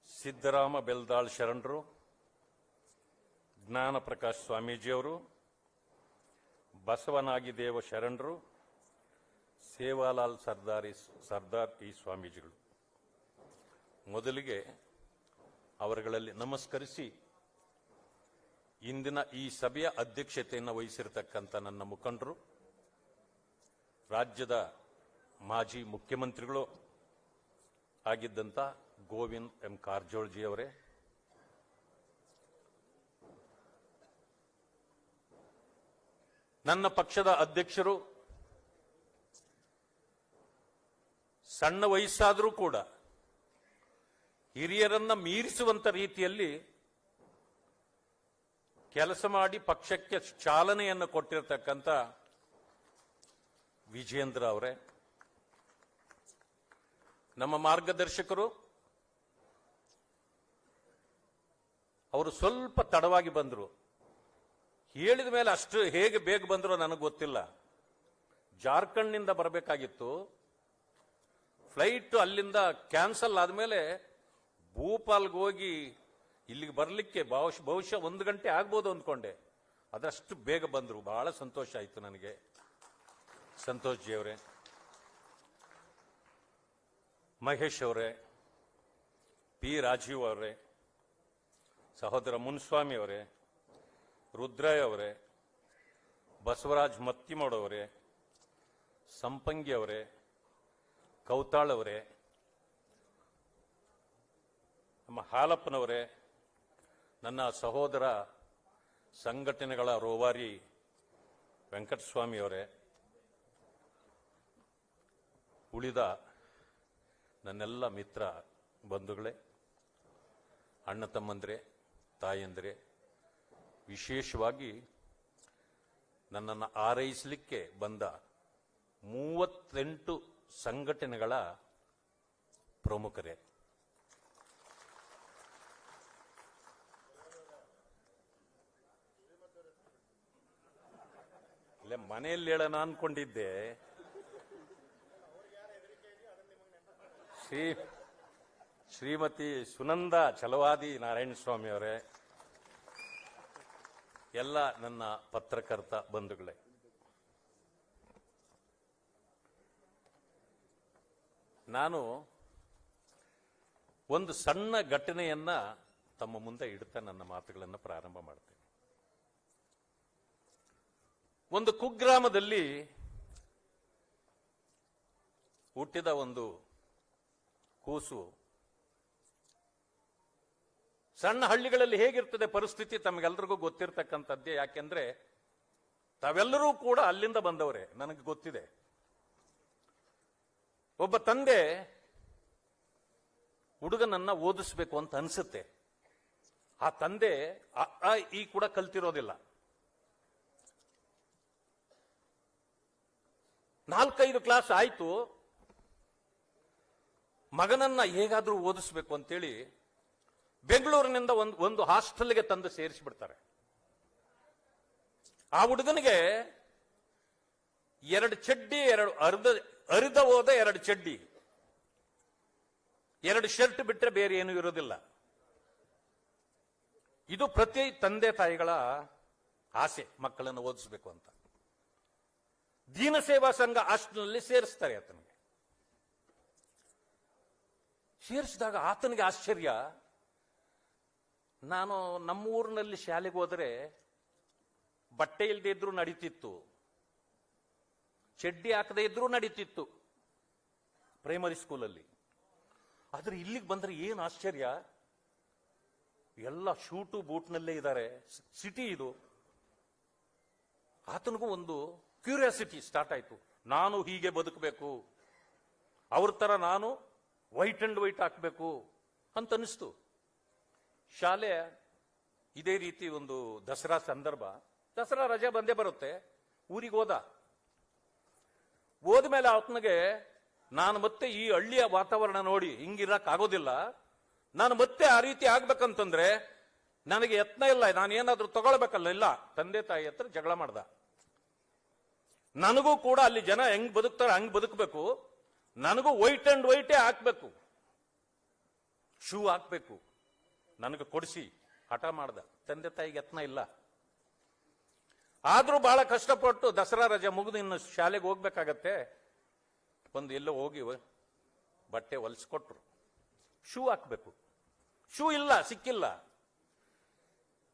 ಸಿದ್ದರಾಮ ಬೆಲ್ದಾಳ್ ಶರಣರು, ಜ್ಞಾನ ಪ್ರಕಾಶ್ ಸ್ವಾಮೀಜಿಯವರು, ಬಸವನಾಗಿದೇವ ಶರಣರು, ಸೇವಾಲಾಲ್ ಸರ್ದಾರ್ ಈ ಸ್ವಾಮೀಜಿಗಳು. ಮೊದಲಿಗೆ ಅವರುಗಳಲ್ಲಿ ನಮಸ್ಕರಿಸಿ ಇಂದಿನ ಈ ಸಭೆಯ ಅಧ್ಯಕ್ಷತೆಯನ್ನು ವಹಿಸಿರತಕ್ಕಂಥ ನನ್ನ ಮುಖಂಡರು, ರಾಜ್ಯದ ಮಾಜಿ ಮುಖ್ಯಮಂತ್ರಿಗಳು ಆಗಿದ್ದಂಥ ಗೋವಿಂದ್ ಎಂ ಕಾರಜೋಳಜಿ ಅವರೇ, ನನ್ನ ಪಕ್ಷದ ಅಧ್ಯಕ್ಷರು, ಸಣ್ಣ ವಯಸ್ಸಾದರೂ ಕೂಡ ಹಿರಿಯರನ್ನ ಮೀರಿಸುವಂತ ರೀತಿಯಲ್ಲಿ ಕೆಲಸ ಮಾಡಿ ಪಕ್ಷಕ್ಕೆ ಚಾಲನೆಯನ್ನು ಕೊಟ್ಟಿರತಕ್ಕಂಥ ವಿಜೇಂದ್ರ ಅವರೇ, ನಮ್ಮ ಮಾರ್ಗದರ್ಶಕರು, ಅವರು ಸ್ವಲ್ಪ ತಡವಾಗಿ ಬಂದರು. ಹೇಳಿದ ಮೇಲೆ ಅಷ್ಟು ಹೇಗೆ ಬೇಗ ಬಂದರೂ ನನಗೆ ಗೊತ್ತಿಲ್ಲ. ಜಾರ್ಖಂಡ್ನಿಂದ ಬರಬೇಕಾಗಿತ್ತು, ಫ್ಲೈಟ್ ಅಲ್ಲಿಂದ ಕ್ಯಾನ್ಸಲ್ ಆದಮೇಲೆ ಭೂಪಾಲ್ಗೆ ಹೋಗಿ ಇಲ್ಲಿಗೆ ಬರಲಿಕ್ಕೆ ಬಹುಶಃ 1 ಗಂಟೆ ಆಗ್ಬೋದು ಅಂದ್ಕೊಂಡೆ. ಅದಷ್ಟು ಬೇಗ ಬಂದರು, ಬಹಳ ಸಂತೋಷ ಆಯಿತು ನನಗೆ. ಸಂತೋಷ್ ಜಿ ಅವರೇ, ಮಹೇಶ್ ಅವರೇ, ಪಿ ರಾಜೀವ್ ಅವರೇ, ಸಹೋದರ ಮುನ್ಸ್ವಾಮಿ ಅವರೇ, ರುದ್ರಯ್ಯ ಅವರೇ, ಬಸವರಾಜ್ ಮತ್ತಿಮೋಡವರೇ, ಸಂಪಂಗಿ ಅವರೇ, ಕೌತಾಳ್ ಅವರೇ, ನಮ್ಮ ಹಾಲಪ್ಪನವರೇ, ನನ್ನ ಸಹೋದರ ಸಂಘಟನೆಗಳ ರೋವಾರಿ ವೆಂಕಟಸ್ವಾಮಿ ಅವರೇ, ಉಳಿದ ನನ್ನೆಲ್ಲ ಮಿತ್ರ ಬಂಧುಗಳೇ, ಅಣ್ಣ ತಮ್ಮಂದ್ರೆ, ತಾಯಂದ್ರೆ, ವಿಶೇಷವಾಗಿ ನನ್ನನ್ನು ಆರೈಸಲಿಕ್ಕೆ ಬಂದ 38 ಸಂಘಟನೆಗಳ ಪ್ರಮುಖರೇ, ಇಲ್ಲೇ ಮನೆಯಲ್ಲಿ ಹೇಳೋಣ ಅನ್ಕೊಂಡಿದ್ದೆ. ಶ್ರೀಮತಿ ಸುನಂದ ಛಲವಾದಿ ನಾರಾಯಣ ಸ್ವಾಮಿ ಅವರೇ, ಎಲ್ಲ ನನ್ನ ಪತ್ರಕರ್ತ ಬಂಧುಗಳೇ, ನಾನು ಒಂದು ಸಣ್ಣ ಘಟನೆಯನ್ನ ತಮ್ಮ ಮುಂದೆ ಇಡ್ತಾ ನನ್ನ ಮಾತುಗಳನ್ನು ಪ್ರಾರಂಭ ಮಾಡ್ತೇನೆ. ಒಂದು ಕುಗ್ರಾಮದಲ್ಲಿ ಹುಟ್ಟಿದ ಒಂದು ಕೂಸು. ಸಣ್ಣ ಹಳ್ಳಿಗಳಲ್ಲಿ ಹೇಗಿರ್ತದೆ ಪರಿಸ್ಥಿತಿ ತಮಗೆಲ್ಲರಿಗೂ ಗೊತ್ತಿರತಕ್ಕಂಥದ್ದೇ. ಯಾಕೆಂದ್ರೆ ತಾವೆಲ್ಲರೂ ಕೂಡ ಅಲ್ಲಿಂದ ಬಂದವರೇ, ನನಗೆ ಗೊತ್ತಿದೆ. ಒಬ್ಬ ತಂದೆ ಹುಡುಗನನ್ನ ಓದಿಸ್ಬೇಕು ಅಂತ ಅನ್ಸುತ್ತೆ. ಆ ತಂದೆ ಅ ಈ ಕೂಡ ಕಲ್ತಿರೋದಿಲ್ಲ. 4-5 ಕ್ಲಾಸ್ ಆಯ್ತು, ಮಗನನ್ನ ಹೇಗಾದ್ರೂ ಓದಿಸ್ಬೇಕು ಅಂತೇಳಿ ಬೆಂಗಳೂರಿನಿಂದ ಒಂದು ಹಾಸ್ಟೆಲ್ಗೆ ತಂದು ಸೇರಿಸಿಬಿಡ್ತಾರೆ. ಆ ಹುಡುಗನಿಗೆ 2 ಚಡ್ಡಿ, 2 ಅರ್ಧ ಅರಿದ ಹೋದ 2 ಚಡ್ಡಿ, 2 ಶರ್ಟ್ ಬಿಟ್ಟರೆ ಬೇರೆ ಏನು ಇರೋದಿಲ್ಲ. ಇದು ಪ್ರತಿ ತಂದೆ ತಾಯಿಗಳ ಆಸೆ, ಮಕ್ಕಳನ್ನು ಓದಿಸಬೇಕು ಅಂತ. ದೀನ ಸೇವಾ ಸಂಘ ಹಾಸ್ಟೆಲ್ನಲ್ಲಿ ಸೇರಿಸ್ತಾರೆ ಆತನಿಗೆ. ಸೇರಿಸಿದಾಗ ಆತನಿಗೆ ಆಶ್ಚರ್ಯ. ನಾನು ನಮ್ಮೂರಿನಲ್ಲಿ ಶಾಲೆಗೆ ಹೋದರೆ ಬಟ್ಟೆ ಇಲ್ಲದೆ ಇದ್ರೂ ನಡೀತಿತ್ತು, ಚಡ್ಡಿ ಹಾಕದೇ ಇದ್ರೂ ನಡೀತಿತ್ತು ಪ್ರೈಮರಿ ಸ್ಕೂಲಲ್ಲಿ. ಆದ್ರೆ ಇಲ್ಲಿಗೆ ಬಂದ್ರೆ ಏನು ಆಶ್ಚರ್ಯ, ಎಲ್ಲ ಶೂಟು ಬೂಟ್ನಲ್ಲೇ ಇದ್ದಾರೆ. ಸಿಟಿ ಇದು. ಆತನಿಗೂ ಒಂದು ಕ್ಯೂರಿಯಾಸಿಟಿ ಸ್ಟಾರ್ಟ್ ಆಯ್ತು. ನಾನು ಹೀಗೆ ಬದುಕಬೇಕು, ಅವ್ರ ತರ ನಾನು ವೈಟ್ ಅಂಡ್ ವೈಟ್ ಹಾಕಬೇಕು ಅಂತ ಅನಿಸ್ತು. ಶಾಲೆ ಇದೇ ರೀತಿ ಒಂದು ದಸರಾ ಸಂದರ್ಭ, ದಸರಾ ರಜೆ ಬಂದೇ ಬರುತ್ತೆ. ಊರಿಗೆ ಹೋದ್ಮೇಲೆ ಆತನಿಗೆ ನಾನು ಮತ್ತೆ ಈ ಹಳ್ಳಿಯ ವಾತಾವರಣ ನೋಡಿ ಹಿಂಗಿರಕ್ ಆಗೋದಿಲ್ಲ, ನಾನು ಮತ್ತೆ ಆ ರೀತಿ ಆಗ್ಬೇಕಂತಂದ್ರೆ ನನಗೆ ಯತ್ನ ಇಲ್ಲ, ನಾನೇನಾದ್ರೂ ತಗೊಳ್ಬೇಕಲ್ಲ. ಇಲ್ಲ, ತಂದೆ ತಾಯಿ ಹತ್ರ ಜಗಳ ಮಾಡ್ದ. ನನಗೂ ಕೂಡ ಅಲ್ಲಿ ಜನ ಹೆಂಗ್ ಬದುಕ್ತಾರೆ ಹಂಗ್ ಬದುಕಬೇಕು, ನನಗೂ ವೈಟ್ ಅಂಡ್ ವೈಟೇ ಹಾಕ್ಬೇಕು, ಶೂ ಹಾಕ್ಬೇಕು, ನನಗೆ ಕೊಡಿಸಿ ಹಠ ಮಾಡ್ದ. ತಂದೆ ತಾಯಿಗೆ ಯತ್ನ ಇಲ್ಲ. ಆದ್ರೂ ಬಹಳ ಕಷ್ಟಪಟ್ಟು ದಸರಾ ರಜೆ ಮುಗಿದು ಇನ್ನು ಶಾಲೆಗೆ ಹೋಗ್ಬೇಕಾಗತ್ತೆ. ಒಂದು ಎಲ್ಲೋ ಹೋಗಿ ಬಟ್ಟೆ ಹೊಲಿಸ್ಕೊಟ್ರು. ಶೂ ಹಾಕ್ಬೇಕು, ಶೂ ಇಲ್ಲ, ಸಿಕ್ಕಿಲ್ಲ.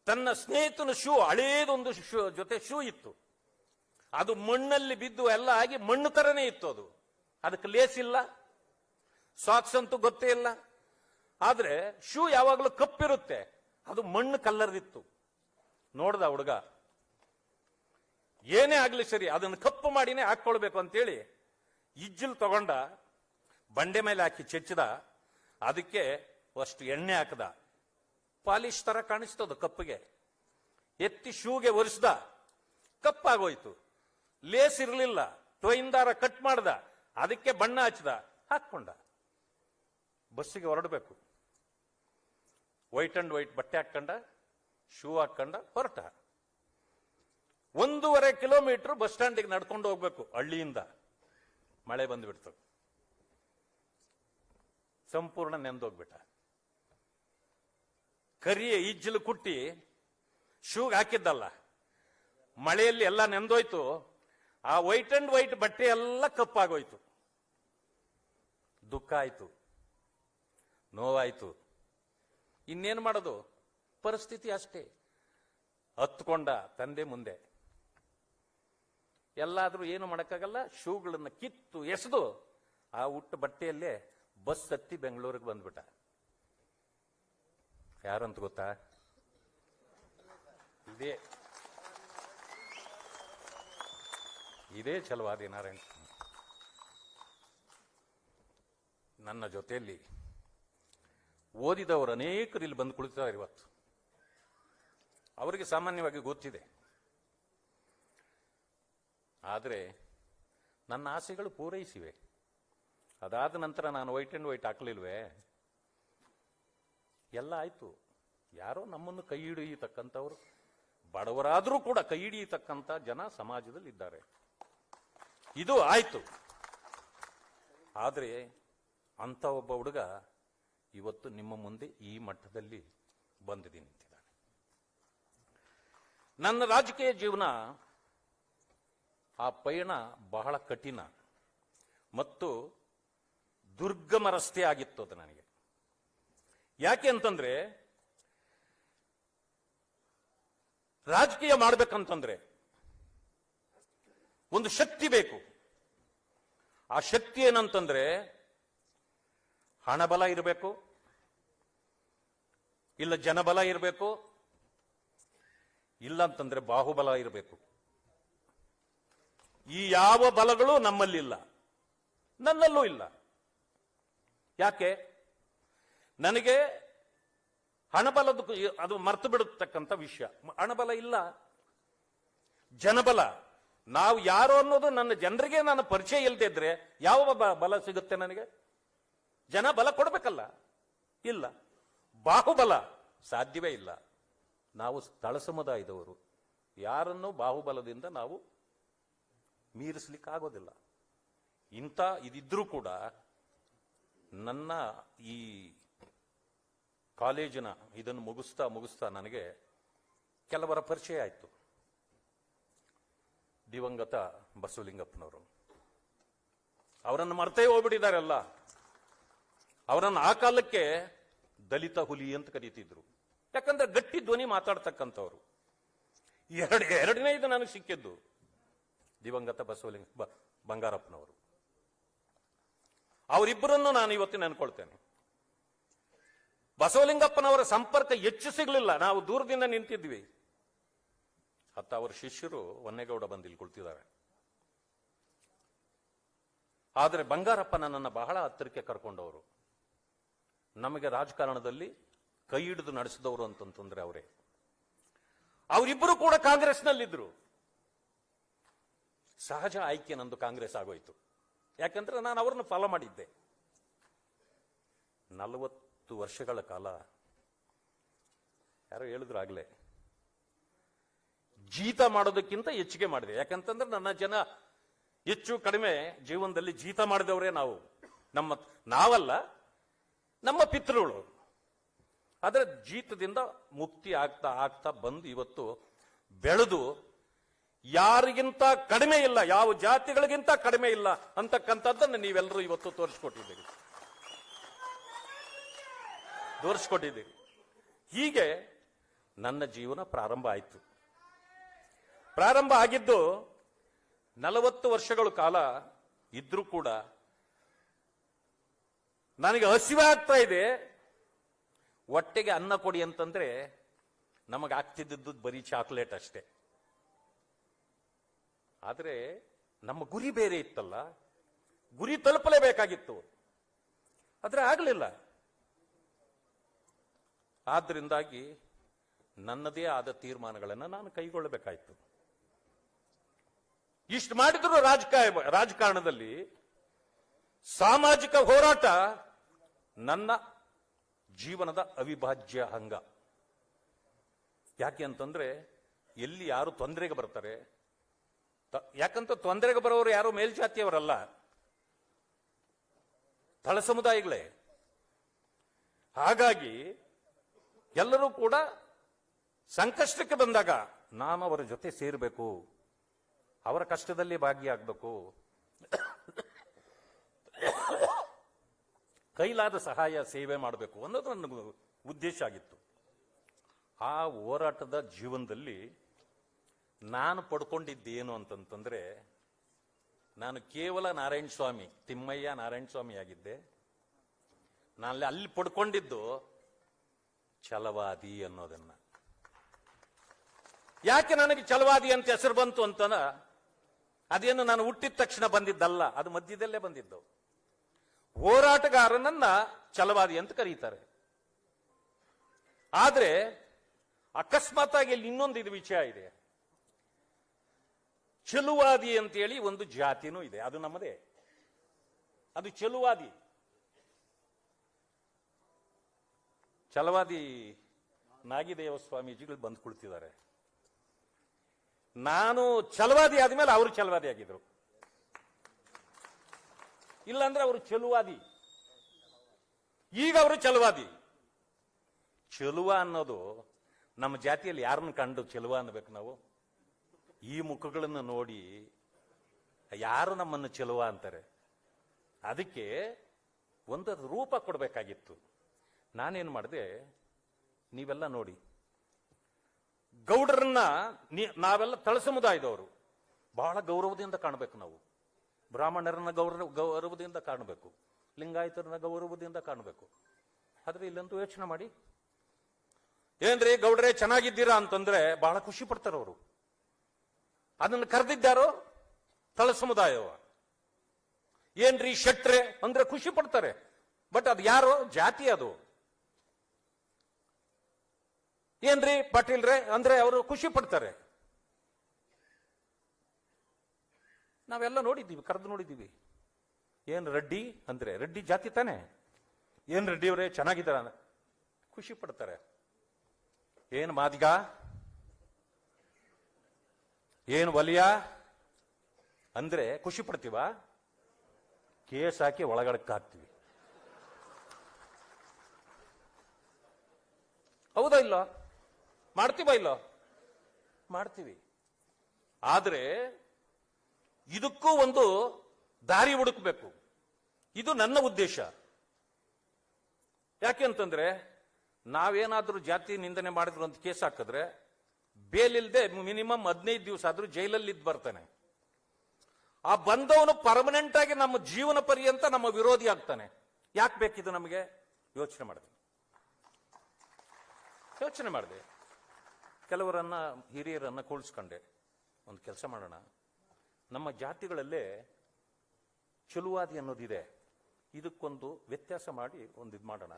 ತನ್ನ ಸ್ನೇಹಿತನ ಶೂ, ಹಳೇದೊಂದು ಜೊತೆ ಶೂ ಇತ್ತು. ಅದು ಮಣ್ಣಲ್ಲಿ ಬಿದ್ದು ಎಲ್ಲ ಆಗಿ ಮಣ್ಣು ತರನೇ ಇತ್ತು. ಅದಕ್ಕೆ ಲೇಸ್ ಇಲ್ಲ, ಸಾಕ್ಸ್ ಅಂತೂ ಗೊತ್ತೇ ಇಲ್ಲ. ಆದ್ರೆ ಶೂ ಯಾವಾಗಲೂ ಕಪ್ಪಿರುತ್ತೆ, ಅದು ಮಣ್ಣು ಕಲ್ಲರ್ದಿತ್ತು. ನೋಡ್ದ ಹುಡುಗ, ಏನೇ ಆಗ್ಲಿ ಸರಿ ಅದನ್ನು ಕಪ್ಪು ಮಾಡಿನೇ ಹಾಕೊಳ್ಬೇಕು ಅಂತೇಳಿ ಇಜ್ಜಿಲ್ ತಗೊಂಡ, ಬಂಡೆ ಮೇಲೆ ಹಾಕಿ ಚೆಚ್ಚದ, ಅದಕ್ಕೆ ಅಷ್ಟು ಎಣ್ಣೆ ಹಾಕದ, ಪಾಲಿಶ್ ತರ ಕಾಣಿಸ್ತದ ಕಪ್ಪಿಗೆ. ಎತ್ತಿ ಶೂಗೆ ಒರೆಸ್ದ, ಕಪ್ಪಾಗೋಯ್ತು. ಲೇಸ್ ಇರಲಿಲ್ಲ, ಟೊಯಿಂದಾರ ಕಟ್ ಮಾಡ್ದ, ಅದಕ್ಕೆ ಬಣ್ಣ ಹಚ್ಚದ, ಹಾಕೊಂಡ. ಬಸ್ಸಿಗೆ ಹೊರಡಬೇಕು. ವೈಟ್ ಅಂಡ್ ವೈಟ್ ಬಟ್ಟೆ ಹಾಕೊಂಡ, ಶೂ ಹಾಕೊಂಡ, ಹೊರಟ. 1.5 ಕಿಲೋಮೀಟರ್ ಬಸ್ ಸ್ಟ್ಯಾಂಡಿಗೆ ನಡ್ಕೊಂಡು ಹೋಗ್ಬೇಕು ಹಳ್ಳಿಯಿಂದ. ಮಳೆ ಬಂದ್ಬಿಡ್ತು, ಸಂಪೂರ್ಣ ನೆಂದೋಗ್ಬಿಟ್ಟ. ಕರಿಯ ಇಜ್ಜಲು ಕುಟ್ಟಿ ಶೂಗ್ ಹಾಕಿದ್ದಲ್ಲ, ಮಳೆಯಲ್ಲಿ ಎಲ್ಲ ನೆಂದೋಯ್ತು. ಆ ವೈಟ್ ಅಂಡ್ ವೈಟ್ ಬಟ್ಟೆ ಎಲ್ಲ ಕಪ್ಪಾಗೋಯ್ತು. ದುಃಖ ಆಯ್ತು, ನೋವಾಯ್ತು. ಇನ್ನೇನು ಮಾಡೋದು, ಪರಿಸ್ಥಿತಿ ಅಷ್ಟೇ. ಹತ್ಕೊಂಡ ತಂದೆ ಮುಂದೆ. ಎಲ್ಲಾದ್ರೂ ಏನು ಮಾಡಕ್ಕಾಗಲ್ಲ, ಶೂಗಳನ್ನ ಕಿತ್ತು ಎಸೆದು ಆ ಉಟ್ಟ ಬಟ್ಟೆಯಲ್ಲೇ ಬಸ್ ಹತ್ತಿ ಬೆಂಗಳೂರಿಗೆ ಬಂದ್ಬಿಟ್ಟ. ಯಾರಂತ ಗೊತ್ತಾ? ಇದೇ ಛಲವಾದಿ ನಾರಾಯಣ. ನನ್ನ ಜೊತೆಯಲ್ಲಿ ಓದಿದವರು ಅನೇಕರು ಇಲ್ಲಿ ಬಂದು ಕುಳಿತಿದ್ದಾರೆ ಇವತ್ತು. ಅವರಿಗೆ ಸಾಮಾನ್ಯವಾಗಿ ಗೊತ್ತಿದೆ. ಆದರೆ ನನ್ನ ಆಸೆಗಳು ಪೂರೈಸಿವೆ. ಅದಾದ ನಂತರ ನಾನು ವೈಟ್ ಅಂಡ್ ವೈಟ್ ಹಾಕಲಿಲ್ವೇ? ಎಲ್ಲ ಆಯ್ತು. ಯಾರೋ ನಮ್ಮನ್ನು ಕೈ ಹಿಡಿಯತಕ್ಕಂಥವ್ರು, ಬಡವರಾದರೂ ಕೂಡ ಕೈ ಹಿಡಿಯತಕ್ಕಂಥ ಜನ ಸಮಾಜದಲ್ಲಿ ಇದ್ದಾರೆ. ಇದು ಆಯ್ತು. ಆದರೆ ಅಂತ ಒಬ್ಬ ಹುಡುಗ ಇವತ್ತು ನಿಮ್ಮ ಮುಂದೆ ಈ ಮಟ್ಟದಲ್ಲಿ ಬಂದು ನಿಂತಿದ್ದಾನೆ. ನನ್ನ ರಾಜಕೀಯ ಜೀವನ, ಆ ಪಯಣ ಬಹಳ ಕಠಿಣ ಮತ್ತು ದುರ್ಗಮ ರಸ್ತೆ ಆಗಿತ್ತು ಅದು ನನಗೆ. ಯಾಕೆ ಅಂತಂದ್ರೆ, ರಾಜಕೀಯ ಮಾಡ್ಬೇಕಂತಂದ್ರೆ ಒಂದು ಶಕ್ತಿ ಬೇಕು. ಆ ಶಕ್ತಿ ಏನಂತಂದ್ರೆ, ಹಣಬಲ ಇರಬೇಕು, ಇಲ್ಲ ಜನಬಲ ಇರಬೇಕು, ಇಲ್ಲ ಅಂತಂದ್ರೆ ಬಾಹುಬಲ ಇರಬೇಕು. ಈ ಯಾವ ಬಲಗಳು ನಮ್ಮಲ್ಲಿಲ್ಲ, ನನ್ನಲ್ಲೂ ಇಲ್ಲ. ಯಾಕೆ? ನನಗೆ ಹಣಬಲದ ಅದು ಮರ್ತು ಬಿಡತಕ್ಕಂಥ ವಿಷಯ. ಹಣಬಲ ಇಲ್ಲ, ಜನಬಲ. ನಾವು ಯಾರು ಅನ್ನೋದು ನನ್ನ ಜನರಿಗೆ ನಾನು ಪರಿಚಯ ಇಲ್ಲದೆ ಇದ್ರೆ ಯಾವ ಬಲ ಸಿಗುತ್ತೆ ನನಗೆ? ಜನ ಬಲ ಕೊಡ್ಬೇಕಲ್ಲ, ಇಲ್ಲ. ಬಾಹುಬಲ ಸಾಧ್ಯವೇ ಇಲ್ಲ. ನಾವು ಸ್ಥಳ ಸಮುದಾಯದವರು, ಯಾರನ್ನೂ ಬಾಹುಬಲದಿಂದ ನಾವು ಮೀರಿಸ್ಲಿಕ್ಕಾಗೋದಿಲ್ಲ. ಇಂಥ ಇದಿದ್ರೂ ಕೂಡ ನನ್ನ ಈ ಕಾಲೇಜಿನ ಇದನ್ನು ಮುಗಿಸ್ತಾ ನನಗೆ ಕೆಲವರ ಪರಿಚಯ ಆಯಿತು. ದಿವಂಗತ ಬಸವಲಿಂಗಪ್ಪನವರು, ಅವರನ್ನು ಮರ್ತೇ ಹೋಗ್ಬಿಟ್ಟಿದ್ದಾರಲ್ಲ. ಅವರನ್ನು ಆ ಕಾಲಕ್ಕೆ ದಲಿತ ಹುಲಿ ಅಂತ ಕರೀತಿದ್ರು. ಯಾಕಂದ್ರೆ ಗಟ್ಟಿ ಧ್ವನಿ ಮಾತಾಡ್ತಕ್ಕಂಥವ್ರು. ಎರಡನೇ ಇದು ನನಗೆ ಸಿಕ್ಕಿದ್ದು ದಿವಂಗತ ಬಂಗಾರಪ್ಪನವರು. ಅವರಿಬ್ಬರನ್ನು ನಾನು ಇವತ್ತು ನೆನ್ಕೊಳ್ತೇನೆ. ಬಸವಲಿಂಗಪ್ಪನವರ ಸಂಪರ್ಕ ಹೆಚ್ಚು ಸಿಗಲಿಲ್ಲ, ನಾವು ದೂರದಿಂದ ನಿಂತಿದ್ವಿ. ಅವರ ಶಿಷ್ಯರು ಹೊನ್ನೇಗೌಡ ಬಂದು ಇಲ್ಲಿ ಕುಳಿತಿದ್ದಾರೆ. ಆದರೆ ಬಂಗಾರಪ್ಪ ನನ್ನನ್ನು ಬಹಳ ಹತ್ತಿರಕ್ಕೆ ಕರ್ಕೊಂಡವರು. ನಮಗೆ ರಾಜಕಾರಣದಲ್ಲಿ ಕೈ ಹಿಡಿದು ನಡೆಸಿದವರು ಅಂತಂತಂದ್ರೆ ಅವರೇ. ಅವರಿಬ್ಬರು ಕೂಡ ಕಾಂಗ್ರೆಸ್ನಲ್ಲಿದ್ರು. ಸಹಜ ಆಯ್ಕೆ ನಂದು ಕಾಂಗ್ರೆಸ್ ಆಗೋಯ್ತು. ಯಾಕಂದ್ರೆ ನಾನು ಅವರನ್ನು ಫಾಲೋ ಮಾಡಿದ್ದೆ. 40 ವರ್ಷಗಳ ಕಾಲ ಯಾರೋ ಹೇಳಿದ್ರು ಆಗ್ಲೇ, ಜೀತ ಮಾಡೋದಕ್ಕಿಂತ ಹೆಚ್ಚಿಗೆ ಮಾಡಿದೆ. ಯಾಕಂತಂದ್ರೆ ನನ್ನ ಜನ ಹೆಚ್ಚು ಕಡಿಮೆ ಜೀವನದಲ್ಲಿ ಜೀತ ಮಾಡಿದವರೇ ನಾವು. ನಾವಲ್ಲ, ನಮ್ಮ ಪಿತೃಗಳು. ಆದರೆ ಜೀತದಿಂದ ಮುಕ್ತಿ ಆಗ್ತಾ ಬಂದು ಇವತ್ತು ಬೆಳೆದು ಯಾರಿಗಿಂತ ಕಡಿಮೆ ಇಲ್ಲ, ಯಾವ ಜಾತಿಗಳಿಗಿಂತ ಕಡಿಮೆ ಇಲ್ಲ ಅಂತಕ್ಕಂಥದ್ದನ್ನು ನೀವೆಲ್ಲರೂ ಇವತ್ತು ತೋರಿಸ್ಕೊಟ್ಟಿದ್ದೀರಿ. ಹೀಗೆ ನನ್ನ ಜೀವನ ಪ್ರಾರಂಭ ಆಯಿತು. ಪ್ರಾರಂಭ ಆಗಿದ್ದು 40 ವರ್ಷಗಳ ಕಾಲ ಇದ್ರೂ ಕೂಡ ನನಗೆ ಹಸಿವೆ ಆಗ್ತಾ ಇದೆ. ಹೊಟ್ಟೆಗೆ ಅನ್ನ ಕೊಡಿ ಅಂತಂದ್ರೆ ನಮಗೆ ಆಗ್ತಿದ್ದದ್ದು ಬರೀ ಚಾಕ್ಲೇಟ್ ಅಷ್ಟೇ. ಆದರೆ ನಮ್ಮ ಗುರಿ ಬೇರೆ ಇತ್ತಲ್ಲ, ಗುರಿ ತಲುಪಲೇಬೇಕಾಗಿತ್ತು. ಆದರೆ ಆಗಲಿಲ್ಲ. ಆದ್ದರಿಂದಾಗಿ ನನ್ನದೇ ಆದ ತೀರ್ಮಾನಗಳನ್ನು ನಾನು ಕೈಗೊಳ್ಳಬೇಕಾಯಿತು. ಇಷ್ಟು ಮಾಡಿದ್ರು ರಾಜಕಾರಣದಲ್ಲಿ ಸಾಮಾಜಿಕ ಹೋರಾಟ ನನ್ನ ಜೀವನದ ಅವಿಭಾಜ್ಯ ಅಂಗ. ಯಾಕೆ ಅಂತಂದ್ರೆ ಎಲ್ಲಿ ಯಾರು ತೊಂದರೆಗೆ ಬರ್ತಾರೆ, ಯಾಕಂತ ತೊಂದರೆಗೆ ಬರೋರು ಯಾರು ಮೇಲ್ಜಾತಿಯವರಲ್ಲ, ತಳ ಸಮುದಾಯಗಳೇ. ಹಾಗಾಗಿ ಎಲ್ಲರೂ ಕೂಡ ಸಂಕಷ್ಟಕ್ಕೆ ಬಂದಾಗ ನಾನು ಅವರ ಜೊತೆ ಸೇರಬೇಕು, ಅವರ ಕಷ್ಟದಲ್ಲಿ ಭಾಗಿಯಾಗಬೇಕು, ಕೈಲಾದ ಸಹಾಯ ಸೇವೆ ಮಾಡಬೇಕು ಅನ್ನೋದು ನನ್ನ ಉದ್ದೇಶ ಆಗಿತ್ತು. ಆ ಹೋರಾಟದ ಜೀವನದಲ್ಲಿ ನಾನು ಪಡ್ಕೊಂಡಿದ್ದೇನು ಅಂತಂತಂದ್ರೆ, ನಾನು ಕೇವಲ ನಾರಾಯಣ ಸ್ವಾಮಿ, ತಿಮ್ಮಯ್ಯ ನಾರಾಯಣ ಸ್ವಾಮಿ ಆಗಿದ್ದೆ. ನಾನು ಅಲ್ಲಿ ಪಡ್ಕೊಂಡಿದ್ದು ಛಲವಾದಿ ಅನ್ನೋದನ್ನ. ಯಾಕೆ ನನಗೆ ಛಲವಾದಿ ಅಂತ ಹೆಸರು ಬಂತು ಅಂತ, ಅದೇನು ನಾನು ಹುಟ್ಟಿದ ತಕ್ಷಣ ಬಂದಿದ್ದಲ್ಲ, ಅದು ಮಧ್ಯದಲ್ಲೇ ಬಂದಿದ್ದು. ಹೋರಾಟಗಾರನನ್ನ ಛಲವಾದಿ ಅಂತ ಕರೀತಾರೆ. ಆದ್ರೆ ಅಕಸ್ಮಾತ್ ಆಗಿ ಇಲ್ಲಿ ಇನ್ನೊಂದು ಇದು ವಿಷಯ ಇದೆ. ಚೆಲುವಾದಿ ಅಂತೇಳಿ ಒಂದು ಜಾತಿನೂ ಇದೆ, ಅದು ನಮ್ಮದೇ. ಅದು ಚೆಲುವಾದಿ. ಛಲವಾದಿ ನಾಗಿದೇವ ಸ್ವಾಮೀಜಿಗಳು ಬಂದು ಕುಳಿತಿದ್ದಾರೆ. ನಾನು ಛಲವಾದಿ ಆದ್ಮೇಲೆ ಅವರು ಛಲವಾದಿ ಆಗಿದ್ರು. ಇಲ್ಲಾಂದ್ರೆ ಅವರು ಚೆಲುವಾದಿ. ಈಗ ಅವರು ಛಲವಾದಿ. ಚೆಲುವ ಅನ್ನೋದು ನಮ್ಮ ಜಾತಿಯಲ್ಲಿ ಯಾರನ್ನು ಕಂಡು ಚೆಲುವ ಅನ್ಬೇಕು ನಾವು? ಈ ಮುಖಗಳನ್ನು ನೋಡಿ ಯಾರು ನಮ್ಮನ್ನು ಚೆಲುವ ಅಂತಾರೆ? ಅದಕ್ಕೆ ಒಂದು ರೂಪ ಕೊಡಬೇಕಾಗಿತ್ತು. ನಾನೇನು ಮಾಡಿದೆ, ನೀವೆಲ್ಲ ನೋಡಿ, ಗೌಡರನ್ನ ನಾವೆಲ್ಲ ತಳ ಸಮುದಾಯದವರು ಬಹಳ ಗೌರವದಿಂದ ಕಾಣಬೇಕು ನಾವು. ಬ್ರಾಹ್ಮಣರನ್ನ ಗೌರವದಿಂದ ಕಾಣಬೇಕು, ಲಿಂಗಾಯತರನ್ನ ಗೌರವದಿಂದ ಕಾಣಬೇಕು. ಆದ್ರೆ ಇಲ್ಲಂತೂ ಯೋಚನೆ ಮಾಡಿ, ಏನ್ರಿ ಗೌಡ್ರೆ ಚೆನ್ನಾಗಿದ್ದೀರಾ ಅಂತಂದ್ರೆ ಬಹಳ ಖುಷಿ ಪಡ್ತಾರೆ ಅವರು. ಅದನ್ನು ಕರೆದಿದ್ದಾರೋ ತಳ ಸಮುದಾಯವ. ಏನ್ರಿ ಶೆಟ್ರೆ ಅಂದ್ರೆ ಖುಷಿ ಪಡ್ತಾರೆ. ಬಟ್ ಅದು ಯಾರೋ ಜಾತಿ, ಅದು ಏನ್ರಿ ಪಾಟೀಲ್ರೆ ಅಂದ್ರೆ ಅವರು ಖುಷಿ ಪಡ್ತಾರೆ. ನಾವೆಲ್ಲ ನೋಡಿದ್ದೀವಿ, ಕರೆದು ನೋಡಿದ್ದೀವಿ. ಏನ್ ರೆಡ್ಡಿ ಅಂದ್ರೆ ರೆಡ್ಡಿ ಜಾತಿ ತಾನೆ, ಏನ್ ರೆಡ್ಡಿ ಅವರೇ ಚೆನ್ನಾಗಿದ್ದಾರ ಖುಷಿ ಪಡ್ತಾರೆ. ಏನ್ ಮಾದಿಗ, ಏನ್ ವಲಿಯ ಅಂದ್ರೆ ಖುಷಿ ಪಡ್ತೀವ? ಕೇಸ್ ಹಾಕಿ ಒಳಗಡೆ ಹಾಕ್ತೀವಿ. ಹೌದಾ ಇಲ್ಲ? ಮಾಡ್ತೀವ ಇಲ್ಲ? ಮಾಡ್ತೀವಿ. ಆದ್ರೆ ಇದಕ್ಕೂ ಒಂದು ದಾರಿ ಹುಡುಕ್ಬೇಕು. ಇದು ನನ್ನ ಉದ್ದೇಶ. ಯಾಕೆ ಅಂತಂದ್ರೆ ನಾವೇನಾದ್ರೂ ಜಾತಿ ನಿಂದನೆ ಮಾಡಿದ್ರು ಅಂತ ಕೇಸ್ ಹಾಕಿದ್ರೆ ಬೇಲ್ ಇಲ್ಲದೆ ಮಿನಿಮಮ್ 15 ದಿವಸ ಆದ್ರೂ ಜೈಲಲ್ಲಿ ಇದ್ದು ಬರ್ತಾನೆ. ಆ ಬಂದವನು ಪರ್ಮನೆಂಟ್ ಆಗಿ ನಮ್ಮ ಜೀವನ ಪರ್ಯಂತ ನಮ್ಮ ವಿರೋಧಿ ಆಗ್ತಾನೆ. ಯಾಕೆ ಬೇಕಿದು ನಮಗೆ? ಯೋಚನೆ ಮಾಡಿದೆ. ಕೆಲವರನ್ನ ಹಿರಿಯರನ್ನ ಕೂಡಿಸ್ಕೊಂಡೆ. ಒಂದು ಕೆಲಸ ಮಾಡೋಣ, ನಮ್ಮ ಜಾತಿಗಳಲ್ಲೇ ಚಲುವಾದಿ ಅನ್ನೋದಿದೆ, ಇದಕ್ಕೊಂದು ವ್ಯತ್ಯಾಸ ಮಾಡಿ ಒಂದು ಇದು ಮಾಡೋಣ,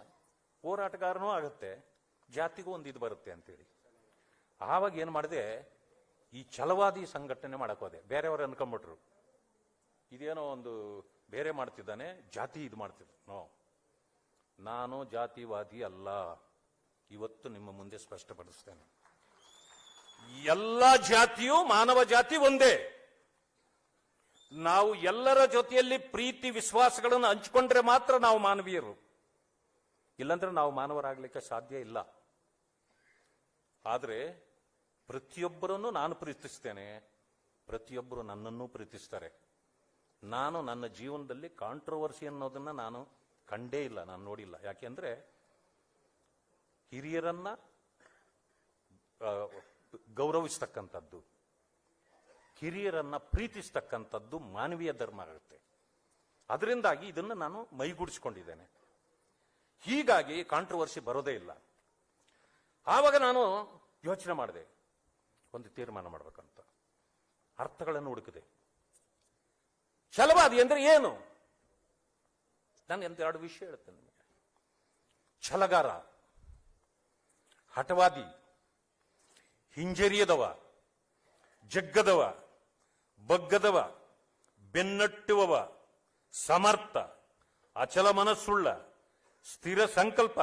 ಹೋರಾಟಗಾರನೂ ಆಗುತ್ತೆ, ಜಾತಿಗೂ ಒಂದು ಇದು ಬರುತ್ತೆ ಅಂತೇಳಿ. ಆವಾಗ ಏನು ಮಾಡಿದೆ, ಈ ಛಲವಾದಿ ಸಂಘಟನೆ ಮಾಡಕ್ ಹೋದೆ. ಬೇರೆಯವರು ಅನ್ಕೊಂಡ್ಬಿಟ್ರು ಇದೇನೋ ಒಂದು ಬೇರೆ ಮಾಡ್ತಿದ್ದಾನೆ, ಜಾತಿ ಇದು ಮಾಡ್ತಿದ್ದ. ನೋ, ನಾನು ಜಾತಿವಾದಿ ಅಲ್ಲ. ಇವತ್ತು ನಿಮ್ಮ ಮುಂದೆ ಸ್ಪಷ್ಟಪಡಿಸ್ತೇನೆ. ಎಲ್ಲ ಜಾತಿಯೂ ಮಾನವ ಜಾತಿ ಒಂದೇ. ನಾವು ಎಲ್ಲರ ಜೊತೆಯಲ್ಲಿ ಪ್ರೀತಿ ವಿಶ್ವಾಸಗಳನ್ನು ಹಂಚಿಕೊಂಡ್ರೆ ಮಾತ್ರ ನಾವು ಮಾನವೀಯರು. ಇಲ್ಲಾಂದ್ರೆ ನಾವು ಮಾನವರಾಗಲಿಕ್ಕೆ ಸಾಧ್ಯ ಇಲ್ಲ. ಆದರೆ ಪ್ರತಿಯೊಬ್ಬರನ್ನು ನಾನು ಪ್ರೀತಿಸ್ತೇನೆ, ಪ್ರತಿಯೊಬ್ಬರು ನನ್ನನ್ನು ಪ್ರೀತಿಸ್ತಾರೆ. ನಾನು ನನ್ನ ಜೀವನದಲ್ಲಿ ಕಾಂಟ್ರವರ್ಸಿ ಅನ್ನೋದನ್ನ ನಾನು ಕಂಡೇ ಇಲ್ಲ, ನಾನು ನೋಡಿಲ್ಲ. ಯಾಕೆಂದ್ರೆ ಹಿರಿಯರನ್ನ ಗೌರವಿಸ್ತಕ್ಕಂಥದ್ದು, ಹಿರಿಯರನ್ನ ಪ್ರೀತಿಸ್ತಕ್ಕಂಥದ್ದು ಮಾನವೀಯ ಧರ್ಮ ಆಗುತ್ತೆ. ಅದರಿಂದಾಗಿ ಇದನ್ನು ನಾನು ಮೈಗೂಡಿಸಿಕೊಂಡಿದ್ದೇನೆ. ಹೀಗಾಗಿ ಕಾಂಟ್ರವರ್ಸಿ ಬರೋದೇ ಇಲ್ಲ. ಆವಾಗ ನಾನು ಯೋಚನೆ ಮಾಡಿದೆ, ಒಂದು ತೀರ್ಮಾನ ಮಾಡಬೇಕಂತ. ಅರ್ಥಗಳನ್ನು ಹುಡುಕಿದೆ. ಛಲವಾದಿ ಅಂದ್ರೆ ಏನು? ನಾನು ಎರಡು ವಿಷಯ ಹೇಳ್ತೇನೆ ನಿಮಗೆ. ಛಲಗಾರ, ಹಠವಾದಿ, ಹಿಂಜರಿಯದವ, ಜಗ್ಗದವ, ಬಗ್ಗದವ, ಬೆನ್ನಟ್ಟುವವ, ಸಮರ್ಥ, ಅಚಲ ಮನಸ್ಸುಳ್ಳ, ಸ್ಥಿರ ಸಂಕಲ್ಪ,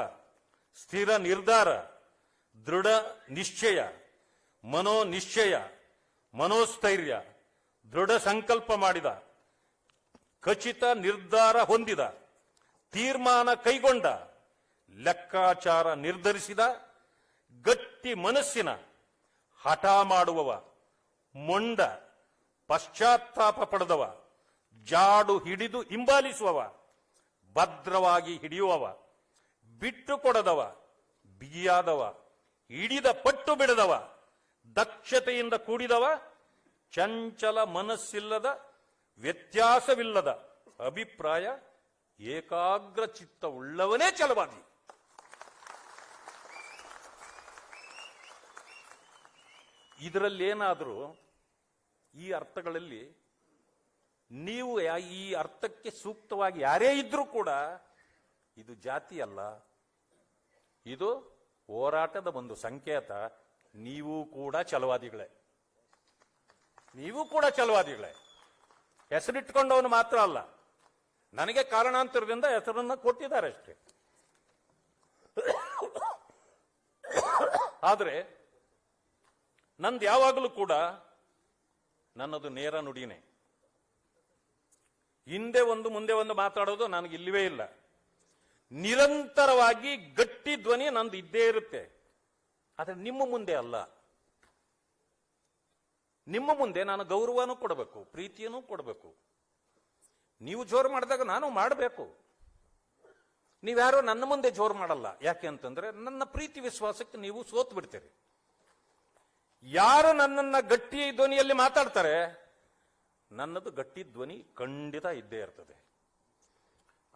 ಸ್ಥಿರ ನಿರ್ಧಾರ, ದೃಢ ನಿಶ್ಚಯ, ಮನೋನಿಶ್ಚಯ, ಮನೋಸ್ಥೈರ್ಯ, ದೃಢ ಸಂಕಲ್ಪ ಮಾಡಿದ, ಖಚಿತ ನಿರ್ಧಾರ ಹೊಂದಿದ, ತೀರ್ಮಾನ ಕೈಗೊಂಡ, ಲೆಕ್ಕಾಚಾರ ನಿರ್ಧರಿಸಿದ, ಗಟ್ಟಿ ಮನಸ್ಸಿನ, ಹಠ ಮಾಡುವವ, ಮೊಂಡ, ಪಶ್ಚಾತ್ತಾಪ ಪಡೆದವ, ಜಾಡು ಹಿಡಿದು ಹಿಂಬಾಲಿಸುವವ, ಭದ್ರವಾಗಿ ಹಿಡಿಯುವವ, ಬಿಟ್ಟು ಕೊಡದವ, ಬಿಗಿಯಾದವ, ಹಿಡಿದ ಪಟ್ಟು ಬಿಡದವ, ದಕ್ಷತೆಯಿಂದ ಕೂಡಿದವ, ಚಂಚಲ ಮನಸ್ಸಿಲ್ಲದ, ವ್ಯತ್ಯಾಸವಿಲ್ಲದ, ಅಭಿಪ್ರಾಯ ಏಕಾಗ್ರ ಚಿತ್ತವುಳ್ಳವನೇ ಛಲವಾದಿ. ಇದರಲ್ಲೇನಾದರೂ ಈ ಅರ್ಥಗಳಲ್ಲಿ ನೀವು ಈ ಅರ್ಥಕ್ಕೆ ಸೂಕ್ತವಾಗಿ ಯಾರೇ ಇದ್ರೂ ಕೂಡ ಇದು ಜಾತಿ ಅಲ್ಲ, ಇದು ಹೋರಾಟದ ಒಂದು ಸಂಕೇತ. ನೀವು ಕೂಡ ಛಲವಾದಿಗಳೇ. ಹೆಸರಿಟ್ಕೊಂಡವನು ಮಾತ್ರ ಅಲ್ಲ, ನನಗೆ ಕಾರಣಾಂತರದಿಂದ ಹೆಸರನ್ನ ಕೊಟ್ಟಿದ್ದಾರೆ ಅಷ್ಟೇ. ಆದರೆ ನಂದು ಯಾವಾಗಲೂ ಕೂಡ ನನ್ನದು ನೇರ ನುಡಿನೇ. ಹಿಂದೆ ಒಂದು ಮುಂದೆ ಒಂದು ಮಾತಾಡೋದು ನನಗೆ ಇಲ್ಲವೇ ಇಲ್ಲ. ನಿರಂತರವಾಗಿ ಗಟ್ಟಿ ಧ್ವನಿ ನಂದು ಇದ್ದೇ ಇರುತ್ತೆ. ಆದರೆ ನಿಮ್ಮ ಮುಂದೆ ಅಲ್ಲ. ನಿಮ್ಮ ಮುಂದೆ ನಾನು ಗೌರವನೂ ಕೊಡಬೇಕು, ಪ್ರೀತಿಯನ್ನೂ ಕೊಡಬೇಕು. ನೀವು ಜೋರು ಮಾಡಿದಾಗ ನಾನು ಮಾಡಬೇಕು. ನೀವ್ಯಾರೋ ನನ್ನ ಮುಂದೆ ಜೋರು ಮಾಡಲ್ಲ. ಯಾಕೆ ಅಂತಂದ್ರೆ ನನ್ನ ಪ್ರೀತಿ ವಿಶ್ವಾಸಕ್ಕೆ ನೀವು ಸೋತು ಬಿಡ್ತೀರಿ. ಯಾರು ನನ್ನನ್ನ ಗಟ್ಟಿ ಧ್ವನಿಯಲ್ಲಿ ಮಾತಾಡ್ತಾರೆ, ನನ್ನದು ಗಟ್ಟಿ ಧ್ವನಿ ಖಂಡಿತ ಇದ್ದೇ ಇರ್ತದೆ.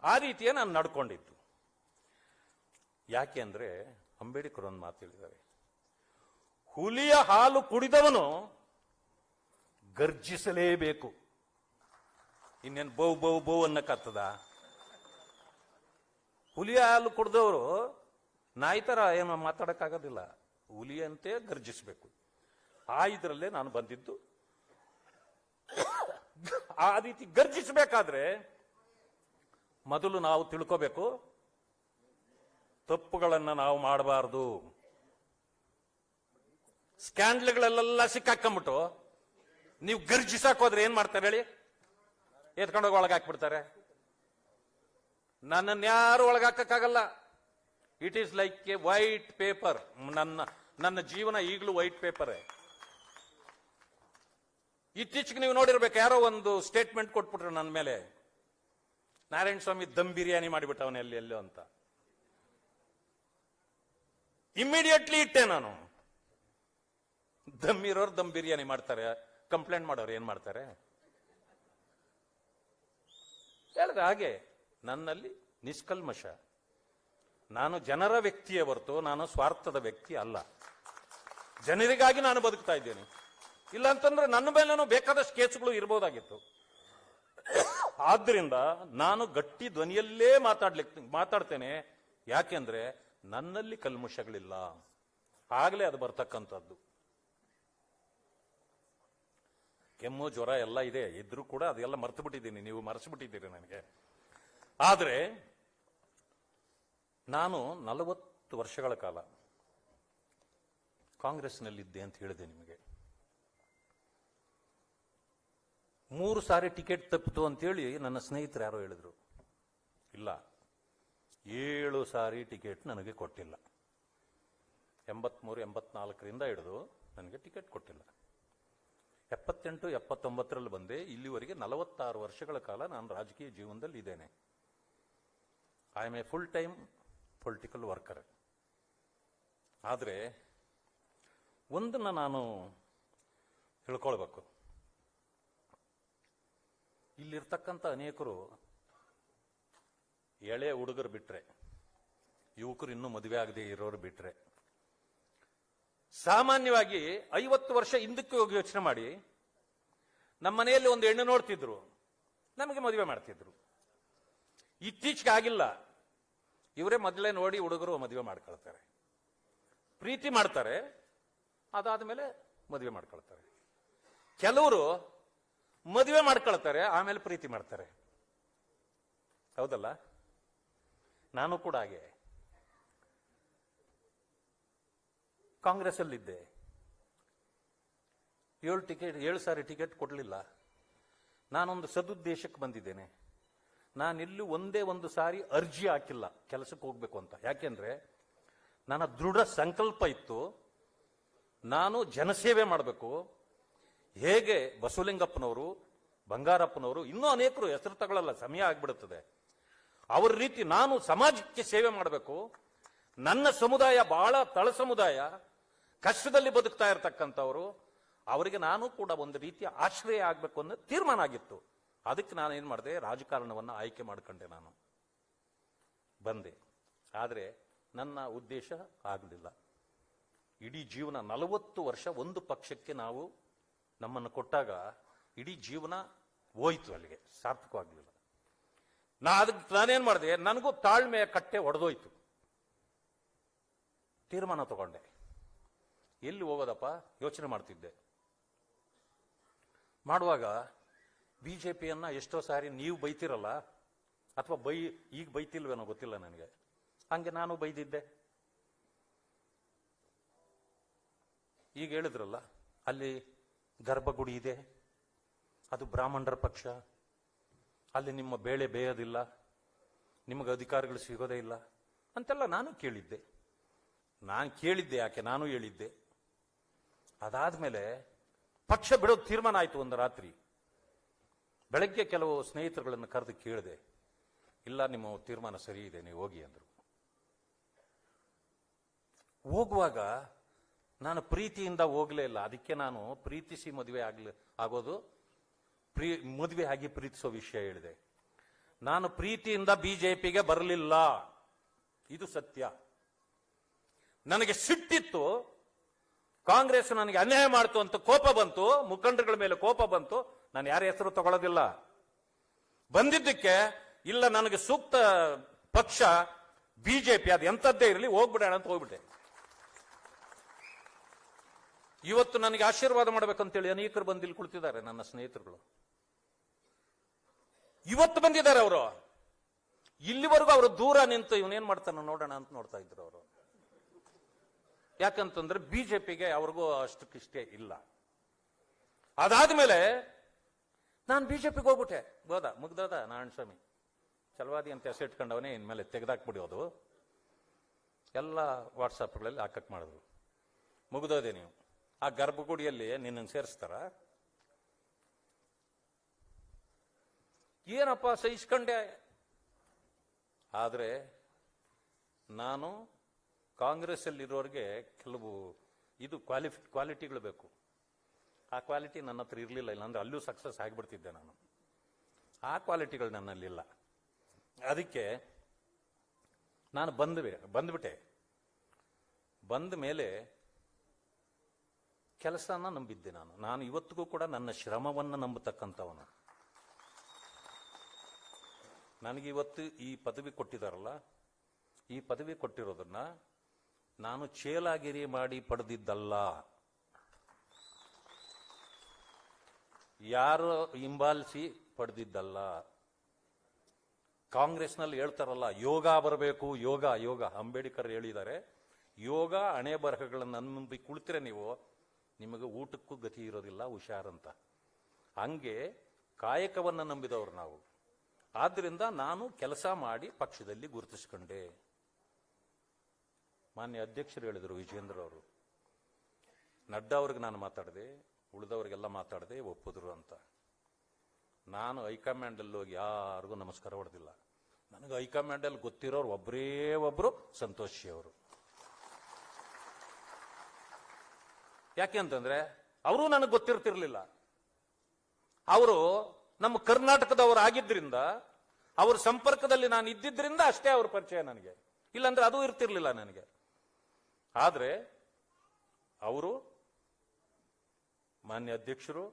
ಆ ರೀತಿಯೇ ನಾನು ನಡ್ಕೊಂಡಿದ್ದು. ಯಾಕೆ ಅಂದ್ರೆ ಅಂಬೇಡ್ಕರ್ ಒಂದು ಮಾತು ಹೇಳಿದ್ದಾರೆ, ಹುಲಿಯ ಹಾಲು ಕುಡಿದವನು ಗರ್ಜಿಸಲೇಬೇಕು. ಇನ್ನೇನು ಬೌ ಬೌ ಬೌ ಅನ್ನಕತ್ತದ? ಹುಲಿಯ ಹಾಲು ಕುಡಿದವರು ನಾಯಿ ತರ ಏನು ಮಾತಾಡಕ್ಕಾಗೋದಿಲ್ಲ, ಹುಲಿಯಂತೆ ಗರ್ಜಿಸಬೇಕು. ಆ ಇದರಲ್ಲೇ ನಾನು ಬಂದಿದ್ದು. ಆ ರೀತಿ ಗರ್ಜಿಸಬೇಕಾದ್ರೆ ಮೊದಲು ನಾವು ತಿಳ್ಕೋಬೇಕು, ತಪ್ಪುಗಳನ್ನ ನಾವು ಮಾಡಬಾರದು. ಸ್ಕ್ಯಾಂಡ್ಲ್ಗಳೆಲ್ಲ ಸಿಕ್ಕಾಕೊಂಡ್ಬಿಟ್ಟು ನೀವು ಗರ್ಜಿಸಾಕ್ ಹೋದ್ರೆ ಏನ್ ಮಾಡ್ತಾರೆ ಹೇಳಿ? ಎತ್ಕೊಂಡೋಗಿ ಒಳಗೆ ಹಾಕ್ಬಿಡ್ತಾರೆ. ನನ್ನನ್ಯಾರು ಒಳಗಾಕಕ್ಕಾಗಲ್ಲ. It is like a white paper. ನನ್ನ ಜೀವನ ಈಗಲೂ ವೈಟ್ ಪೇಪರೇ. ಇತ್ತೀಚೆಗೆ ನೀವು ನೋಡಿರ್ಬೇಕು, ಯಾರೋ ಒಂದು ಸ್ಟೇಟ್ಮೆಂಟ್ ಕೊಟ್ಬಿಟ್ರು ನನ್ನ ಮೇಲೆ, ನಾರಾಯಣ ಸ್ವಾಮಿ ದಮ್ ಬಿರಿಯಾನಿ ಮಾಡಿಬಿಟ್ಟವನ ಎಲ್ಲೋ ಅಂತ. ಇಮ್ಮಿಡಿಯೇಟ್ಲಿ ಇಟ್ಟೆ ನಾನು. ದಮ್ ಇರೋರು ದಮ್ ಬಿರಿಯಾನಿ ಮಾಡ್ತಾರೆ, ಕಂಪ್ಲೇಂಟ್ ಮಾಡೋರು ಏನ್ ಮಾಡ್ತಾರೆ ಹೇಳಿದ್ರೆ ಹಾಗೆ. ನನ್ನಲ್ಲಿ ನಿಷ್ಕಲ್ಮಶ. ನಾನು ಜನರ ವ್ಯಕ್ತಿಯೇ ಹೊರತು ನಾನು ಸ್ವಾರ್ಥದ ವ್ಯಕ್ತಿ ಅಲ್ಲ. ಜನರಿಗಾಗಿ ನಾನು ಬದುಕ್ತಾ ಇದ್ದೇನೆ. ಇಲ್ಲ ಅಂತಂದ್ರೆ ನನ್ನ ಮೇಲೇನೂ ಬೇಕಾದಷ್ಟು ಕೇಸುಗಳು ಇರಬಹುದಾಗಿತ್ತು. ಆದ್ರಿಂದ ನಾನು ಗಟ್ಟಿ ಧ್ವನಿಯಲ್ಲೇ ಮಾತಾಡ್ತೇನೆ. ಯಾಕೆಂದ್ರೆ ನನ್ನಲ್ಲಿ ಕಲ್ಮಶಗಳಿಲ್ಲ, ಆಗ್ಲೇ ಅದು ಬರ್ತಕ್ಕಂಥದ್ದು. ಕೆಮ್ಮು ಜ್ವರ ಎಲ್ಲ ಇದೆ, ಇದ್ರೂ ಕೂಡ ಅದೆಲ್ಲ ಮರ್ತು ಬಿಟ್ಟಿದ್ದೀನಿ, ನೀವು ಮರೆಸಿಬಿಟ್ಟಿದ್ದೀರಿ ನನಗೆ. ಆದ್ರೆ ನಾನು 40 ವರ್ಷಗಳ ಕಾಲ ಕಾಂಗ್ರೆಸ್ನಲ್ಲಿದ್ದೆ ಅಂತ ಹೇಳಿದೆ ನಿಮಗೆ. 3 ಸಾರಿ ಟಿಕೆಟ್ ತಪ್ಪಿತು ಅಂತೇಳಿ ನನ್ನ ಸ್ನೇಹಿತರು ಯಾರೋ ಹೇಳಿದ್ರು. ಇಲ್ಲ, 7 ಸಾರಿ ಟಿಕೆಟ್ ನನಗೆ ಕೊಟ್ಟಿಲ್ಲ. 83, 84ರಿಂದ ಹಿಡಿದು ನನಗೆ ಟಿಕೆಟ್ ಕೊಟ್ಟಿಲ್ಲ. 78, 79ರಲ್ಲಿ ಬಂದೆ. ಇಲ್ಲಿವರೆಗೆ 46 ವರ್ಷಗಳ ಕಾಲ ನಾನು ರಾಜಕೀಯ ಜೀವನದಲ್ಲಿ ಇದ್ದೇನೆ. I am A full time political worker. ಆದರೆ ಒಂದನ್ನು ನಾನು ಹೇಳ್ಕೊಳ್ಬೇಕು. ಇಲ್ಲಿರ್ತಕ್ಕಂಥ ಅನೇಕರು ಎಳೆ ಹುಡುಗರು ಬಿಟ್ರೆ, ಯುವಕರು ಇನ್ನೂ ಮದುವೆ ಆಗದೆ ಇರೋರು ಬಿಟ್ರೆ, ಸಾಮಾನ್ಯವಾಗಿ 50 ವರ್ಷ ಹಿಂದಕ್ಕೆ ಹೋಗಿ ಯೋಚನೆ ಮಾಡಿ, ನಮ್ಮ ಮನೆಯಲ್ಲಿ ಒಂದು ಹೆಣ್ಣು ನೋಡ್ತಿದ್ರು, ನಮಗೆ ಮದುವೆ ಮಾಡ್ತಿದ್ರು. ಇತ್ತೀಚೆಗೆ ಆಗಿಲ್ಲ. ಇವರೇ ಮೊದಲೇ ನೋಡಿ ಹುಡುಗರು ಮದುವೆ ಮಾಡ್ಕೊಳ್ತಾರೆ, ಪ್ರೀತಿ ಮಾಡ್ತಾರೆ, ಅದಾದ್ಮೇಲೆ ಮದುವೆ ಮಾಡ್ಕೊಳ್ತಾರೆ. ಕೆಲವರು ಮದುವೆ ಮಾಡ್ಕೊಳ್ತಾರೆ, ಆಮೇಲೆ ಪ್ರೀತಿ ಮಾಡ್ತಾರೆ. ಹೌದಲ್ಲ? ನಾನು ಕೂಡ ಹಾಗೆ ಕಾಂಗ್ರೆಸ್ ಅಲ್ಲಿದ್ದೆ. 7 ಸಾರಿ ಟಿಕೆಟ್ ಕೊಡಲಿಲ್ಲ. ನಾನೊಂದು ಸದುದ್ದೇಶಕ್ಕೆ ಬಂದಿದ್ದೇನೆ. ನಾನಿಲ್ಲಿ ಒಂದೇ ಒಂದು ಸಾರಿ ಅರ್ಜಿ ಹಾಕಿಲ್ಲ ಕೆಲಸಕ್ಕೆ ಹೋಗ್ಬೇಕು ಅಂತ. ಯಾಕೆಂದ್ರೆ ನನ್ನ ದೃಢ ಸಂಕಲ್ಪ ಇತ್ತು, ನಾನು ಜನಸೇವೆ ಮಾಡಬೇಕು. ಹೇಗೆ ಬಸವಲಿಂಗಪ್ಪನವರು, ಬಂಗಾರಪ್ಪನವರು, ಇನ್ನೂ ಅನೇಕರು ಹೆಸರು ತಗೊಳ್ಳಲ್ಲ, ಸಮಯ ಆಗ್ಬಿಡುತ್ತದೆ. ಅವರ ರೀತಿ ನಾನು ಸಮಾಜಕ್ಕೆ ಸೇವೆ ಮಾಡಬೇಕು. ನನ್ನ ಸಮುದಾಯ ಬಹಳ ತಳ ಸಮುದಾಯ, ಕಷ್ಟದಲ್ಲಿ ಬದುಕ್ತಾ ಇರತಕ್ಕಂಥವ್ರು, ಅವರಿಗೆ ನಾನು ಕೂಡ ಒಂದು ರೀತಿಯ ಆಶ್ರಯ ಆಗಬೇಕು ಅನ್ನೋ ತೀರ್ಮಾನ ಆಗಿತ್ತು. ಅದಕ್ಕೆ ನಾನು ಏನ್ ಮಾಡಿದೆ, ರಾಜಕಾರಣವನ್ನು ಆಯ್ಕೆ ಮಾಡ್ಕೊಂಡೆ. ನಾನು ಬಂದೆ. ಆದರೆ ನನ್ನ ಉದ್ದೇಶ ಆಗಲಿಲ್ಲ. ಇಡೀ ಜೀವನ 40 ವರ್ಷ ಒಂದು ಪಕ್ಷಕ್ಕೆ ನಾವು ನಮ್ಮನ್ನು ಕೊಟ್ಟಾಗ ಇಡೀ ಜೀವನ ಹೋಯ್ತು, ಅಲ್ಲಿಗೆ ಸಾರ್ಥಕವಾಗಲಿಲ್ಲ. ನಾನೇನ್ ಮಾಡಿದೆ, ನನಗೂ ತಾಳ್ಮೆಯ ಕಟ್ಟೆ ಒಡೆದೋಯ್ತು. ತೀರ್ಮಾನ ತಗೊಂಡೆ, ಎಲ್ಲಿ ಹೋಗೋದಪ್ಪ ಯೋಚನೆ ಮಾಡ್ತಿದ್ದೆ. ಮಾಡುವಾಗ ಬಿಜೆಪಿಯನ್ನ ಎಷ್ಟೋ ಸಾರಿ ನೀವು ಬೈತಿರಲ್ಲ, ಅಥವಾ ಈಗ ಬೈತಿಲ್ವೇನೋ ಗೊತ್ತಿಲ್ಲ ನನಗೆ, ಹಂಗೆ ನಾನು ಬೈದಿದ್ದೆ. ಈಗ ಹೇಳಿದ್ರಲ್ಲ, ಅಲ್ಲಿ ಗರ್ಭಗುಡಿ ಇದೆ, ಅದು ಬ್ರಾಹ್ಮಣರ ಪಕ್ಷ, ಅಲ್ಲಿ ನಿಮ್ಮ ಬೇಳೆ ಬೇಯೋದಿಲ್ಲ, ನಿಮಗೆ ಅಧಿಕಾರಿಗಳು ಸಿಗೋದೇ ಇಲ್ಲ ಅಂತೆಲ್ಲ ನಾನು ಕೇಳಿದ್ದೆ. ಯಾಕೆ ನಾನು ಹೇಳಿದ್ದೆ. ಅದಾದ್ಮೇಲೆ ಪಕ್ಷ ಬಿಡೋದು ತೀರ್ಮಾನ ಆಯ್ತು. ಒಂದು ರಾತ್ರಿ ಬೆಳಗ್ಗೆ ಕೆಲವು ಸ್ನೇಹಿತರುಗಳನ್ನು ಕರೆದು ಕೇಳಿದೆ, ಇಲ್ಲ ನಿಮ್ಮ ತೀರ್ಮಾನ ಸರಿ ಇದೆ, ನೀವು ಹೋಗಿ ಅಂದ್ರು. ಹೋಗುವಾಗ ನಾನು ಪ್ರೀತಿಯಿಂದ ಹೋಗ್ಲೇ ಇಲ್ಲ. ಅದಕ್ಕೆ ನಾನು ಪ್ರೀತಿಸಿ ಮದುವೆ ಆಗೋದು, ಮದುವೆ ಆಗಿ ಪ್ರೀತಿಸೋ ವಿಷಯ ಹೇಳಿದೆ. ನಾನು ಪ್ರೀತಿಯಿಂದ ಬಿಜೆಪಿಗೆ ಬರಲಿಲ್ಲ, ಇದು ಸತ್ಯ. ನನಗೆ ಸಿಟ್ಟಿತ್ತು, ಕಾಂಗ್ರೆಸ್ ನನಗೆ ಅನ್ಯಾಯ ಮಾಡ್ತು ಅಂತ ಕೋಪ ಬಂತು, ಮುಖಂಡರುಗಳ ಮೇಲೆ ಕೋಪ ಬಂತು. ನಾನು ಯಾರ ಹೆಸರು ತಗೊಳ್ಳೋದಿಲ್ಲ. ಬಂದಿದ್ದಕ್ಕೆ ಇಲ್ಲ, ನನಗೆ ಸೂಕ್ತ ಪಕ್ಷ ಬಿಜೆಪಿ, ಅದು ಎಂಥದ್ದೇ ಇರಲಿ, ಹೋಗ್ಬಿಡೋಣ ಅಂತ ಹೋಗ್ಬಿಟ್ಟೆ. ಇವತ್ತು ನನಗೆ ಆಶೀರ್ವಾದ ಮಾಡ್ಬೇಕಂತೇಳಿ ಅನೇಕರು ಬಂದು ಇಲ್ಲಿ ಕುಳಿತಿದ್ದಾರೆ, ನನ್ನ ಸ್ನೇಹಿತರುಗಳು. ಇವತ್ತು ಬಂದಿದ್ದಾರೆ ಅವರು. ಇಲ್ಲಿವರೆಗೂ ಅವರು ದೂರ ನಿಂತು ಇವನೇನ್ ಮಾಡ್ತಾನೆ ನೋಡೋಣ ಅಂತ ನೋಡ್ತಾ ಇದ್ರು ಅವರು. ಯಾಕಂತಂದ್ರೆ ಬಿಜೆಪಿಗೆ ಅವ್ರಿಗೂ ಅಷ್ಟಕ್ಕಿಷ್ಟೇ ಇಲ್ಲ. ಅದಾದ್ಮೇಲೆ ನಾನು ಬಿಜೆಪಿಗೆ ಹೋಗ್ಬಿಟ್ಟೆ. ಮುಗ್ದದ ನಾರಾಯಣ ಸ್ವಾಮಿ ಛಲವಾದಿ ಅಂತ ಹೆಸರು ಇಟ್ಕೊಂಡವನೇ ಇನ್ಮೇಲೆ ತೆಗೆದಾಕ್ಬಿಡೋದು, ಎಲ್ಲ ವಾಟ್ಸಪ್ಗಳಲ್ಲಿ ಹಾಕಕ್ ಮಾಡಿದ್ರು. ಮುಗಿದೋದೆ ನೀವು. ಆ ಗರ್ಭಗುಡಿಯಲ್ಲಿ ನಿನ್ನನ್ನು ಸೇರಿಸ್ತಾರ? ಏನಪ್ಪ ಸಹಿಸ್ಕೊಂಡೆ. ಆದ್ರೆ ನಾನು ಕಾಂಗ್ರೆಸ್ ಅಲ್ಲಿರೋರಿಗೆ ಕೆಲವು ಕ್ವಾಲಿಟಿಗಳು ಬೇಕು. ಆ ಕ್ವಾಲಿಟಿ ನನ್ನ ಹತ್ರ ಇರಲಿಲ್ಲ, ಇಲ್ಲಾಂದ್ರೆ ಅಲ್ಲೂ ಸಕ್ಸಸ್ ಆಗಿಬಿಡ್ತಿದ್ದೆ ನಾನು. ಆ ಕ್ವಾಲಿಟಿಗಳು ನನ್ನಲ್ಲಿಲ್ಲ. ಅದಕ್ಕೆ ನಾನು ಬಂದ್ಬಿಟ್ಟೆ. ಬಂದ ಮೇಲೆ ಕೆಲಸನ ನಂಬಿದ್ದೆ ನಾನು ಇವತ್ತಿಗೂ ಕೂಡ ನನ್ನ ಶ್ರಮವನ್ನು ನಂಬತಕ್ಕಂಥವನು. ನನಗಿವತ್ತು ಈ ಪದವಿ ಕೊಟ್ಟಿದಾರಲ್ಲ, ಈ ಪದವಿ ಕೊಟ್ಟಿರೋದನ್ನ ನಾನು ಚೇಲಾಗಿರಿ ಮಾಡಿ ಪಡೆದಿದ್ದಲ್ಲ, ಯಾರು ಹಿಂಬಾಲಿಸಿ ಪಡೆದಿದ್ದಲ್ಲ. ಕಾಂಗ್ರೆಸ್ನಲ್ಲಿ ಹೇಳ್ತಾರಲ್ಲ ಯೋಗ ಬರಬೇಕು, ಯೋಗ ಯೋಗ. ಅಂಬೇಡ್ಕರ್ ಹೇಳಿದ್ದಾರೆ, ಯೋಗ ಹಣೆ ಬರಹಗಳನ್ನು ನಂಬಿ ಕುಳಿತರೆ ನೀವು, ನಿಮಗೆ ಊಟಕ್ಕೂ ಗತಿ ಇರೋದಿಲ್ಲ, ಹುಷಾರಂತ. ಹಂಗೆ ಕಾಯಕವನ್ನು ನಂಬಿದವರು ನಾವು. ಆದ್ರಿಂದ ನಾನು ಕೆಲಸ ಮಾಡಿ ಪಕ್ಷದಲ್ಲಿ ಗುರುತಿಸ್ಕೊಂಡೆ. ಮಾನ್ಯ ಅಧ್ಯಕ್ಷರು ಹೇಳಿದರು, ವಿಜೇಂದ್ರ ಅವರು, ನಡ್ಡಾ ಅವ್ರಿಗೆ ನಾನು ಮಾತಾಡಿದೆ, ಉಳಿದವ್ರಿಗೆಲ್ಲ ಮಾತಾಡಿದೆ, ಒಪ್ಪಿದ್ರು ಅಂತ. ನಾನು ಹೈಕಮಾಂಡಲ್ಲಿ ಹೋಗಿ ಯಾರಿಗೂ ನಮಸ್ಕಾರ ಹೊಡೆದಿಲ್ಲ. ನನಗೆ ಹೈಕಮಾಂಡಲ್ಲಿ ಗೊತ್ತಿರೋರು ಒಬ್ಬರೇ ಒಬ್ರು ಸಂತೋಷಿ ಅವರು. ಯಾಕೆ ಅಂತಂದ್ರೆ ಅವರು ನನಗೆ ಗೊತ್ತಿರ್ತಿರ್ಲಿಲ್ಲ. ಅವರು ನಮ್ಮ ಕರ್ನಾಟಕದವರು ಆಗಿದ್ರಿಂದ, ಅವ್ರ ಸಂಪರ್ಕದಲ್ಲಿ ನಾನು ಇದ್ದಿದ್ರಿಂದ ಅಷ್ಟೇ ಅವ್ರ ಪರಿಚಯ ನನಗೆ, ಇಲ್ಲಾಂದ್ರೆ ಅದು ಇರ್ತಿರ್ಲಿಲ್ಲ ನನಗೆ. ಆದ್ರೆ ಅವರು, ಮಾನ್ಯ ಅಧ್ಯಕ್ಷರು,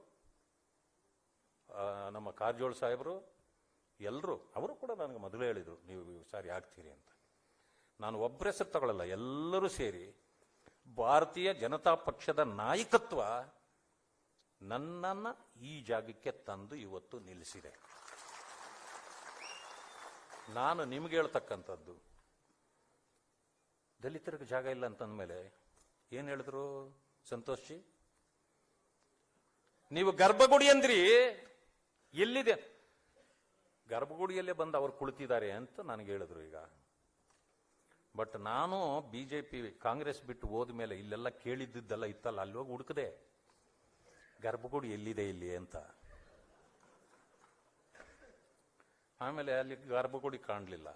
ನಮ್ಮ ಕಾರಜೋಳ ಸಾಹೇಬರು, ಎಲ್ಲರೂ, ಅವರು ಕೂಡ ನನಗೆ ಮೊದಲೇ ಹೇಳಿದ್ರು ನೀವು ಸಾರಿ ಆಗ್ತೀರಿ ಅಂತ. ನಾನು ಒಬ್ಬರ ಹೆಸರು ತಗೊಳ್ಳಲ್ಲ, ಎಲ್ಲರೂ ಸೇರಿ ಭಾರತೀಯ ಜನತಾ ಪಕ್ಷದ ನಾಯಕತ್ವ ನನ್ನನ್ನ ಈ ಜಾಗಕ್ಕೆ ತಂದು ಇವತ್ತು ನಿಲ್ಲಿಸಿದೆ. ನಾನು ನಿಮ್ಗೆ ಹೇಳ್ತಕ್ಕಂಥದ್ದು, ದಲಿತರಿಗೆ ಜಾಗ ಇಲ್ಲ ಅಂತಂದ್ಮೇಲೆ ಏನ್ ಹೇಳಿದ್ರು ಸಂತೋಷಿ? ನೀವು ಗರ್ಭಗುಡಿ ಅಂದ್ರಿ, ಎಲ್ಲಿದೆ? ಗರ್ಭಗುಡಿಯಲ್ಲೇ ಬಂದು ಅವ್ರು ಕುಳಿತಿದ್ದಾರೆ ಅಂತ ನನಗೆ ಹೇಳಿದ್ರು ಈಗ. ಬಟ್ ನಾನು ಬಿಜೆಪಿ ಕಾಂಗ್ರೆಸ್ ಬಿಟ್ಟು ಹೋದ್ಮೇಲೆ ಇಲ್ಲೆಲ್ಲ ಕೇಳಿದ್ದೆಲ್ಲ ಇತ್ತಲ್ಲ, ಅಲ್ಲಿ ಹೋಗಿ ಹುಡುಕದೆ ಗರ್ಭಗುಡಿ ಎಲ್ಲಿದೆ ಇಲ್ಲಿ ಅಂತ. ಆಮೇಲೆ ಅಲ್ಲಿ ಗರ್ಭಗುಡಿ ಕಾಣಲಿಲ್ಲ.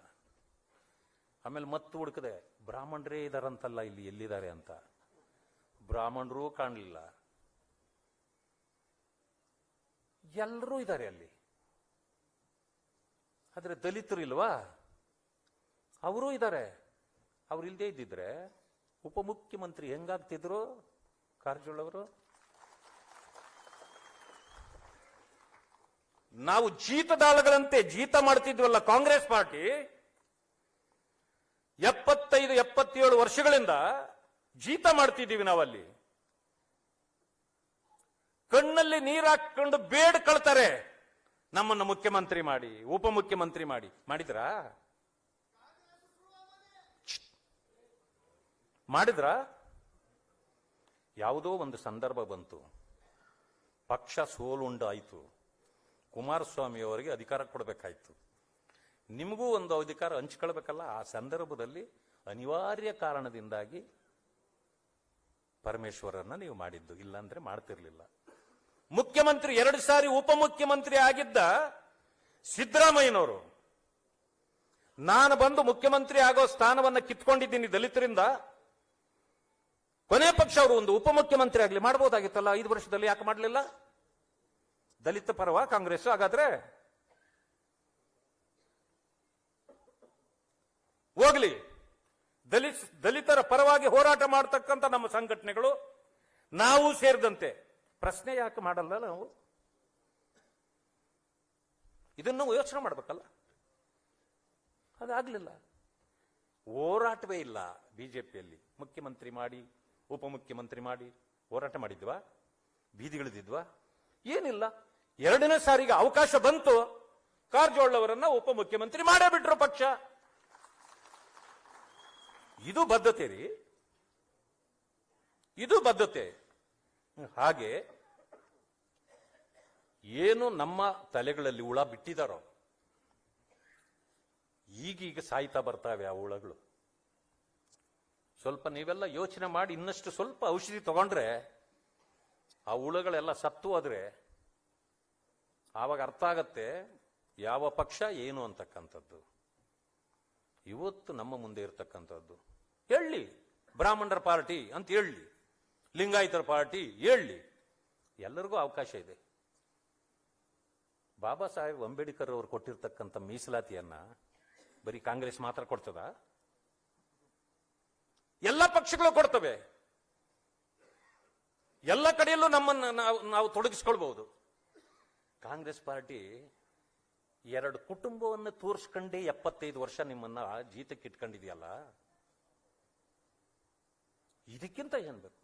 ಆಮೇಲೆ ಮತ್ತೆ ಹುಡುಕದೆ, ಬ್ರಾಹ್ಮಣರೇ ಇದಾರಂತಲ್ಲ ಇಲ್ಲಿ, ಎಲ್ಲಿದ್ದಾರೆ ಅಂತ. ಬ್ರಾಹ್ಮಣರೂ ಕಾಣಲಿಲ್ಲ. ಎಲ್ಲರೂ ಇದ್ದಾರೆ ಅಲ್ಲಿ, ಆದ್ರೆ ದಲಿತರು ಇಲ್ವಾ? ಅವರೂ ಇದ್ದಾರೆ. ಅವ್ರು ಇಲ್ಲದೆ ಇದ್ದಿದ್ರೆ ಉಪಮುಖ್ಯಮಂತ್ರಿ ಹೆಂಗಾಗ್ತಿದ್ರು ಕಾರಜೋಳ ಅವರು? ನಾವು ಜೀತದಾಳಗಳಂತೆ ಜೀತ ಮಾಡ್ತಿದ್ವಲ್ಲ ಕಾಂಗ್ರೆಸ್ ಪಾರ್ಟಿ, 75-77 ವರ್ಷಗಳಿಂದ ಜೀತ ಮಾಡ್ತಿದ್ದೀವಿ ನಾವಲ್ಲಿ. ಕಣ್ಣಲ್ಲಿ ನೀರು ಹಾಕೊಂಡು ಬೇಡ್ಕೊಳ್ತಾರೆ ನಮ್ಮನ್ನು ಮುಖ್ಯಮಂತ್ರಿ ಮಾಡಿ, ಉಪಮುಖ್ಯಮಂತ್ರಿ ಮಾಡಿ. ಮಾಡಿದ್ರಾ? ಯಾವುದೋ ಒಂದು ಸಂದರ್ಭ ಬಂತು, ಪಕ್ಷ ಸೋಲುಂಡಾಯಿತು, ಕುಮಾರಸ್ವಾಮಿ ಅವರಿಗೆ ಅಧಿಕಾರ ಕೊಡಬೇಕಾಯ್ತು. ನಿಮಗೂ ಒಂದು ಅಧಿಕಾರ ಹಂಚ್ಕೊಳ್ಬೇಕಲ್ಲ. ಆ ಸಂದರ್ಭದಲ್ಲಿ ಅನಿವಾರ್ಯ ಕಾರಣದಿಂದಾಗಿ ಪರಮೇಶ್ವರನ್ನ ನೀವು ಮಾಡಿದ್ದು, ಇಲ್ಲಾಂದ್ರೆ ಮಾಡ್ತಿರ್ಲಿಲ್ಲ. ಮುಖ್ಯಮಂತ್ರಿ 2 ಸಾರಿ ಉಪಮುಖ್ಯಮಂತ್ರಿ ಆಗಿದ್ದ ಸಿದ್ದರಾಮಯ್ಯನವರು, ನಾನು ಬಂದು ಮುಖ್ಯಮಂತ್ರಿ ಆಗೋ ಸ್ಥಾನವನ್ನ ಕಿತ್ಕೊಂಡಿದ್ದೀನಿ ದಲಿತರಿಂದ, ಕೊನೆ ಪಕ್ಷ ಅವರು ಒಂದು ಉಪಮುಖ್ಯಮಂತ್ರಿ ಆಗಲಿ ಮಾಡಬಹುದಾಗಿತ್ತಲ್ಲ 5 ವರ್ಷದಲ್ಲಿ, ಯಾಕೆ ಮಾಡಲಿಲ್ಲ? ದಲಿತ ಪರವಾ ಕಾಂಗ್ರೆಸ್? ಹಾಗಾದ್ರೆ ಹೋಗ್ಲಿ, ದಲಿತರ ಪರವಾಗಿ ಹೋರಾಟ ಮಾಡತಕ್ಕಂಥ ನಮ್ಮ ಸಂಘಟನೆಗಳು, ನಾವು ಸೇರಿದಂತೆ ಪ್ರಶ್ನೆ ಯಾಕೆ ಮಾಡಲ್ಲ ನಾವು? ಇದನ್ನು ಯೋಚನೆ ಮಾಡಬೇಕಲ್ಲ. ಅದಾಗ್ಲಿಲ್ಲ. ಹೋರಾಟವೇ ಇಲ್ಲ ಬಿಜೆಪಿಯಲ್ಲಿ. ಮುಖ್ಯಮಂತ್ರಿ ಮಾಡಿ, ಉಪಮುಖ್ಯಮಂತ್ರಿ ಮಾಡಿ ಹೋರಾಟ ಮಾಡಿದ್ವಾ? ಬೀದಿಗಳಿದ್ವಾ? ಏನಿಲ್ಲ. 2ನೇ ಸಾರಿಗೆ ಅವಕಾಶ ಬಂತು, ಕಾರಜೋಳ ಅವರನ್ನ ಉಪಮುಖ್ಯಮಂತ್ರಿ ಮಾಡೇ ಬಿಟ್ರು ಪಕ್ಷ. ಇದು ಬದ್ಧತೆ ರೀ, ಇದು ಬದ್ಧತೆ. ಹಾಗೆ ಏನು ನಮ್ಮ ತಲೆಗಳಲ್ಲಿ ಹುಳ ಬಿಟ್ಟಿದಾರೋ, ಈಗೀಗ ಸಾಯ್ತಾ ಬರ್ತಾವೆ ಆ ಹುಳಗಳು. ಸ್ವಲ್ಪ ನೀವೆಲ್ಲ ಯೋಚನೆ ಮಾಡಿ ಇನ್ನಷ್ಟು ಸ್ವಲ್ಪ ಔಷಧಿ ತಗೊಂಡ್ರೆ ಆ ಹುಳುಗಳೆಲ್ಲ ಸತ್ತು ಹೋದ್ರೆ ಆವಾಗ ಅರ್ಥ ಆಗತ್ತೆ ಯಾವ ಪಕ್ಷ ಏನು ಅಂತಕ್ಕಂಥದ್ದು. ಇವತ್ತು ನಮ್ಮ ಮುಂದೆ ಇರತಕ್ಕಂಥದ್ದು ಹೇಳಿ, ಬ್ರಾಹ್ಮಣರ ಪಾರ್ಟಿ ಅಂತ ಹೇಳಿ, ಲಿಂಗಾಯತರ ಪಾರ್ಟಿ ಹೇಳಿ, ಎಲ್ಲರಿಗೂ ಅವಕಾಶ ಇದೆ. ಬಾಬಾ ಸಾಹೇಬ್ ಅಂಬೇಡ್ಕರ್ ಅವರು ಕೊಟ್ಟಿರ್ತಕ್ಕಂಥ ಮೀಸಲಾತಿಯನ್ನ ಬರೀ ಕಾಂಗ್ರೆಸ್ ಮಾತ್ರ ಕೊಡ್ತದ? ಎಲ್ಲ ಪಕ್ಷಗಳು ಕೊಡ್ತವೆ. ಎಲ್ಲ ಕಡೆಯಲ್ಲೂ ನಮ್ಮನ್ನ ನಾವು ತೊಡಗಿಸ್ಕೊಳ್ಬಹುದು. ಕಾಂಗ್ರೆಸ್ ಪಾರ್ಟಿ 2 ಕುಟುಂಬವನ್ನು ತೋರಿಸ್ಕೊಂಡೇ 75 ವರ್ಷ ನಿಮ್ಮನ್ನ ಜೀತಕ್ಕೆ ಇಟ್ಕೊಂಡಿದೆಯಲ್ಲ, ಇದಕ್ಕಿಂತ ಏನ್ ಬೇಕು?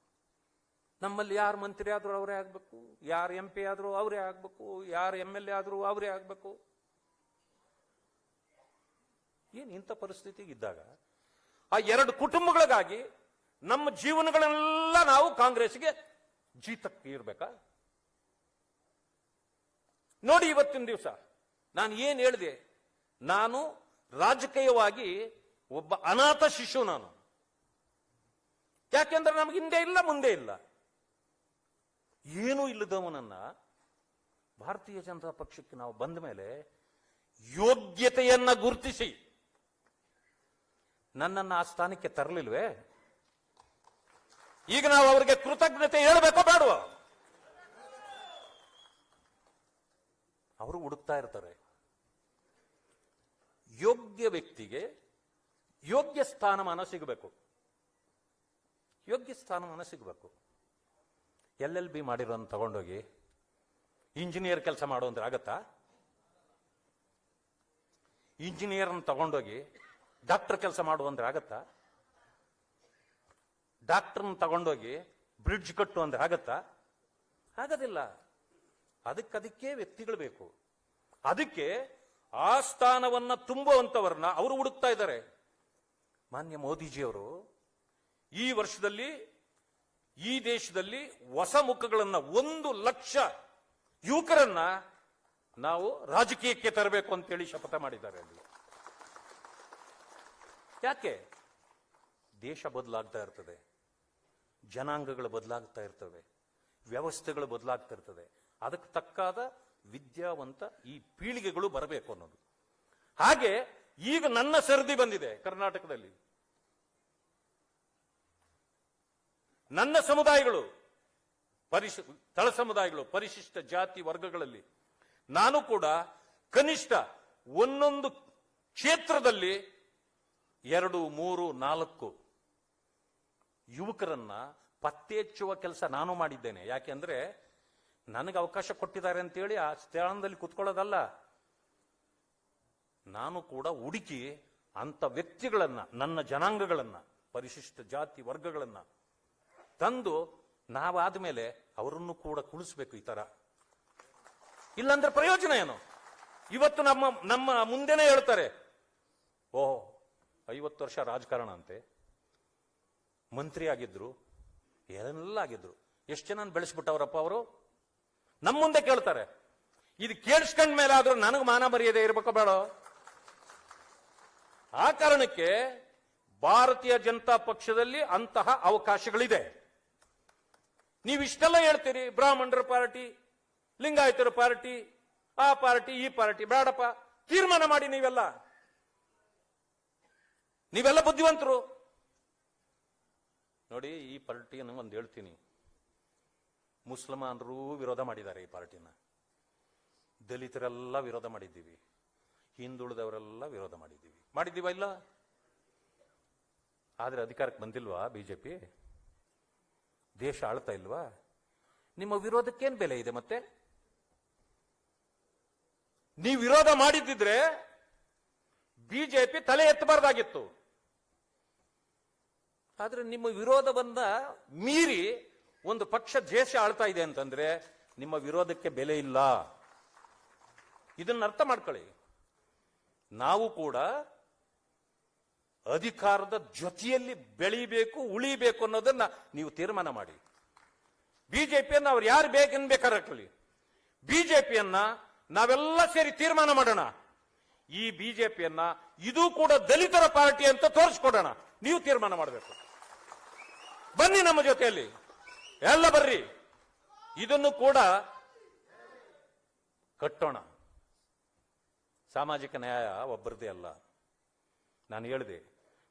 ನಮ್ಮಲ್ಲಿ ಯಾರು ಮಂತ್ರಿ ಆದ್ರೂ ಅವರೇ ಆಗ್ಬೇಕು, ಯಾರು MP ಆದ್ರೂ ಅವರೇ ಆಗ್ಬೇಕು, ಯಾರು MLA ಆದ್ರೂ ಅವರೇ ಆಗ್ಬೇಕು. ಏನ್ ಇಂಥ ಪರಿಸ್ಥಿತಿಗೆ ಇದ್ದಾಗ ಆ 2 ಕುಟುಂಬಗಳಿಗಾಗಿ ನಮ್ಮ ಜೀವನಗಳೆಲ್ಲ ನಾವು ಕಾಂಗ್ರೆಸ್ಗೆ ಜೀತಕ್ಕೆ ಇರ್ಬೇಕಾ? ನೋಡಿ, ಇವತ್ತಿನ ದಿವಸ ನಾನು ಏನ್ ಹೇಳಿದೆ, ನಾನು ರಾಜಕೀಯವಾಗಿ ಒಬ್ಬ ಅನಾಥ ಶಿಶು. ನಾನು ಯಾಕೆಂದ್ರೆ ನಮ್ಗೆ ಹಿಂದೆ ಇಲ್ಲ ಮುಂದೆ ಇಲ್ಲ, ಏನೂ ಇಲ್ಲದವನನ್ನ ಭಾರತೀಯ ಜನತಾ ಪಕ್ಷಕ್ಕೆ ನಾವು ಬಂದ ಮೇಲೆ ಯೋಗ್ಯತೆಯನ್ನ ಗುರುತಿಸಿ ನನ್ನನ್ನ ಆ ಸ್ಥಾನಕ್ಕೆ ತರಲಿಲ್ವೇ? ಈಗ ನಾವು ಅವರಿಗೆ ಕೃತಜ್ಞತೆ ಹೇಳಬೇಕೋ ಬೇಡವೋ? ಅವರು ಹುಡುಕ್ತಾ ಇರ್ತಾರೆ. ಯೋಗ್ಯ ವ್ಯಕ್ತಿಗೆ ಯೋಗ್ಯ ಸ್ಥಾನಮಾನ ಸಿಗಬೇಕು, ಯೋಗ್ಯ ಸ್ಥಾನಮಾನ ಸಿಗಬೇಕು. LLB ಮಾಡಿರೋನ್ ತಗೊಂಡೋಗಿ ಇಂಜಿನಿಯರ್ ಕೆಲಸ ಮಾಡೋ ಅಂದ್ರೆ ಆಗತ್ತಾ? ಇಂಜಿನಿಯರ್ ತಗೊಂಡೋಗಿ ಡಾಕ್ಟರ್ ಕೆಲಸ ಮಾಡುವ ಅಂದ್ರೆ ಆಗತ್ತಾ? ಡಾಕ್ಟರ್ನ ತಗೊಂಡೋಗಿ ಬ್ರಿಡ್ಜ್ ಕಟ್ಟು ಅಂದ್ರೆ ಆಗತ್ತಾ? ಆಗೋದಿಲ್ಲ. ಅದಕ್ಕೆ ವ್ಯಕ್ತಿಗಳು ಬೇಕು. ಅದಕ್ಕೆ ಆ ಸ್ಥಾನವನ್ನ ತುಂಬುವಂತವರನ್ನ ಅವರು ಹುಡುಕ್ತಾ ಇದ್ದಾರೆ. ಮಾನ್ಯ ಮೋದಿಜಿಯವರು ಈ ವರ್ಷದಲ್ಲಿ ಈ ದೇಶದಲ್ಲಿ ಹೊಸ ಮುಖಗಳನ್ನ 1 ಲಕ್ಷ ಯುವಕರನ್ನ ನಾವು ರಾಜಕೀಯಕ್ಕೆ ತರಬೇಕು ಅಂತೇಳಿ ಶಪಥ ಮಾಡಿದ್ದಾರೆ. ಅಲ್ಲಿ ಯಾಕೆ? ದೇಶ ಬದಲಾಗ್ತಾ ಇರ್ತದೆ, ಜನಾಂಗಗಳು ಬದಲಾಗ್ತಾ ಇರ್ತವೆ, ವ್ಯವಸ್ಥೆಗಳು ಬದಲಾಗ್ತಾ ಇರ್ತದೆ. ಅದಕ್ಕೆ ತಕ್ಕಾದ ವಿದ್ಯಾವಂತ ಈ ಪೀಳಿಗೆಗಳು ಬರಬೇಕು ಅನ್ನೋದು. ಹಾಗೆ ಈಗ ನನ್ನ ಸರದಿ ಬಂದಿದೆ ಕರ್ನಾಟಕದಲ್ಲಿ. ನನ್ನ ಸಮುದಾಯಗಳು ತಳ ಸಮುದಾಯಗಳು, ಪರಿಶಿಷ್ಟ ಜಾತಿ ವರ್ಗಗಳಲ್ಲಿ ನಾನು ಕೂಡ ಕನಿಷ್ಠ ಒಂದೊಂದು ಕ್ಷೇತ್ರದಲ್ಲಿ 2, 3, 4 ಯುವಕರನ್ನ ಪತ್ತೆ ಹಚ್ಚುವ ಕೆಲಸ ನಾನು ಮಾಡಿದ್ದೇನೆ. ಯಾಕೆಂದ್ರೆ ನನಗೆ ಅವಕಾಶ ಕೊಟ್ಟಿದ್ದಾರೆ ಅಂತೇಳಿ ಆ ಸ್ಥಾನದಲ್ಲಿ ಕುತ್ಕೊಳ್ಳೋದಲ್ಲ, ನಾನು ಕೂಡ ಹುಡುಕಿ ಅಂತ ವ್ಯಕ್ತಿಗಳನ್ನ, ನನ್ನ ಜನಾಂಗಗಳನ್ನ, ಪರಿಶಿಷ್ಟ ಜಾತಿ ವರ್ಗಗಳನ್ನ ತಂದು ನಾವಾದ್ಮೇಲೆ ಅವರನ್ನು ಕೂಡ ಕುಳಿಸ್ಬೇಕು. ಈ ತರ ಇಲ್ಲಾಂದ್ರೆ ಪ್ರಯೋಜನ ಏನು? ಇವತ್ತು ನಮ್ಮ ಮುಂದೆನೆ ಹೇಳ್ತಾರೆ, ಓಹ್ 50 ವರ್ಷ ರಾಜಕಾರಣ ಅಂತೆ, ಮಂತ್ರಿ ಆಗಿದ್ರು, ಏನೆಲ್ಲ ಆಗಿದ್ರು, ಎಷ್ಟು ಜನ ಬೆಳೆಸ್ಬಿಟ್ಟವ್ರಪ್ಪ ಅವರು. ನಮ್ಮ ಮುಂದೆ ಕೇಳ್ತಾರೆ. ಇದು ಕೇಳಿಸ್ಕೊಂಡ ಮೇಲೆ ಆದ್ರೂ ನನಗೆ ಮಾನ ಮರ್ಯಾದೆ ಇರ್ಬೇಕೋ ಬೇಡ? ಆ ಕಾರಣಕ್ಕೆ ಭಾರತೀಯ ಜನತಾ ಪಕ್ಷದಲ್ಲಿ ಅಂತಹ ಅವಕಾಶಗಳಿದೆ. ನೀವಿಷ್ಟೆಲ್ಲ ಹೇಳ್ತೀರಿ, ಬ್ರಾಹ್ಮಣರ ಪಾರ್ಟಿ, ಲಿಂಗಾಯತರ ಪಾರ್ಟಿ, ಆ ಪಾರ್ಟಿ ಈ ಪಾರ್ಟಿ. ಬೇಡಪ್ಪ, ತೀರ್ಮಾನ ಮಾಡಿ. ನೀವೆಲ್ಲ ಬುದ್ಧಿವಂತರು. ನೋಡಿ, ಈ ಪಾರ್ಟಿಯನ್ನು ಒಂದು ಹೇಳ್ತೀನಿ, ಮುಸಲ್ಮಾನರು ವಿರೋಧ ಮಾಡಿದ್ದಾರೆ ಈ ಪಾರ್ಟಿನ, ದಲಿತರೆಲ್ಲ ವಿರೋಧ ಮಾಡಿದ್ದೀವಿ, ಹಿಂದುಳಿದವರೆಲ್ಲ ವಿರೋಧ ಮಾಡಿದ್ದೀವ ಇಲ್ಲ? ಆದ್ರೆ ಅಧಿಕಾರಕ್ಕೆ ಬಂದಿಲ್ವಾ ಬಿಜೆಪಿ? ದೇಶ ಆಳ್ತಾ ಇಲ್ವಾ? ನಿಮ್ಮ ವಿರೋಧಕ್ಕೇನ್ ಬೆಲೆ ಇದೆ? ಮತ್ತೆ ನೀವು ವಿರೋಧ ಮಾಡಿದ್ದಿದ್ರೆ ಬಿಜೆಪಿ ತಲೆ ಎತ್ತಬಾರ್ದಾಗಿತ್ತು. ಆದ್ರೆ ನಿಮ್ಮ ವಿರೋಧವನ್ನ ಮೀರಿ ಒಂದು ಪಕ್ಷ ದೇಶ ಆಳ್ತಾ ಇದೆ ಅಂತಂದ್ರೆ ನಿಮ್ಮ ವಿರೋಧಕ್ಕೆ ಬೆಲೆ ಇಲ್ಲ. ಇದನ್ನ ಅರ್ಥ ಮಾಡ್ಕೊಳ್ಳಿ. ನಾವು ಕೂಡ ಅಧಿಕಾರದ ಜೊತೆಯಲ್ಲಿ ಬೆಳೀಬೇಕು, ಉಳಿಬೇಕು ಅನ್ನೋದನ್ನ ನೀವು ತೀರ್ಮಾನ ಮಾಡಿ. ಬಿಜೆಪಿಯನ್ನ ಅವ್ರು ಯಾರು ಬೇಕನ್ ಬೇಕಾದ್ರೆ ಬಿಜೆಪಿಯನ್ನ ನಾವೆಲ್ಲ ಸೇರಿ ತೀರ್ಮಾನ ಮಾಡೋಣ. ಈ ಬಿಜೆಪಿಯನ್ನ ಇದು ಕೂಡ ದಲಿತರ ಪಾರ್ಟಿ ಅಂತ ತೋರಿಸ್ಕೊಡೋಣ. ನೀವು ತೀರ್ಮಾನ ಮಾಡಬೇಕು. ಬನ್ನಿ ನಮ್ಮ ಜೊತೆಯಲ್ಲಿ, ಎಲ್ಲ ಬರ್ರಿ, ಇದನ್ನು ಕೂಡ ಕಟ್ಟೋಣ. ಸಾಮಾಜಿಕ ನ್ಯಾಯ ಒಬ್ಬರದೇ ಅಲ್ಲ. ನಾನು ಹೇಳಿದೆ,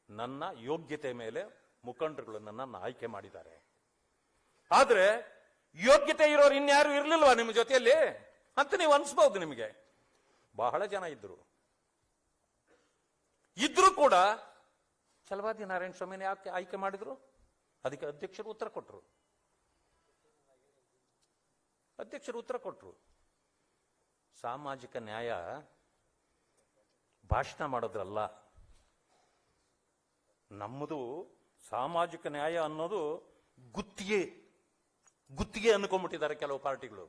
ನನ್ನ ಯೋಗ್ಯತೆ ಮೇಲೆ ಮುಖಂಡರುಗಳು ನನ್ನನ್ನು ಆಯ್ಕೆ ಮಾಡಿದ್ದಾರೆ. ಆದ್ರೆ ಯೋಗ್ಯತೆ ಇರೋರು ಇನ್ಯಾರು ಇರ್ಲಿಲ್ವಾ ನಿಮ್ಮ ಜೊತೆಯಲ್ಲಿ ಅಂತ ನೀವು ಅನ್ಸ್ಬಹುದು. ನಿಮಗೆ ಬಹಳ ಜನ ಇದ್ರು ಕೂಡ ಛಲವಾದಿ ನಾರಾಯಣ ಸ್ವಾಮಿನ ಯಾಕೆ ಆಯ್ಕೆ ಮಾಡಿದ್ರು? ಅದಕ್ಕೆ ಅಧ್ಯಕ್ಷರು ಉತ್ತರ ಕೊಟ್ಟರು. ಸಾಮಾಜಿಕ ನ್ಯಾಯ ಭಾಷಣ ಮಾಡೋದ್ರಲ್ಲ. ನಮ್ಮದು ಸಾಮಾಜಿಕ ನ್ಯಾಯ ಅನ್ನೋದು ಗುತ್ತಿಗೆ ಅನ್ಕೊಂಡ್ಬಿಟ್ಟಿದ್ದಾರೆ ಕೆಲವು ಪಾರ್ಟಿಗಳು.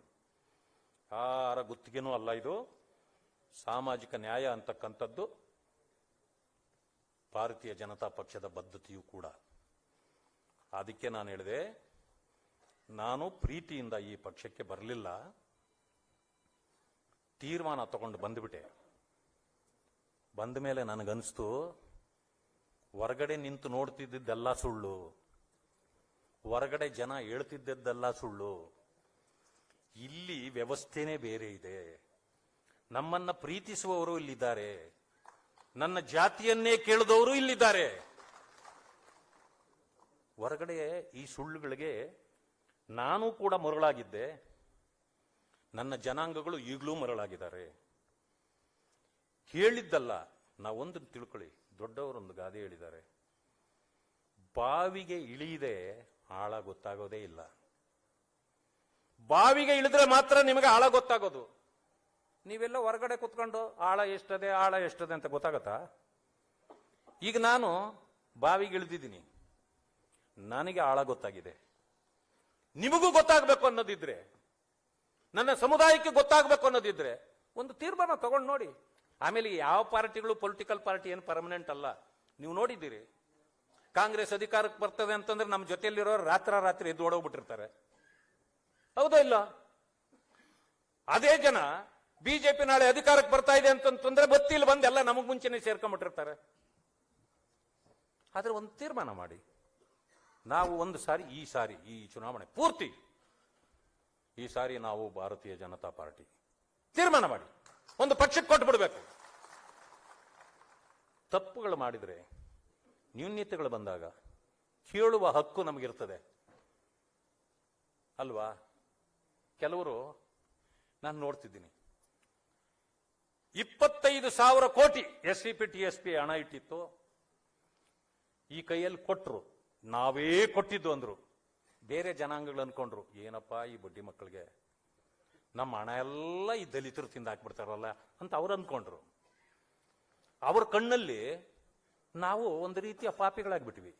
ಯಾರ ಗುತ್ತಿಗೆನೂ ಅಲ್ಲ ಇದು. ಸಾಮಾಜಿಕ ನ್ಯಾಯ ಅಂತಕ್ಕಂಥದ್ದು ಭಾರತೀಯ ಜನತಾ ಪಕ್ಷದ ಬದ್ಧತೆಯೂ ಕೂಡ. ಅದಕ್ಕೆ ನಾನು ಹೇಳಿದೆ, ನಾನು ಪ್ರೀತಿಯಿಂದ ಈ ಪಕ್ಷಕ್ಕೆ ಬರಲಿಲ್ಲ, ತೀರ್ಮಾನ ತಗೊಂಡು ಬಂದ್ಬಿಟ್ಟೆ. ಬಂದ ಮೇಲೆ ನನಗನ್ನಿಸ್ತು, ಹೊರಗಡೆ ನಿಂತು ನೋಡ್ತಿದ್ದೆಲ್ಲ ಸುಳ್ಳು, ಹೊರಗಡೆ ಜನ ಹೇಳ್ತಿದ್ದೆಲ್ಲ ಸುಳ್ಳು, ಇಲ್ಲಿ ವ್ಯವಸ್ಥೆನೇ ಬೇರೆ ಇದೆ. ನಮ್ಮನ್ನ ಪ್ರೀತಿಸುವವರು ಇಲ್ಲಿದ್ದಾರೆ, ನನ್ನ ಜಾತಿಯನ್ನೇ ಕೇಳಿದವರು ಇಲ್ಲಿದ್ದಾರೆ. ಹೊರಗಡೆ ಈ ಸುಳ್ಳುಗಳಿಗೆ ನಾನು ಕೂಡ ಮರಳಾಗಿದ್ದೆ, ನನ್ನ ಜನಾಂಗಗಳು ಈಗಲೂ ಮರಳಾಗಿದ್ದಾರೆ. ಹೇಳಿದ್ದಲ್ಲ, ನಾವೊಂದು ತಿಳ್ಕೊಳ್ಳಿ, ದೊಡ್ಡವರೊಂದು ಗಾದೆ ಹೇಳಿದ್ದಾರೆ, ಬಾವಿಗೆ ಇಳಿಯದೆ ಆಳ ಗೊತ್ತಾಗೋದೇ ಇಲ್ಲ. ಬಾವಿಗೆ ಇಳಿದ್ರೆ ಮಾತ್ರ ನಿಮಗೆ ಆಳ ಗೊತ್ತಾಗೋದು. ನೀವೆಲ್ಲ ಹೊರಗಡೆ ಕುತ್ಕೊಂಡು ಆಳ ಎಷ್ಟದೆ ಅಂತ ಗೊತ್ತಾಗತ್ತಾ? ಈಗ ನಾನು ಬಾವಿಗೆ ಇಳಿದಿದ್ದೀನಿ, ನನಗೆ ಆಳ ಗೊತ್ತಾಗಿದೆ. ನಿಮಗೂ ಗೊತ್ತಾಗಬೇಕು ಅನ್ನೋದಿದ್ರೆ, ನನ್ನ ಸಮುದಾಯಕ್ಕೆ ಗೊತ್ತಾಗಬೇಕು ಅನ್ನೋದಿದ್ರೆ ಒಂದು ತೀರ್ಮಾನ ತಗೊಂಡು ನೋಡಿ. ಆಮೇಲೆ ಯಾವ ಪಾರ್ಟಿಗಳು, ಪೊಲಿಟಿಕಲ್ ಪಾರ್ಟಿ ಏನು ಪರ್ಮನೆಂಟ್ ಅಲ್ಲ. ನೀವು ನೋಡಿದ್ದೀರಿ, ಕಾಂಗ್ರೆಸ್ ಅಧಿಕಾರಕ್ಕೆ ಬರ್ತದೆ ಅಂತಂದ್ರೆ ನಮ್ಮ ಜೊತೆಯಲ್ಲಿರೋರು ರಾತ್ರಿ ಎದ್ದು ಓಡೋಗ್ಬಿಟ್ಟಿರ್ತಾರೆ. ಹೌದಾ ಇಲ್ಲ? ಅದೇ ಜನ ಬಿಜೆಪಿ ನಾಳೆ ಅಧಿಕಾರಕ್ಕೆ ಬರ್ತಾ ಇದೆ ಅಂತಂದ್ರೆ ಬತ್ತಿಲ್ ಬಂದು ಎಲ್ಲ ನಮಗ್ ಮುಂಚೆನೆ ಸೇರ್ಕೊಂಡ್ಬಿಟ್ಟಿರ್ತಾರೆ. ಆದ್ರೆ ಒಂದು ತೀರ್ಮಾನ ಮಾಡಿ, ನಾವು ಒಂದು ಸಾರಿ ಈ ಚುನಾವಣೆ ಪೂರ್ತಿ ಈ ಸಾರಿ ನಾವು ಭಾರತೀಯ ಜನತಾ ಪಾರ್ಟಿ ತೀರ್ಮಾನ ಮಾಡಿ ಒಂದು ಪಕ್ಷಕ್ಕೆ ಕೊಟ್ಟು ಬಿಡಬೇಕು. ತಪ್ಪುಗಳು ಮಾಡಿದ್ರೆ, ನ್ಯೂನ್ಯತೆಗಳು ಬಂದಾಗ ಕೇಳುವ ಹಕ್ಕು ನಮಗಿರ್ತದೆ ಅಲ್ವಾ? ಕೆಲವರು ನಾನು ನೋಡ್ತಿದ್ದೀನಿ, 25,000 ಕೋಟಿ SCP TSP ಹಣ ಇಟ್ಟಿತ್ತು, ಈ ಕೈಯಲ್ಲಿ ಕೊಟ್ರು, ನಾವೇ ಕೊಟ್ಟಿದ್ದು ಅಂದ್ರು. ಬೇರೆ ಜನಾಂಗಗಳು ಅನ್ಕೊಂಡ್ರು, ಏನಪ್ಪಾ ಈ ಬಡ್ಡಿ ಮಕ್ಕಳಿಗೆ ನಮ್ಮ ಹಣ ಎಲ್ಲ ಈ ದಲಿತರು ತಿಂದು ಹಾಕ್ಬಿಡ್ತಾರಲ್ಲ ಅಂತ ಅವ್ರು ಅನ್ಕೊಂಡ್ರು. ಅವ್ರ ಕಣ್ಣಲ್ಲಿ ನಾವು ಒಂದು ರೀತಿಯ ಪಾಪಿಗಳಾಗ್ಬಿಟ್ವಿ.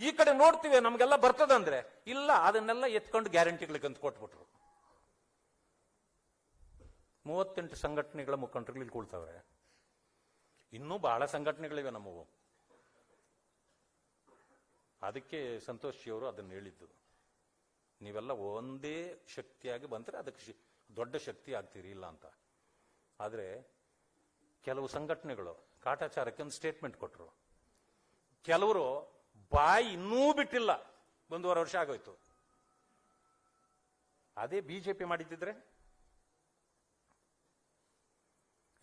ಈ ಕಡೆ ನೋಡ್ತೀವಿ ನಮ್ಗೆಲ್ಲ ಬರ್ತದಂದ್ರೆ ಇಲ್ಲ, ಅದನ್ನೆಲ್ಲ ಎತ್ಕೊಂಡು ಗ್ಯಾರಂಟಿಗಳಿಗೆ ಅಂತ ಕೊಟ್ಬಿಟ್ರು. 38 ಸಂಘಟನೆಗಳ ಮುಖಂಡರುಗಳು ಇಲ್ಲಿ ಕೂಳ್ತಾವೆ. ಇನ್ನೂ ಬಹಳ ಸಂಘಟನೆಗಳಿವೆ ನಮ್ಮವು. ಅದಕ್ಕೆ ಸಂತೋಷ್ ಜಿ ಅವರು ಅದನ್ನು ಹೇಳಿದ್ದು, ನೀವೆಲ್ಲ ಒಂದೇ ಶಕ್ತಿಯಾಗಿ ಬಂದ್ರೆ ಅದಕ್ಕೆ ದೊಡ್ಡ ಶಕ್ತಿ ಆಗ್ತೀರಿ ಇಲ್ಲ ಅಂತ. ಆದ್ರೆ ಕೆಲವು ಸಂಘಟನೆಗಳು ಕಾಟಾಚಾರಕ್ಕೆ ಒಂದು ಸ್ಟೇಟ್ಮೆಂಟ್ ಕೊಟ್ಟರು. ಕೆಲವರು ಬಾಯಿ ಇನ್ನೂ ಬಿಟ್ಟಿಲ್ಲ, 1.5 ವರ್ಷ ಆಗೋಯ್ತು. ಅದೇ ಬಿಜೆಪಿ ಮಾಡಿದ್ದಿದ್ರೆ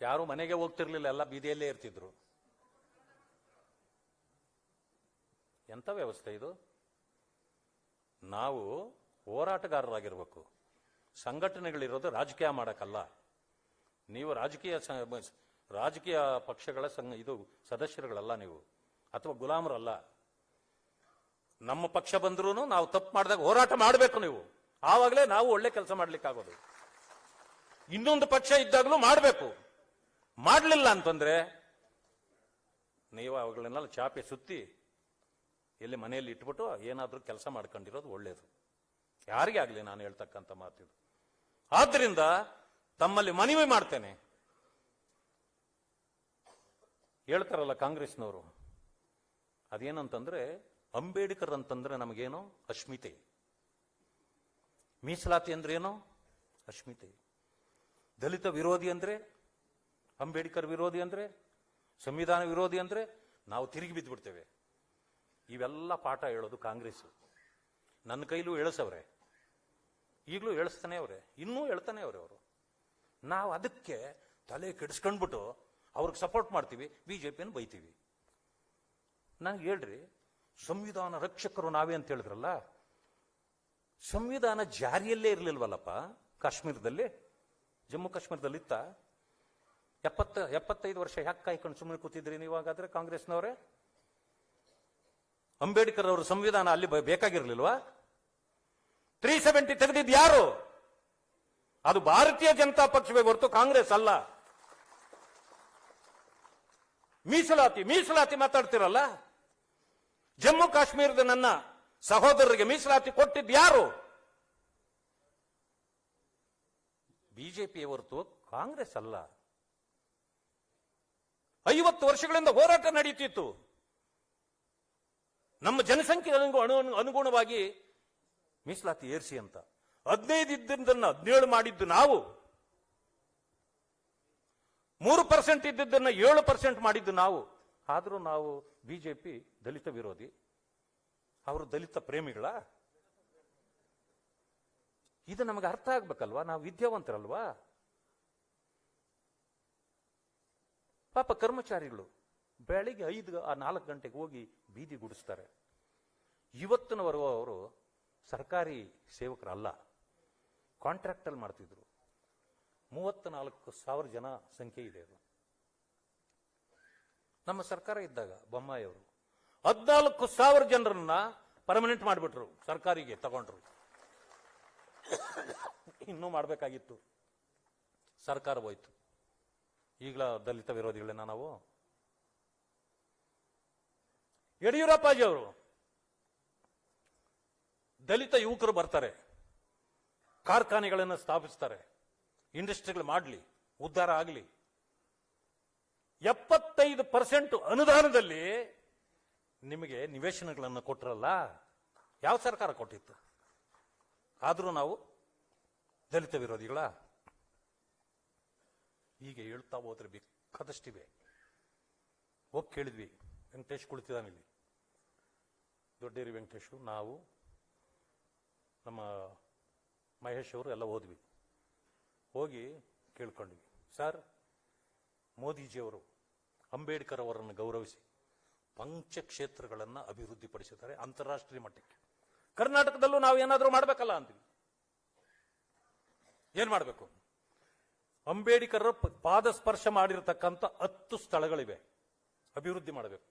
ಯಾರು ಮನೆಗೆ ಹೋಗ್ತಿರ್ಲಿಲ್ಲ, ಎಲ್ಲ ಬೀದಿಯಲ್ಲೇ ಇರ್ತಿದ್ರು. ಎಂತ ವ್ಯವಸ್ಥೆ ಇದು? ನಾವು ಹೋರಾಟಗಾರರಾಗಿರ್ಬೇಕು. ಸಂಘಟನೆಗಳಿರೋದು ರಾಜಕೀಯ ಮಾಡಕ್ಕಲ್ಲ. ನೀವು ರಾಜಕೀಯ ಪಕ್ಷಗಳ ಇದು ಸದಸ್ಯರುಗಳಲ್ಲ ನೀವು, ಅಥವಾ ಗುಲಾಮರಲ್ಲ. ನಮ್ಮ ಪಕ್ಷ ಬಂದ್ರೂ ನಾವು ತಪ್ಪು ಮಾಡಿದಾಗ ಹೋರಾಟ ಮಾಡಬೇಕು ನೀವು, ಆವಾಗಲೇ ನಾವು ಒಳ್ಳೆ ಕೆಲಸ ಮಾಡ್ಲಿಕ್ಕಾಗೋದು. ಇನ್ನೊಂದು ಪಕ್ಷ ಇದ್ದಾಗಲೂ ಮಾಡಬೇಕು. ಮಾಡಲಿಲ್ಲ ಅಂತಂದ್ರೆ ನೀವು ಅವುಗಳನ್ನೆಲ್ಲ ಚಾಪೆ ಸುತ್ತಿ ಎಲ್ಲಿ ಮನೆಯಲ್ಲಿ ಇಟ್ಬಿಟ್ಟು ಏನಾದ್ರೂ ಕೆಲಸ ಮಾಡ್ಕೊಂಡಿರೋದು ಒಳ್ಳೇದು. ಯಾರಿಗೇ ಆಗ್ಲಿ ನಾನು ಹೇಳ್ತಕ್ಕಂಥ ಮಾತಿದು. ಆದ್ರಿಂದ ತಮ್ಮಲ್ಲಿ ಮನವಿ ಮಾಡ್ತೇನೆ, ಹೇಳ್ತಾರಲ್ಲ ಕಾಂಗ್ರೆಸ್ನವರು, ಅದೇನಂತಂದ್ರೆ ಅಂಬೇಡ್ಕರ್ ಅಂತಂದ್ರೆ ನಮಗೇನೋ ಅಸ್ಮಿತೆ, ಮೀಸಲಾತಿ ಅಂದ್ರೆ ಏನೋ ಅಸ್ಮಿತೆ, ದಲಿತ ವಿರೋಧಿ ಅಂದ್ರೆ ಅಂಬೇಡ್ಕರ್ ವಿರೋಧಿ ಅಂದ್ರೆ, ಸಂವಿಧಾನ ವಿರೋಧಿ ಅಂದ್ರೆ ನಾವು ತಿರುಗಿ ಬಿದ್ದುಬಿಡ್ತೇವೆ. ಇವೆಲ್ಲ ಪಾಠ ಹೇಳೋದು ಕಾಂಗ್ರೆಸ್. ನನ್ನ ಕೈಲೂ ಎಳಿಸವ್ರೆ, ಈಗಲೂ ಎಳಿಸ್ತಾನೆ ಅವ್ರೆ, ಇನ್ನೂ ಹೇಳ್ತಾನೆ ಅವ್ರೆ ಅವರು. ನಾವು ಅದಕ್ಕೆ ತಲೆ ಕೆಡಿಸ್ಕೊಂಡ್ಬಿಟ್ಟು ಅವ್ರಿಗೆ ಸಪೋರ್ಟ್ ಮಾಡ್ತೀವಿ, ಬಿಜೆಪಿಯನ್ನು ಬೈತೀವಿ. ನಂಗೆ ಹೇಳ್ರಿ, ಸಂವಿಧಾನ ರಕ್ಷಕರು ನಾವೇ ಅಂತ ಹೇಳಿದ್ರಲ್ಲ, ಸಂವಿಧಾನ ಜಾರಿಯಲ್ಲೇ ಇರಲಿಲ್ವಲ್ಲಪ್ಪ ಕಾಶ್ಮೀರದಲ್ಲಿ, ಜಮ್ಮು ಕಾಶ್ಮೀರದಲ್ಲಿ ಇತ್ತ? 75 ವರ್ಷ ಯಾಕೆ ಕಾಯ್ಕೊಂಡು ಸುಮ್ಮನೆ ಕೂತಿದ್ರಿ ನೀವಾಗಾದ್ರೆ ಕಾಂಗ್ರೆಸ್ನವರೇ? ಅಂಬೇಡ್ಕರ್ ಅವರ ಸಂವಿಧಾನ ಅಲ್ಲಿ ಬೇಕಾಗಿರ್ಲಿಲ್ವಾ? 370 ತೆಗೆದಿದ್ದು ಯಾರು? ಅದು ಭಾರತೀಯ ಜನತಾ ಪಕ್ಷವೇ ಹೊರತು ಕಾಂಗ್ರೆಸ್ ಅಲ್ಲ. ಮೀಸಲಾತಿ ಮಾತಾಡ್ತಿರಲ್ಲ, ಜಮ್ಮು ಕಾಶ್ಮೀರದ ನನ್ನ ಸಹೋದರರಿಗೆ ಮೀಸಲಾತಿ ಕೊಟ್ಟಿದ್ದು ಯಾರು? ಬಿಜೆಪಿ ಹೊರತು ಕಾಂಗ್ರೆಸ್ ಅಲ್ಲ. 50 ವರ್ಷಗಳಿಂದ ಹೋರಾಟ ನಡೆಯುತ್ತಿತ್ತು. ನಮ್ಮ ಜನಸಂಖ್ಯೆ ಅನುಗುಣವಾಗಿ ಮೀಸಲಾತಿ ಏರಿಸಿ ಅಂತ. 15 ಇದ್ದದನ್ನ 17 ಮಾಡಿದ್ದು ನಾವು. 3% ಇದ್ದದನ್ನ 7% ಮಾಡಿದ್ದು ನಾವು. ಆದ್ರೂ ನಾವು ಬಿಜೆಪಿ ದಲಿತ ವಿರೋಧಿ, ಅವರು ದಲಿತ ಪ್ರೇಮಿಗಳ? ಇದು ನಮಗೆ ಅರ್ಥ ಆಗ್ಬೇಕಲ್ವಾ? ನಾವು ವಿದ್ಯಾವಂತರಲ್ವಾ? ಪಾಪ ಕರ್ಮಚಾರಿಗಳು ಬೆಳಿಗ್ಗೆ 4 ಗಂಟೆಗೆ ಹೋಗಿ ಬೀದಿ ಗುಡಿಸ್ತಾರೆ. ಇವತ್ತಿನವರೆಗೂ ಅವರು ಸರ್ಕಾರಿ ಸೇವಕರಲ್ಲ, ಕಾಂಟ್ರಾಕ್ಟ್ ಅಲ್ಲಿ ಮಾಡ್ತಿದ್ರು. 34,000 ಜನ ಸಂಖ್ಯೆ ಇದೆ ಅದು. ನಮ್ಮ ಸರ್ಕಾರ ಇದ್ದಾಗ ಬೊಮ್ಮಾಯಿ ಅವರು 14,000 ಜನರನ್ನ ಪರ್ಮನೆಂಟ್ ಮಾಡಿಬಿಟ್ರು, ಸರ್ಕಾರಿಗೆ ತಗೊಂಡ್ರು. ಇನ್ನೂ ಮಾಡಬೇಕಾಗಿತ್ತು, ಸರ್ಕಾರ ಹೋಯ್ತು. ಈಗಲ ದಲಿತ ವಿರೋಧಿಗಳನ್ನ ನಾವು. ಯಡಿಯೂರಪ್ಪಾಜಿ ಅವರು ದಲಿತ ಯುವಕರು ಬರ್ತಾರೆ, ಕಾರ್ಖಾನೆಗಳನ್ನು ಸ್ಥಾಪಿಸ್ತಾರೆ, ಇಂಡಸ್ಟ್ರಿಗಳು ಮಾಡಲಿ, ಉದ್ಧಾರ ಆಗಲಿ. 75% ಅನುದಾನದಲ್ಲಿ ನಿಮಗೆ ನಿವೇಶನಗಳನ್ನು ಕೊಟ್ಟರಲ್ಲ, ಯಾವ ಸರ್ಕಾರ ಕೊಟ್ಟಿತ್ತು? ಆದರೂ ನಾವು ದಲಿತ ವಿರೋಧಿಗಳ? ಹೀಗೆ ಹೇಳ್ತಾ ಹೋದ್ರೆ ಬೇಕಾದಷ್ಟಿವೆ. ಹೋಗಿ ಕೇಳಿದ್ವಿ, ವೆಂಕಟೇಶ್ ಕುಳಿತಿದ್ದಾನಿಲ್ಲಿ, ದೊಡ್ಡೇರಿ ವೆಂಕಟೇಶು, ನಾವು, ನಮ್ಮ ಮಹೇಶ್ ಅವರು ಎಲ್ಲ ಹೋದ್ವಿ. ಹೋಗಿ ಕೇಳ್ಕೊಂಡ್ವಿ, ಸರ್ ಮೋದಿಜಿಯವರು ಅಂಬೇಡ್ಕರ್ ಅವರನ್ನು ಗೌರವಿಸಿ ಪಂಚಕ್ಷೇತ್ರಗಳನ್ನು ಅಭಿವೃದ್ಧಿಪಡಿಸಿದ್ದಾರೆ ಅಂತಾರಾಷ್ಟ್ರೀಯ ಮಟ್ಟಕ್ಕೆ. ಕರ್ನಾಟಕದಲ್ಲೂ ನಾವು ಏನಾದರೂ ಮಾಡಬೇಕಲ್ಲ ಅಂತೀವಿ. ಏನ್ ಮಾಡಬೇಕು? ಅಂಬೇಡ್ಕರ್ ಪಾದ ಸ್ಪರ್ಶ ಮಾಡಿರತಕ್ಕಂಥ 10 ಸ್ಥಳಗಳಿವೆ, ಅಭಿವೃದ್ಧಿ ಮಾಡಬೇಕು.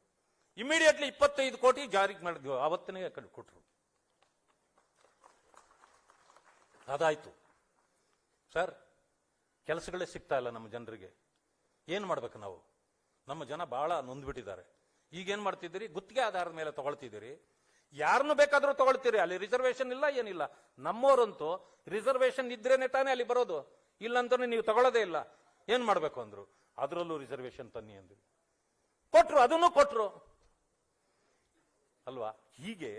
ಇಮಿಡಿಯೇಟ್ಲಿ 25 ಕೋಟಿ ಜಾರಿಗೆ ಮಾಡಿದ್ವಿ, ಆವತ್ತನೇ ಕೊಟ್ಟರು. ಅದಾಯ್ತು. ಸರ್, ಕೆಲಸಗಳೇ ಸಿಗ್ತಾ ಇಲ್ಲ ನಮ್ಮ ಜನರಿಗೆ, ಏನ್ ಮಾಡ್ಬೇಕು ನಾವು? ನಮ್ಮ ಜನ ಬಹಳ ನೊಂದ್ಬಿಟ್ಟಿದ್ದಾರೆ. ಈಗೇನ್ ಮಾಡ್ತಿದ್ದೀರಿ? ಗುತ್ತಿಗೆ ಆಧಾರದ ಮೇಲೆ ತಗೊಳ್ತಿದ್ದೀರಿ, ಯಾರನ್ನು ಬೇಕಾದ್ರೂ ತಗೊಳ್ತೀರಿ. ಅಲ್ಲಿ ರಿಸರ್ವೇಶನ್ ಇಲ್ಲ, ಏನಿಲ್ಲ. ನಮ್ಮವರಂತೂ ರಿಸರ್ವೇಶನ್ ಇದ್ರೇನೆ ತಾನೇ ಅಲ್ಲಿ ಬರೋದು, ಇಲ್ಲಂತಾನೆ ನೀವು ತಗೊಳ್ಳೋದೇ ಇಲ್ಲ. ಏನ್ ಮಾಡ್ಬೇಕು ಅಂದ್ರು, ಅದರಲ್ಲೂ ರಿಸರ್ವೇಶನ್ ತನ್ನಿ ಅಂದ್ವಿ, ಕೊಟ್ರು, ಅದನ್ನು ಕೊಟ್ರು ಅಲ್ವಾ? ಹೀಗೆ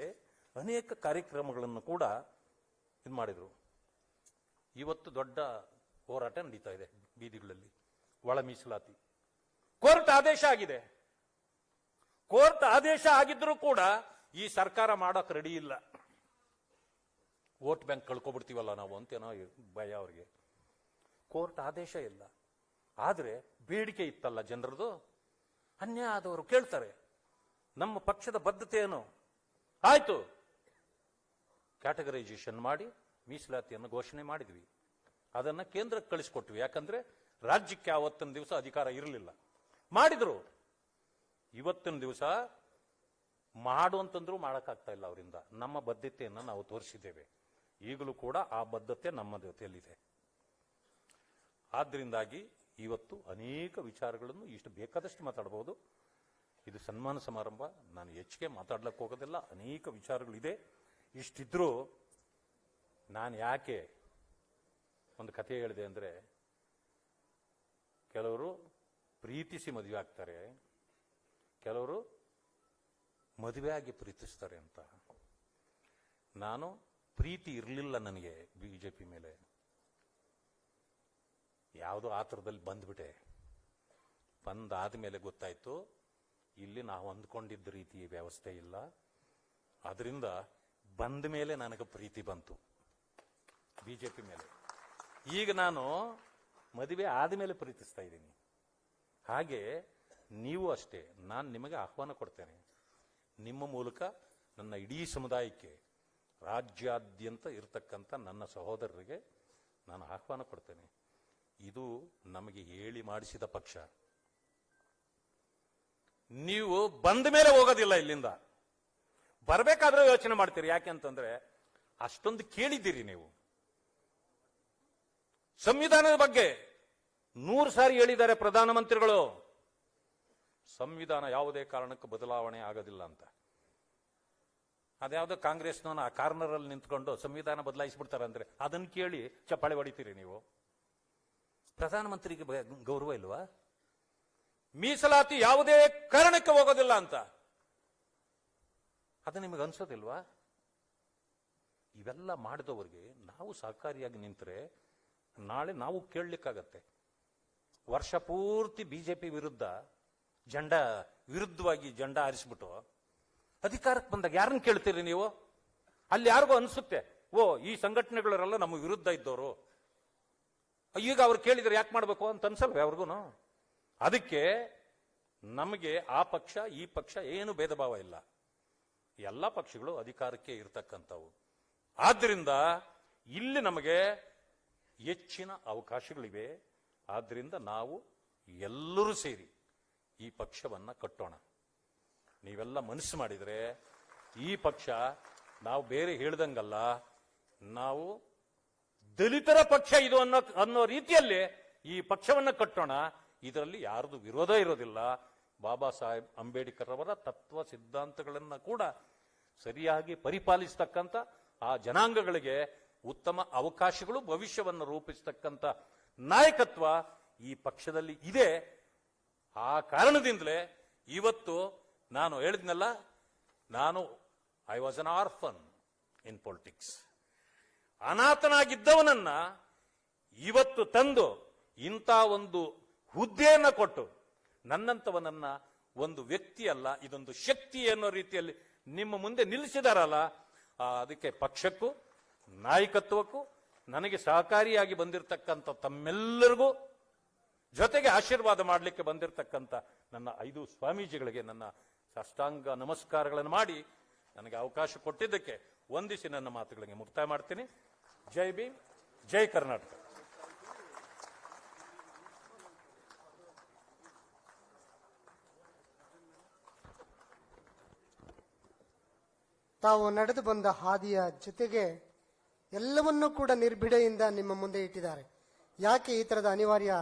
ಅನೇಕ ಕಾರ್ಯಕ್ರಮಗಳನ್ನು ಕೂಡ ಇದು ಮಾಡಿದ್ರು. ಇವತ್ತು ದೊಡ್ಡ ಹೋರಾಟ ನಡೀತಾ ಇದೆ ಬೀದಿಗಳಲ್ಲಿ, ಒಳ ಮೀಸಲಾತಿ. ಕೋರ್ಟ್ ಆದೇಶ ಆಗಿದೆ. ಕೋರ್ಟ್ ಆದೇಶ ಆಗಿದ್ರೂ ಕೂಡ ಈ ಸರ್ಕಾರ ಮಾಡೋಕೆ ರೆಡಿ ಇಲ್ಲ. ವೋಟ್ ಬ್ಯಾಂಕ್ ಕಳ್ಕೊಬಿಡ್ತೀವಲ್ಲ ನಾವು ಅಂತೇನೋ ಭಯ ಅವ್ರಿಗೆ. ಕೋರ್ಟ್ ಆದೇಶ ಇಲ್ಲ, ಆದ್ರೆ ಬೇಡಿಕೆ ಇತ್ತಲ್ಲ ಜನರದು. ಅನ್ಯಾಯ ಆದವರು ಕೇಳ್ತಾರೆ, ನಮ್ಮ ಪಕ್ಷದ ಬದ್ಧತೆ ಏನು? ಆಯ್ತು, ಕ್ಯಾಟಗರೈಸೇಷನ್ ಮಾಡಿ ಮೀಸಲಾತಿಯನ್ನು ಘೋಷಣೆ ಮಾಡಿದ್ವಿ. ಅದನ್ನ ಕೇಂದ್ರಕ್ಕೆ ಕಳಿಸ್ಕೊಟ್ವಿ, ಯಾಕಂದ್ರೆ ರಾಜ್ಯಕ್ಕೆ ಆವತ್ತಿನ ದಿವಸ ಅಧಿಕಾರ ಇರಲಿಲ್ಲ. ಮಾಡಿದ್ರು. ಇವತ್ತಿನ ದಿವಸ ಮಾಡು ಅಂತಂದ್ರೂ ಮಾಡಕ್ಕಾಗ್ತಾ ಇಲ್ಲ ಅವರಿಂದ. ನಮ್ಮ ಬದ್ಧತೆಯನ್ನು ನಾವು ತೋರಿಸಿದ್ದೇವೆ, ಈಗಲೂ ಕೂಡ ಆ ಬದ್ಧತೆ ನಮ್ಮ ಜೊತೆಯಲ್ಲಿದೆ. ಆದ್ರಿಂದಾಗಿ ಇವತ್ತು ಅನೇಕ ವಿಚಾರಗಳನ್ನು ಇಷ್ಟು ಬೇಕಾದಷ್ಟು ಮಾತಾಡಬಹುದು. ಇದು ಸನ್ಮಾನ ಸಮಾರಂಭ, ನಾನು ಹೆಚ್ಚಿಗೆ ಮಾತಾಡ್ಲಕ್ಕೆ ಹೋಗೋದಿಲ್ಲ. ಅನೇಕ ವಿಚಾರಗಳಿದೆ. ಇಷ್ಟಿದ್ರೂ ನಾನು ಯಾಕೆ ಒಂದು ಕಥೆ ಹೇಳಿದೆ ಅಂದ್ರೆ, ಕೆಲವರು ಪ್ರೀತಿಸಿ ಮದುವೆ ಆಗ್ತಾರೆ, ಕೆಲವರು ಮದುವೆ ಆಗಿ ಪ್ರೀತಿಸ್ತಾರೆ ಅಂತ. ನಾನು ಪ್ರೀತಿ ಇರಲಿಲ್ಲ ನನಗೆ ಬಿಜೆಪಿ ಮೇಲೆ, ಯಾವುದೋ ಆತರದಲ್ಲಿ ಬಂದ್ಬಿಟ್ಟೆ. ಬಂದಾದ ಮೇಲೆ ಗೊತ್ತಾಯ್ತು ಇಲ್ಲಿ ನಾವು ಅಂದ್ಕೊಂಡಿದ್ದ ರೀತಿ ವ್ಯವಸ್ಥೆ ಇಲ್ಲ. ಅದರಿಂದ ಬಂದ ಮೇಲೆ ನನಗೆ ಪ್ರೀತಿ ಬಂತು ಬಿಜೆಪಿ ಮೇಲೆ. ಈಗ ನಾನು ಮದುವೆ ಆದಮೇಲೆ ಪ್ರೀತಿಸ್ತಾ ಇದ್ದೀನಿ. ಹಾಗೆ ನೀವು ಅಷ್ಟೇ, ನಾನು ನಿಮಗೆ ಆಹ್ವಾನ ಕೊಡ್ತೇನೆ. ನಿಮ್ಮ ಮೂಲಕ ನನ್ನ ಇಡೀ ಸಮುದಾಯಕ್ಕೆ, ರಾಜ್ಯಾದ್ಯಂತ ಇರತಕ್ಕಂಥ ನನ್ನ ಸಹೋದರರಿಗೆ ನಾನು ಆಹ್ವಾನ ಕೊಡ್ತೇನೆ. ಇದು ನಮಗೆ ಹೇಳಿ ಮಾಡಿಸಿದ ಪಕ್ಷ. ನೀವು ಬಂದ ಮೇಲೆ ಹೋಗೋದಿಲ್ಲ, ಇಲ್ಲಿಂದ ಬರಬೇಕಾದ್ರೆ ಯೋಚನೆ ಮಾಡ್ತೀರಿ. ಯಾಕೆಂತಂದ್ರೆ ಅಷ್ಟೊಂದು ಕೇಳಿದ್ದೀರಿ ನೀವು. ಸಂವಿಧಾನದ ಬಗ್ಗೆ 100 ಸಾರಿ ಹೇಳಿದ್ದಾರೆ ಪ್ರಧಾನಮಂತ್ರಿಗಳು. ಸಂವಿಧಾನ ಯಾವುದೇ ಕಾರಣಕ್ಕೂ ಬದಲಾವಣೆ ಆಗೋದಿಲ್ಲ ಅಂತ. ಅದ್ಯಾವುದೋ ಕಾಂಗ್ರೆಸ್ನವನ ಆ ಕಾರ್ನರ್ ಅಲ್ಲಿ ನಿಂತ್ಕೊಂಡು ಸಂವಿಧಾನ ಬದಲಾಯಿಸ್ಬಿಡ್ತಾರೆ ಅಂದ್ರೆ ಅದನ್ನ ಕೇಳಿ ಚಪ್ಪಾಳೆ ಹೊಡಿತೀರಿ ನೀವು. ಪ್ರಧಾನಮಂತ್ರಿಗೆ ಗೌರವ ಇಲ್ವಾ? ಮೀಸಲಾತಿ ಯಾವುದೇ ಕಾರಣಕ್ಕೆ ಹೋಗೋದಿಲ್ಲ ಅಂತ ಅದು ನಿಮಗೆ ಅನ್ಸೋದಿಲ್ವಾ? ಇವೆಲ್ಲ ಮಾಡಿದವರಿಗೆ ನಾವು ಸಹಕಾರಿಯಾಗಿ ನಿಂತರೆ ನಾಳೆ ನಾವು ಕೇಳಲಿಕ್ಕಾಗತ್ತೆ. ವರ್ಷ ಪೂರ್ತಿ ಬಿಜೆಪಿ ವಿರುದ್ಧವಾಗಿ ಜೆಂಡಾ ಹಾರಿಸ್ಬಿಟ್ಟು ಅಧಿಕಾರಕ್ಕೆ ಬಂದಾಗ ಯಾರನ್ನ ಕೇಳ್ತೀರಿ ನೀವು? ಅಲ್ಲಿ ಯಾರಿಗೂ ಅನ್ಸುತ್ತೆ, ಓ ಈ ಸಂಘಟನೆಗಳೆಲ್ಲ ನಮ್ಮ ವಿರುದ್ಧ ಇದ್ದವರು, ಈಗ ಅವ್ರು ಕೇಳಿದ್ರೆ ಯಾಕೆ ಮಾಡ್ಬೇಕು ಅಂತ ಅನ್ಸಲ್ವೇ ಅವ್ರಿಗೂ? ಅದಕ್ಕೆ ನಮಗೆ ಆ ಪಕ್ಷ ಈ ಪಕ್ಷ ಏನು ಭೇದ ಭಾವ ಇಲ್ಲ. ಎಲ್ಲ ಪಕ್ಷಗಳು ಅಧಿಕಾರಕ್ಕೆ ಇರತಕ್ಕಂಥವು. ಆದ್ರಿಂದ ಇಲ್ಲಿ ನಮಗೆ ಹೆಚ್ಚಿನ ಅವಕಾಶಗಳಿವೆ. ಆದ್ರಿಂದ ನಾವು ಎಲ್ಲರೂ ಸೇರಿ ಈ ಪಕ್ಷವನ್ನ ಕಟ್ಟೋಣ. ನೀವೆಲ್ಲ ಮನಸ್ಸು ಮಾಡಿದ್ರೆ ಈ ಪಕ್ಷ ನಾವು ಬೇರೆ ಹೇಳ್ದಂಗಲ್ಲ, ನಾವು ದಲಿತರ ಪಕ್ಷ ಇದು ಅನ್ನೋ ರೀತಿಯಲ್ಲಿ ಈ ಪಕ್ಷವನ್ನ ಕಟ್ಟೋಣ. ಇದರಲ್ಲಿ ಯಾರ್ದು ವಿರೋಧ ಇರೋದಿಲ್ಲ. ಬಾಬಾ ಸಾಹೇಬ್ ಅಂಬೇಡ್ಕರ್ ಅವರ ತತ್ವ ಸಿದ್ಧಾಂತಗಳನ್ನ ಕೂಡ ಸರಿಯಾಗಿ ಪರಿಪಾಲಿಸತಕ್ಕಂಥ ಆ ಜನಾಂಗಗಳಿಗೆ ಉತ್ತಮ ಅವಕಾಶಗಳು, ಭವಿಷ್ಯವನ್ನು ರೂಪಿಸತಕ್ಕಂಥ ನಾಯಕತ್ವ ಈ ಪಕ್ಷದಲ್ಲಿ ಇದೆ. ಆ ಕಾರಣದಿಂದಲೇ ಇವತ್ತು ನಾನು ಹೇಳಿದ್ನಲ್ಲ, I was an orphan in politics. ಅನಾಥನಾಗಿದ್ದವನನ್ನ ಇವತ್ತು ತಂದು ಇಂಥ ಒಂದು ಹುದ್ದೆಯನ್ನ ಕೊಟ್ಟು ನನ್ನಂತವನನ್ನ ಒಂದು ವ್ಯಕ್ತಿ ಅಲ್ಲ, ಇದೊಂದು ಶಕ್ತಿ ಅನ್ನೋ ರೀತಿಯಲ್ಲಿ ನಿಮ್ಮ ಮುಂದೆ ನಿಲ್ಲಿಸಿದಾರಲ್ಲ, ಅದಕ್ಕೆ ಪಕ್ಷಕ್ಕೂ ನಾಯಕತ್ವಕ್ಕೂ ನನಗೆ ಸಹಕಾರಿಯಾಗಿ ಬಂದಿರತಕ್ಕಂಥ ತಮ್ಮೆಲ್ಲರಿಗೂ, ಜೊತೆಗೆ ಆಶೀರ್ವಾದ ಮಾಡಲಿಕ್ಕೆ ಬಂದಿರತಕ್ಕಂಥ ನನ್ನ 5 ಸ್ವಾಮೀಜಿಗಳಿಗೆ ನನ್ನ ಸಾಷ್ಟಾಂಗ ನಮಸ್ಕಾರಗಳನ್ನು ಮಾಡಿ ನನಗೆ ಅವಕಾಶ ಕೊಟ್ಟಿದ್ದಕ್ಕೆ ವಂದಿಸಿ ನನ್ನ ಮಾತುಗಳಿಗೆ ಮುಕ್ತಾಯ ಮಾಡ್ತೀನಿ. ಜೈ ಭೀಮ್, ಜೈ ಕರ್ನಾಟಕ. ತಾವು ನಡೆದು ಬಂದ ಹಾದಿಯ ಜೊತೆಗೆ ಎಲ್ಲವನ್ನೂ ಕೂಡ ನಿರ್ಭಿಡೆಯಿಂದ ನಿಮ್ಮ ಮುಂದೆ ಇಟ್ಟಿದ್ದಾರೆ. ಯಾಕೆ ಈ ತರದ ಅನಿವಾರ್ಯ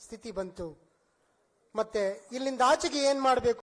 ಸ್ಥಿತಿ ಬಂತು, ಮತ್ತೆ ಇಲ್ಲಿಂದ ಆಚೆಗೆ ಏನ್ ಮಾಡಬೇಕು